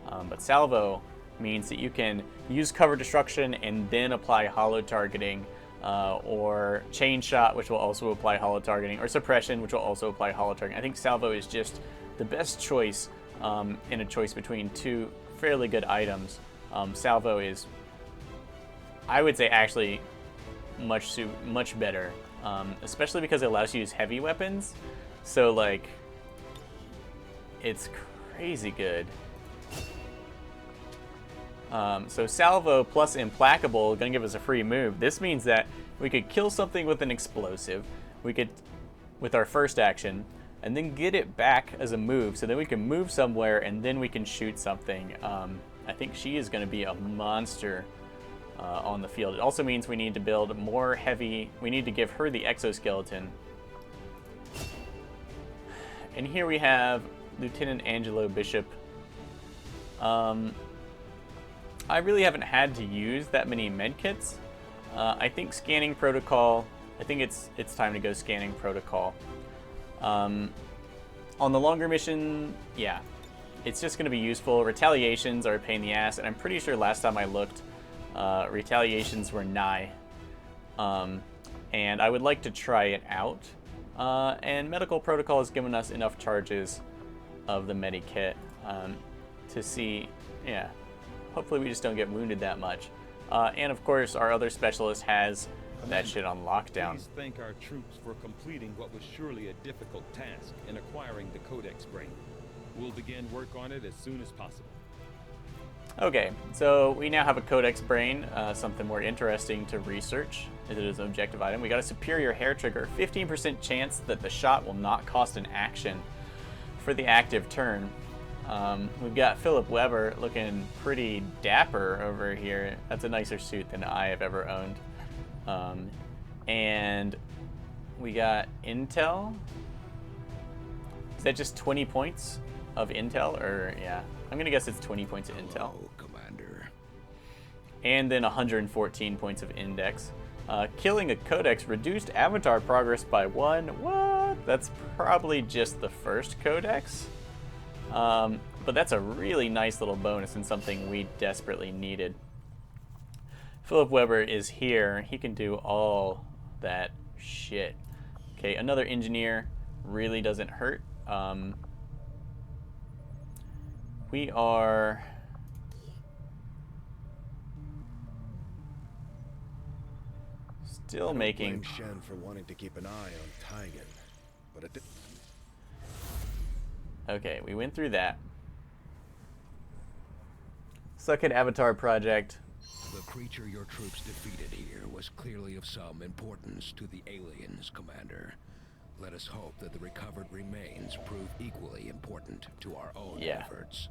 But Salvo means that you can use cover destruction and then apply holo targeting, or chain shot, which will also apply holo targeting, or suppression, which will also apply holo targeting. I think Salvo is just the best choice in a choice between 2 fairly good items. Salvo is, I would say, actually much better, especially because it allows you to use heavy weapons. So, like, it's crazy good. So Salvo plus Implacable is going to give us a free move. This means that we could kill something with an explosive, we could, with our first action, and then get it back as a move, so then we can move somewhere and then we can shoot something. I think she is going to be a monster on the field. It also means we need to build more heavy, we need to give her the exoskeleton. And here we have Lieutenant Angelo Bishop. I really haven't had to use that many medkits. I think scanning protocol, I think it's time to go scanning protocol. On the longer mission, yeah, it's just going to be useful. Retaliations are a pain in the ass, and I'm pretty sure last time I looked, retaliations were nigh. And I would like to try it out. And medical protocol has given us enough charges of the medikit to see, yeah, hopefully we just don't get wounded that much. And of course, our other specialist has that shit on lockdown. Please thank our troops for completing what was surely a difficult task in acquiring the Codex brain. We'll begin work on it as soon as possible. Okay, so we now have a Codex brain, something more interesting to research. It is an objective item. We got a superior hair trigger, 15% chance that the shot will not cost an action for the active turn. We've got Philip Weber looking pretty dapper over here. That's a nicer suit than I have ever owned. And we got intel. Is that just 20 points of intel? Or, yeah, I'm going to guess it's 20 points of intel. Oh, Commander. And then 114 points of index. Killing a codex reduced avatar progress by 1. What? That's probably just the first codex. But that's a really nice little bonus and something we desperately needed. Philip Weber is here. He can do all that shit. Okay, another engineer really doesn't hurt. We are Still I don't making... blame Shen for wanting to keep an eye on Taigen, but at the... Okay, we went through that. Suck-It Avatar Project. The creature your troops defeated here was clearly of some importance to the aliens, Commander. Let us hope that the recovered remains prove equally important to our own efforts.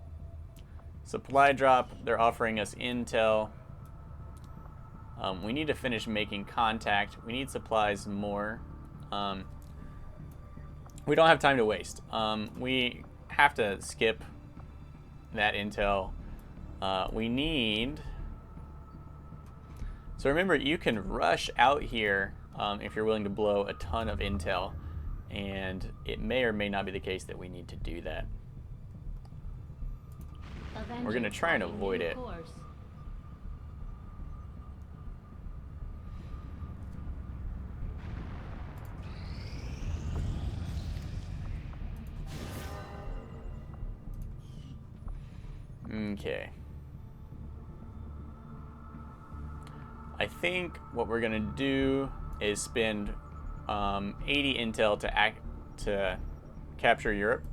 Supply drop. They're offering us intel. We need to finish making contact. We need supplies more. We don't have time to waste. We have to skip that intel. We need... So remember, you can rush out here if you're willing to blow a ton of intel. And it may or may not be the case that we need to do that. We're going to try and avoid it. Okay. I think what we're gonna do is spend 80 intel to capture Europe.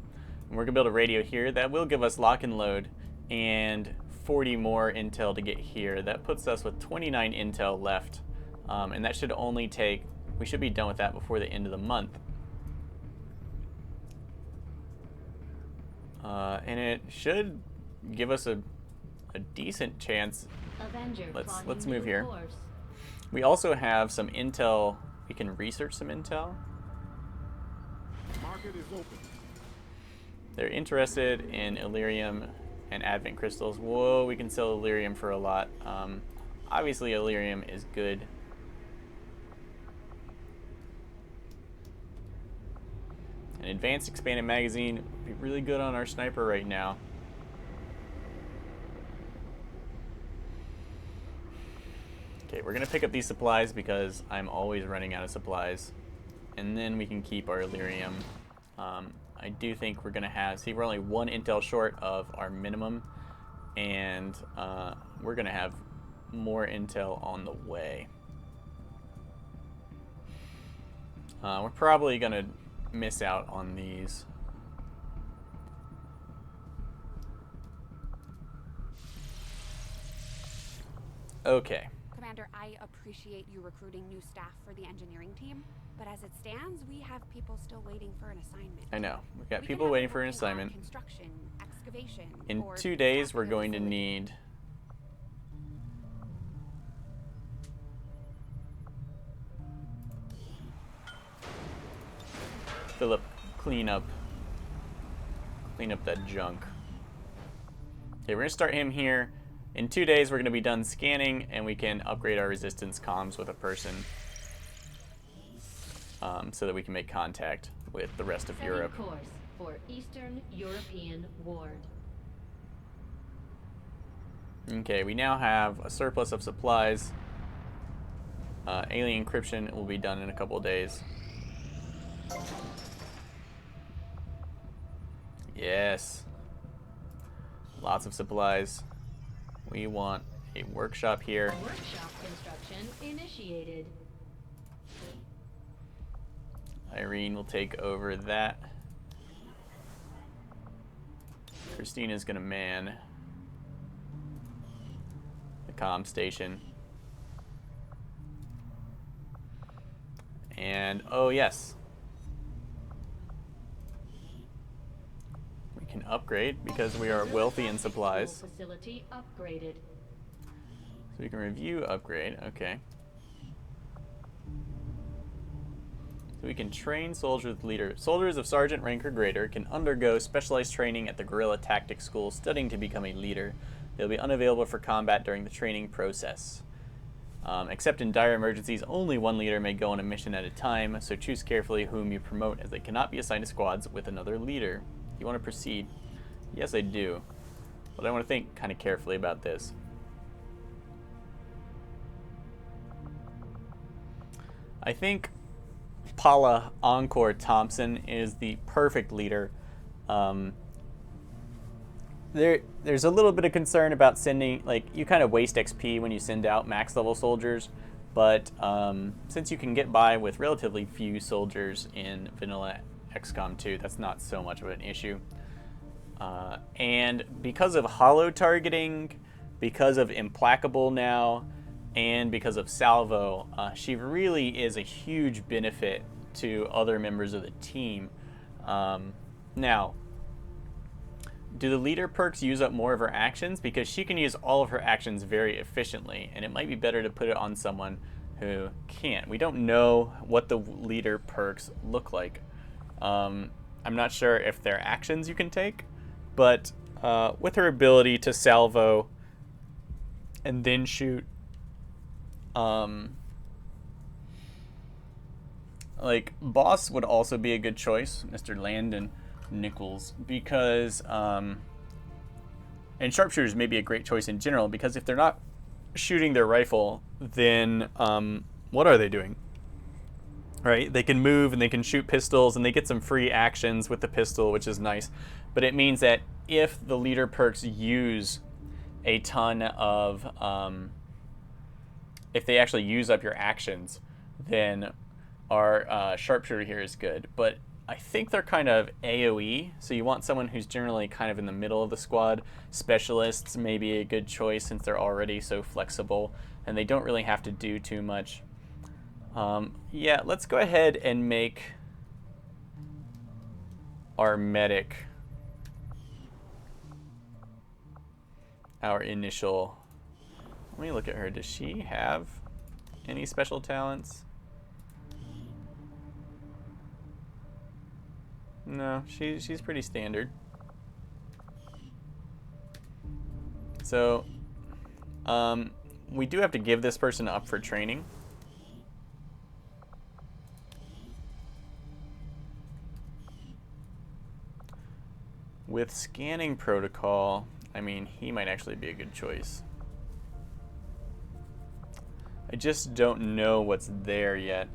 And we're gonna build a radio here that will give us lock and load, and 40 more intel to get here. That puts us with 29 intel left, and that should only take. We should be done with that before the end of the month. And it should give us a decent chance. Let's move here. We also have some intel. We can research some intel. Market is open. They're interested in Illyrium and Advent crystals. Whoa, we can sell Illyrium for a lot. Obviously, Illyrium is good. An advanced expanded magazine would be really good on our sniper right now. Okay, we're gonna pick up these supplies because I'm always running out of supplies. And then we can keep our Illyrium. I do think we're gonna have, see, we're only one intel short of our minimum, and we're gonna have more intel on the way. We're probably gonna miss out on these. Okay. Commander, I appreciate you recruiting new staff for the engineering team, but as it stands, we have people still waiting for an assignment. I know. We've got people waiting for an assignment. Construction, excavation, in or 2 days, we're staffing going to facility. need Phwop, clean up that junk. Okay, we're gonna start him here. In 2 days, we're gonna be done scanning, and we can upgrade our resistance comms with a person, so that we can make contact with the rest of Europe. Course for Eastern European Ward. Okay, we now have a surplus of supplies. Alien encryption will be done in a couple of days. Yes. Lots of supplies. We want a workshop here. Workshop construction initiated. Irene will take over that. Christina's gonna man the comm station. And oh yes, we can upgrade because we are wealthy in supplies. Facility upgraded. So we can review upgrade. Okay. So we can train soldiers with leader. Soldiers of sergeant rank or greater can undergo specialized training at the guerrilla tactics school, studying to become a leader. They'll be unavailable for combat during the training process. Except in dire emergencies, only one leader may go on a mission at a time, so choose carefully whom you promote, as they cannot be assigned to squads with another leader. You want to proceed? Yes, I do. But I want to think kind of carefully about this. I think Paula Encore Thompson is the perfect leader. There's a little bit of concern about sending, like, you kind of waste XP when you send out max level soldiers, But since you can get by with relatively few soldiers in vanilla XCOM 2, that's not so much of an issue. And because of holo targeting, because of Implacable now, and because of Salvo, she really is a huge benefit to other members of the team. Now, do the leader perks use up more of her actions? Because she can use all of her actions very efficiently, and it might be better to put it on someone who can't. We don't know what the leader perks look like. I'm not sure if they're actions you can take, but with her ability to salvo and then shoot, like, Boss would also be a good choice, Mr. Landon Nichols, because and sharpshooters may be a great choice in general, because if they're not shooting their rifle, then what are they doing? Right? They can move and they can shoot pistols and they get some free actions with the pistol, which is nice. But it means that if the leader perks use a ton of if they actually use up your actions, then our sharpshooter here is good. But I think they're kind of AoE, so you want someone who's generally kind of in the middle of the squad. Specialists may be a good choice since they're already so flexible and they don't really have to do too much. Yeah, let's go ahead and make our medic our initial. Let me look at her. Does she have any special talents? No, she's pretty standard. So, we do have to give this person up for training. With scanning protocol, I mean, he might actually be a good choice. I just don't know what's there yet.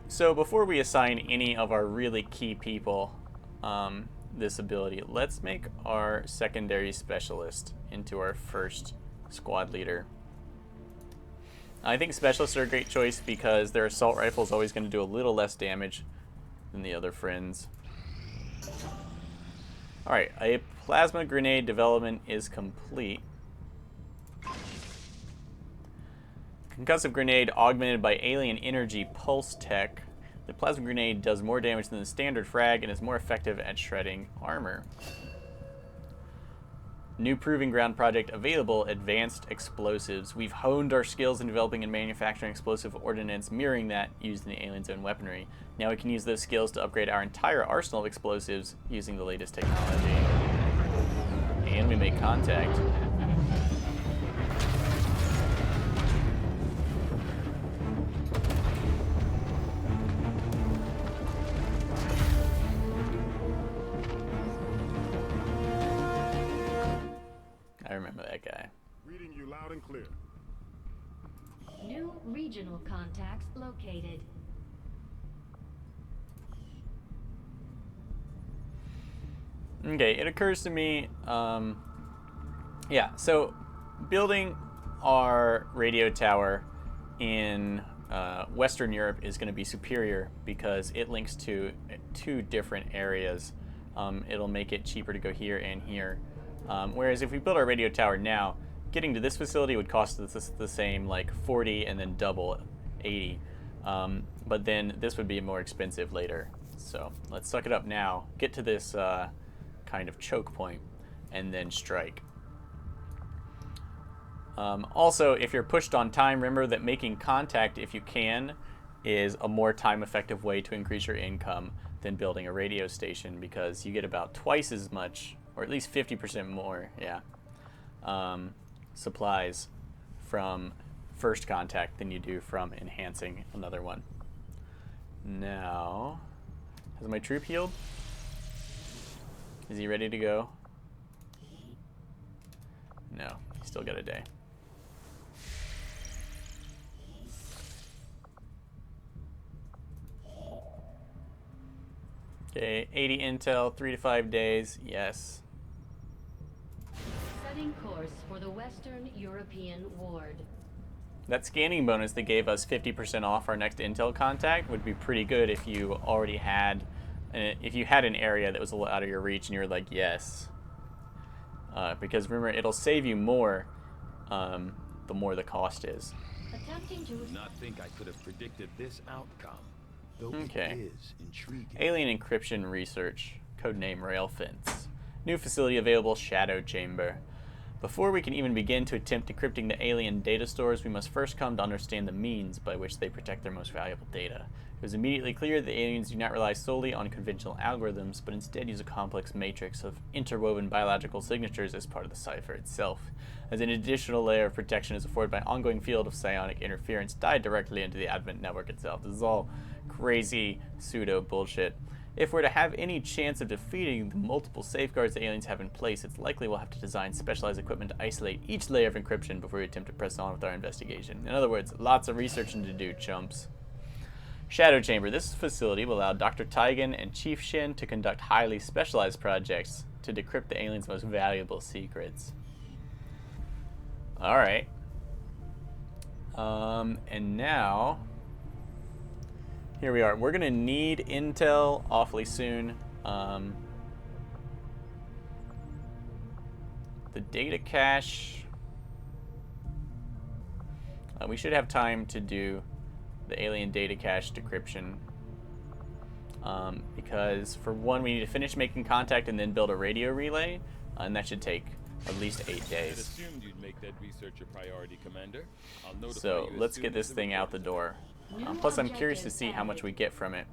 So before we assign any of our really key people this ability, let's make our secondary specialist into our first squad leader. I think specialists are a great choice because their assault rifle is always going to do a little less damage than the other friends. Alright, a plasma grenade development is complete. Concussive grenade augmented by alien energy pulse tech. The plasma grenade does more damage than the standard frag and is more effective at shredding armor. New proving ground project available, advanced explosives. We've honed our skills in developing and manufacturing explosive ordnance mirroring that used in the alien zone weaponry. Now we can use those skills to upgrade our entire arsenal of explosives using the latest technology. And we make contact. I remember that guy. Reading you loud and clear. New regional contacts located. Okay, it occurs to me, yeah, so building our radio tower in Western Europe is going to be superior because it links to two different areas. It'll make it cheaper to go here and here. Whereas if we build our radio tower now, getting to this facility would cost us the same, like 40 and then double 80. But then this would be more expensive later. So let's suck it up now, get to this kind of choke point, and then strike. Also, if you're pushed on time, remember that making contact, if you can, is a more time-effective way to increase your income than building a radio station because you get about twice as much, or at least 50% more, supplies from first contact than you do from enhancing another one. Now, has my troop healed? Is he ready to go? No, he's still got a day. Okay, 80 intel, 3 to 5 days, yes. Setting course for the Western European Ward. That scanning bonus that gave us 50% off our next intel contact would be pretty good if you already had, if you had an area that was a little out of your reach and you were like, yes. Because remember, it'll save you more the more the cost is. Attempting to Did not think I could have predicted this outcome. Though Okay. it is intriguing. Alien encryption research, codename Railfence. New facility available, Shadow Chamber. Before we can even begin to attempt decrypting the alien data stores, we must first come to understand the means by which they protect their most valuable data. It was immediately clear that the aliens do not rely solely on conventional algorithms, but instead use a complex matrix of interwoven biological signatures as part of the cipher itself. As an additional layer of protection is afforded by an ongoing field of psionic interference tied directly into the Advent network itself. This is all crazy pseudo bullshit. If we're to have any chance of defeating the multiple safeguards the aliens have in place, it's likely we'll have to design specialized equipment to isolate each layer of encryption before we attempt to press on with our investigation. In other words, lots of researching to do, chumps. Shadow Chamber. This facility will allow Dr. Taigen and Chief Shin to conduct highly specialized projects to decrypt the aliens' most valuable secrets. Alright. And now... here we are. We're going to need intel awfully soon. The data cache. We should have time to do the alien data cache decryption. Because for one, we need to finish making contact and then build a radio relay. And that should take at least 8 I had days. assumed you'd make that research a priority, Commander. I'll notify So you as let's soon get this as thing out the report. door. Plus, I'm curious to see how much we get from it.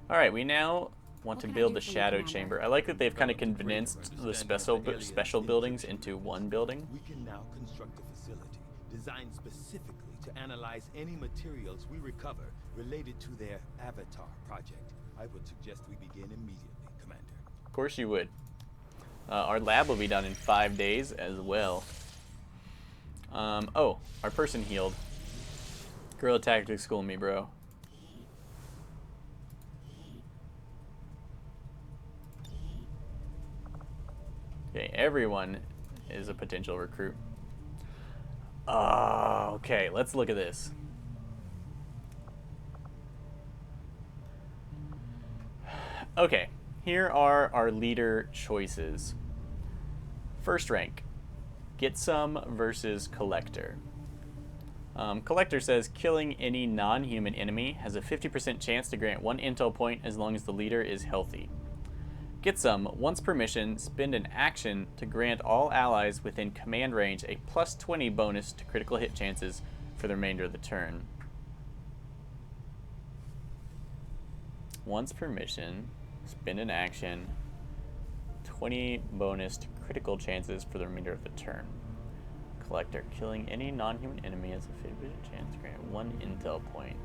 Alright, we now want to build the Shadow Chamber. I like that they've kind of condensed the special buildings into one building. We can now construct a facility designed specifically to analyze any materials we recover related to their Avatar project. I would suggest we begin immediately, Commander. Of course you would. Our lab will be done in 5 days as well. Oh, our person healed. Guerrilla Tactics school me, bro. Okay, everyone is a potential recruit. Okay, let's look at this. Okay, here are our leader choices. First rank, Get Some versus Collector. Collector says killing any non-human enemy has a 50% chance to grant 1 intel point as long as the leader is healthy. Get Some, once per mission, spend an action to grant all allies within command range a +20 bonus to critical hit chances for the remainder of the turn. Once per mission, spend an action, 20 bonus to critical chances for the remainder of the turn. Collector, killing any non-human enemy has a 50% chance to grant 1 intel point.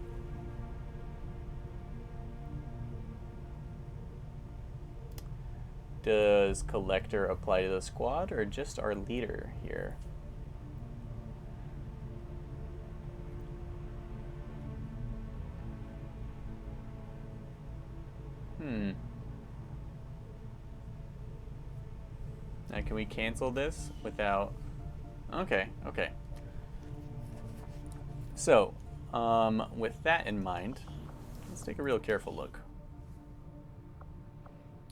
Does Collector apply to the squad or just our leader here? Now can we cancel this without... Okay. So, with that in mind, let's take a real careful look.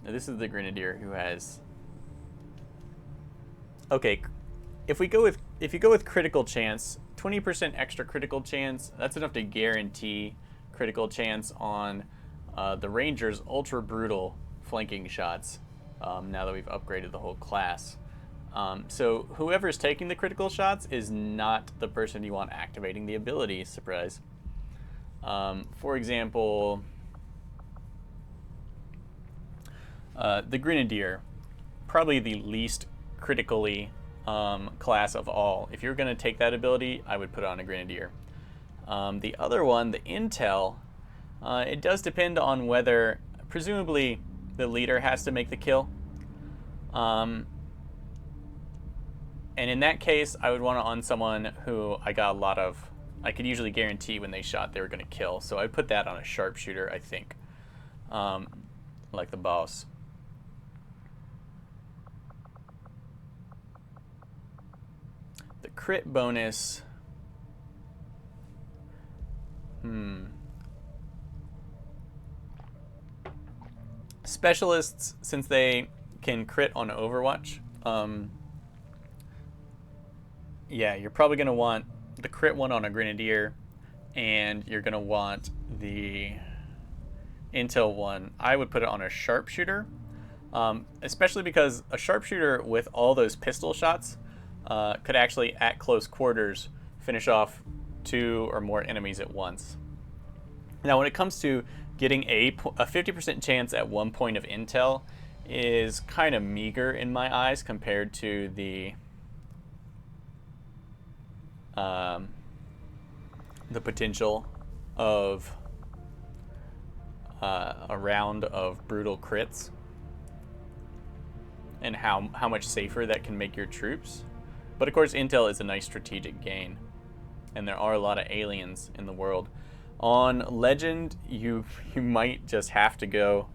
Now this is the Grenadier who has... Okay, if you go with critical chance, 20% extra critical chance, that's enough to guarantee critical chance on the Ranger's ultra brutal flanking shots. Now that we've upgraded the whole class. So whoever's taking the critical shots is not the person you want activating the ability, surprise. For example, the Grenadier, probably the least critically class of all. If you're going to take that ability, I would put on a Grenadier. The other one, the Intel, it does depend on whether, presumably, the leader has to make the kill. And in that case, I would want to on someone who I got a lot of... I could usually guarantee when they shot they were going to kill. So I'd put that on a sharpshooter, I think. Like the boss. crit bonus. Specialists, since they can crit on Overwatch, yeah, you're probably going to want the crit one on a Grenadier, and you're going to want the intel one. I would put it on a Sharpshooter, especially because a Sharpshooter with all those pistol shots could actually, at close quarters, finish off 2 or more enemies at once. Now, when it comes to getting a 50% chance at 1 point of intel is kind of meager in my eyes compared to the potential of a round of brutal crits and how much safer that can make your troops. But of course, intel is a nice strategic gain, and there are a lot of aliens in the world. On Legend, you might just have to go,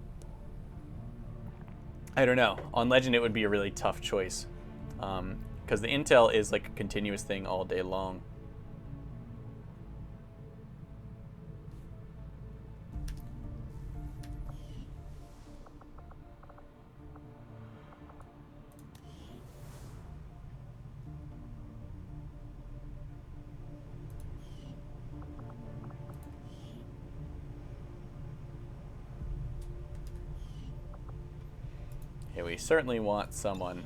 I don't know. On Legend, it would be a really tough choice, because the intel is like a continuous thing all day long. Yeah, we certainly want someone.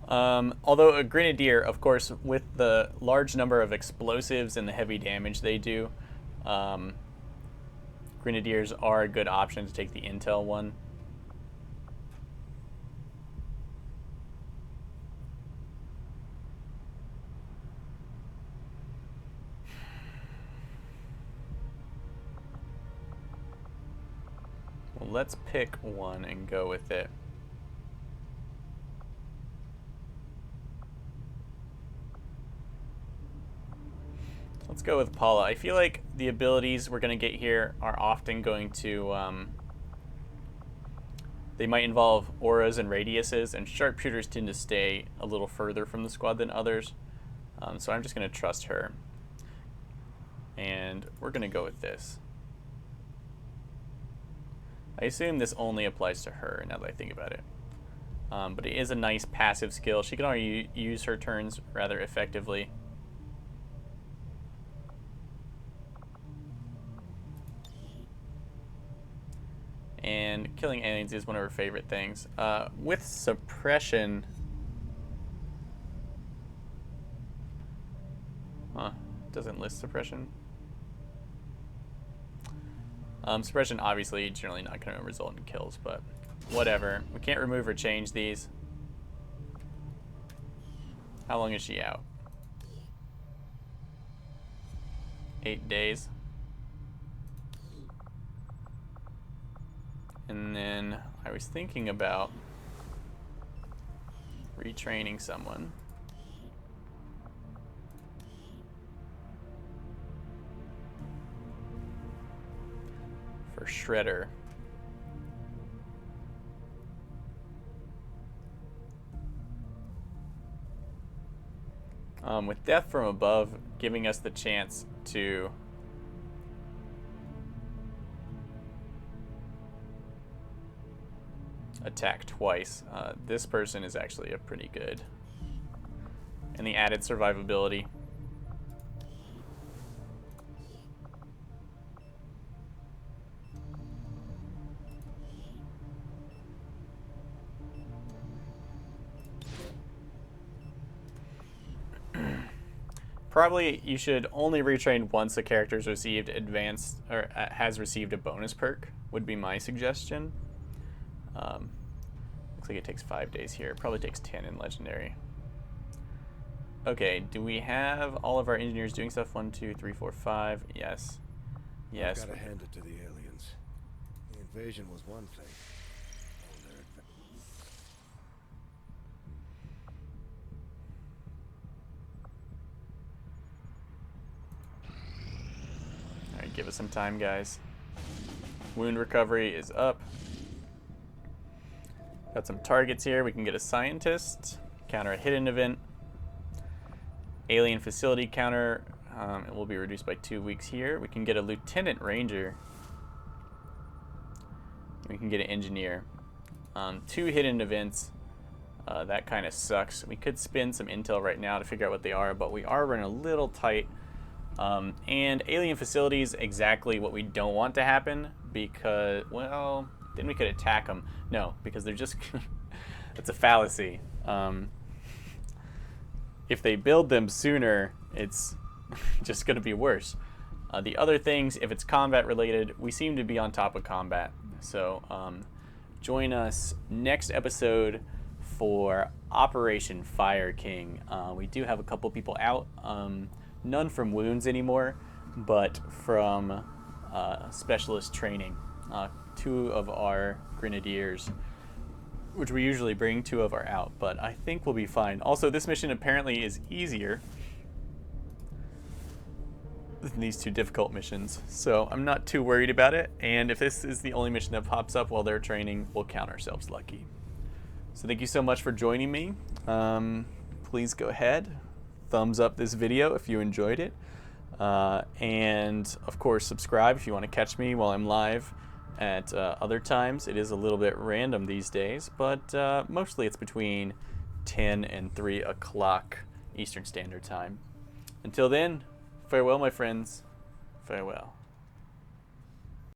Although a Grenadier, of course, with the large number of explosives and the heavy damage they do, Grenadiers are a good option to take the intel one. Well, let's pick one and go with it. Let's go with Paula. I feel like the abilities we're going to get here are often going to, they might involve auras and radiuses, and sharpshooters tend to stay a little further from the squad than others. So I'm just going to trust her. And we're going to go with this. I assume this only applies to her now that I think about it. But it is a nice passive skill. She can already use her turns rather effectively. And killing aliens is one of her favorite things. With suppression... doesn't list suppression. Suppression obviously generally not going to result in kills, but whatever. We can't remove or change these. How long is she out? 8 days. And then I was thinking about retraining someone. For Shredder. With Death from Above giving us the chance to attack twice, this person is actually a pretty good. And the added survivability. Probably you should only retrain once a character's received advanced or has received a bonus perk, would be my suggestion. Looks like it takes 5 days here. It probably takes 10 in Legendary. Okay, do we have all of our engineers doing stuff? 1, 2, 3, 4, 5. Yes. Yes. I've gotta hand it to the aliens. The invasion was one thing. Alright, give us some time, guys. Wound recovery is up. Got some targets here. We can get a scientist, counter a hidden event. Alien facility counter, it will be reduced by 2 weeks here. We can get a lieutenant ranger. We can get an engineer. 2 hidden events. That kind of sucks. We could spin some intel right now to figure out what they are, but we are running a little tight. And alien facilities, exactly what we don't want to happen, because, well, then we could attack them. No, because they're just, it's a fallacy. If they build them sooner, it's just going to be worse. The other things, if it's combat related, we seem to be on top of combat. So join us next episode for Operation Fire King. We do have a couple people out, none from wounds anymore, but from specialist training. 2 of our grenadiers, which we usually bring, 2 of our out, but I think we'll be fine. Also, this mission apparently is easier than these 2 difficult missions, so I'm not too worried about it, and if this is the only mission that pops up while they're training, we'll count ourselves lucky. So thank you so much for joining me. Please go ahead, thumbs up this video if you enjoyed it, and of course subscribe if you want to catch me while I'm live at other times. It is a little bit random these days, but mostly it's between 10 and 3 o'clock Eastern Standard Time. Until then, farewell, my friends. Farewell.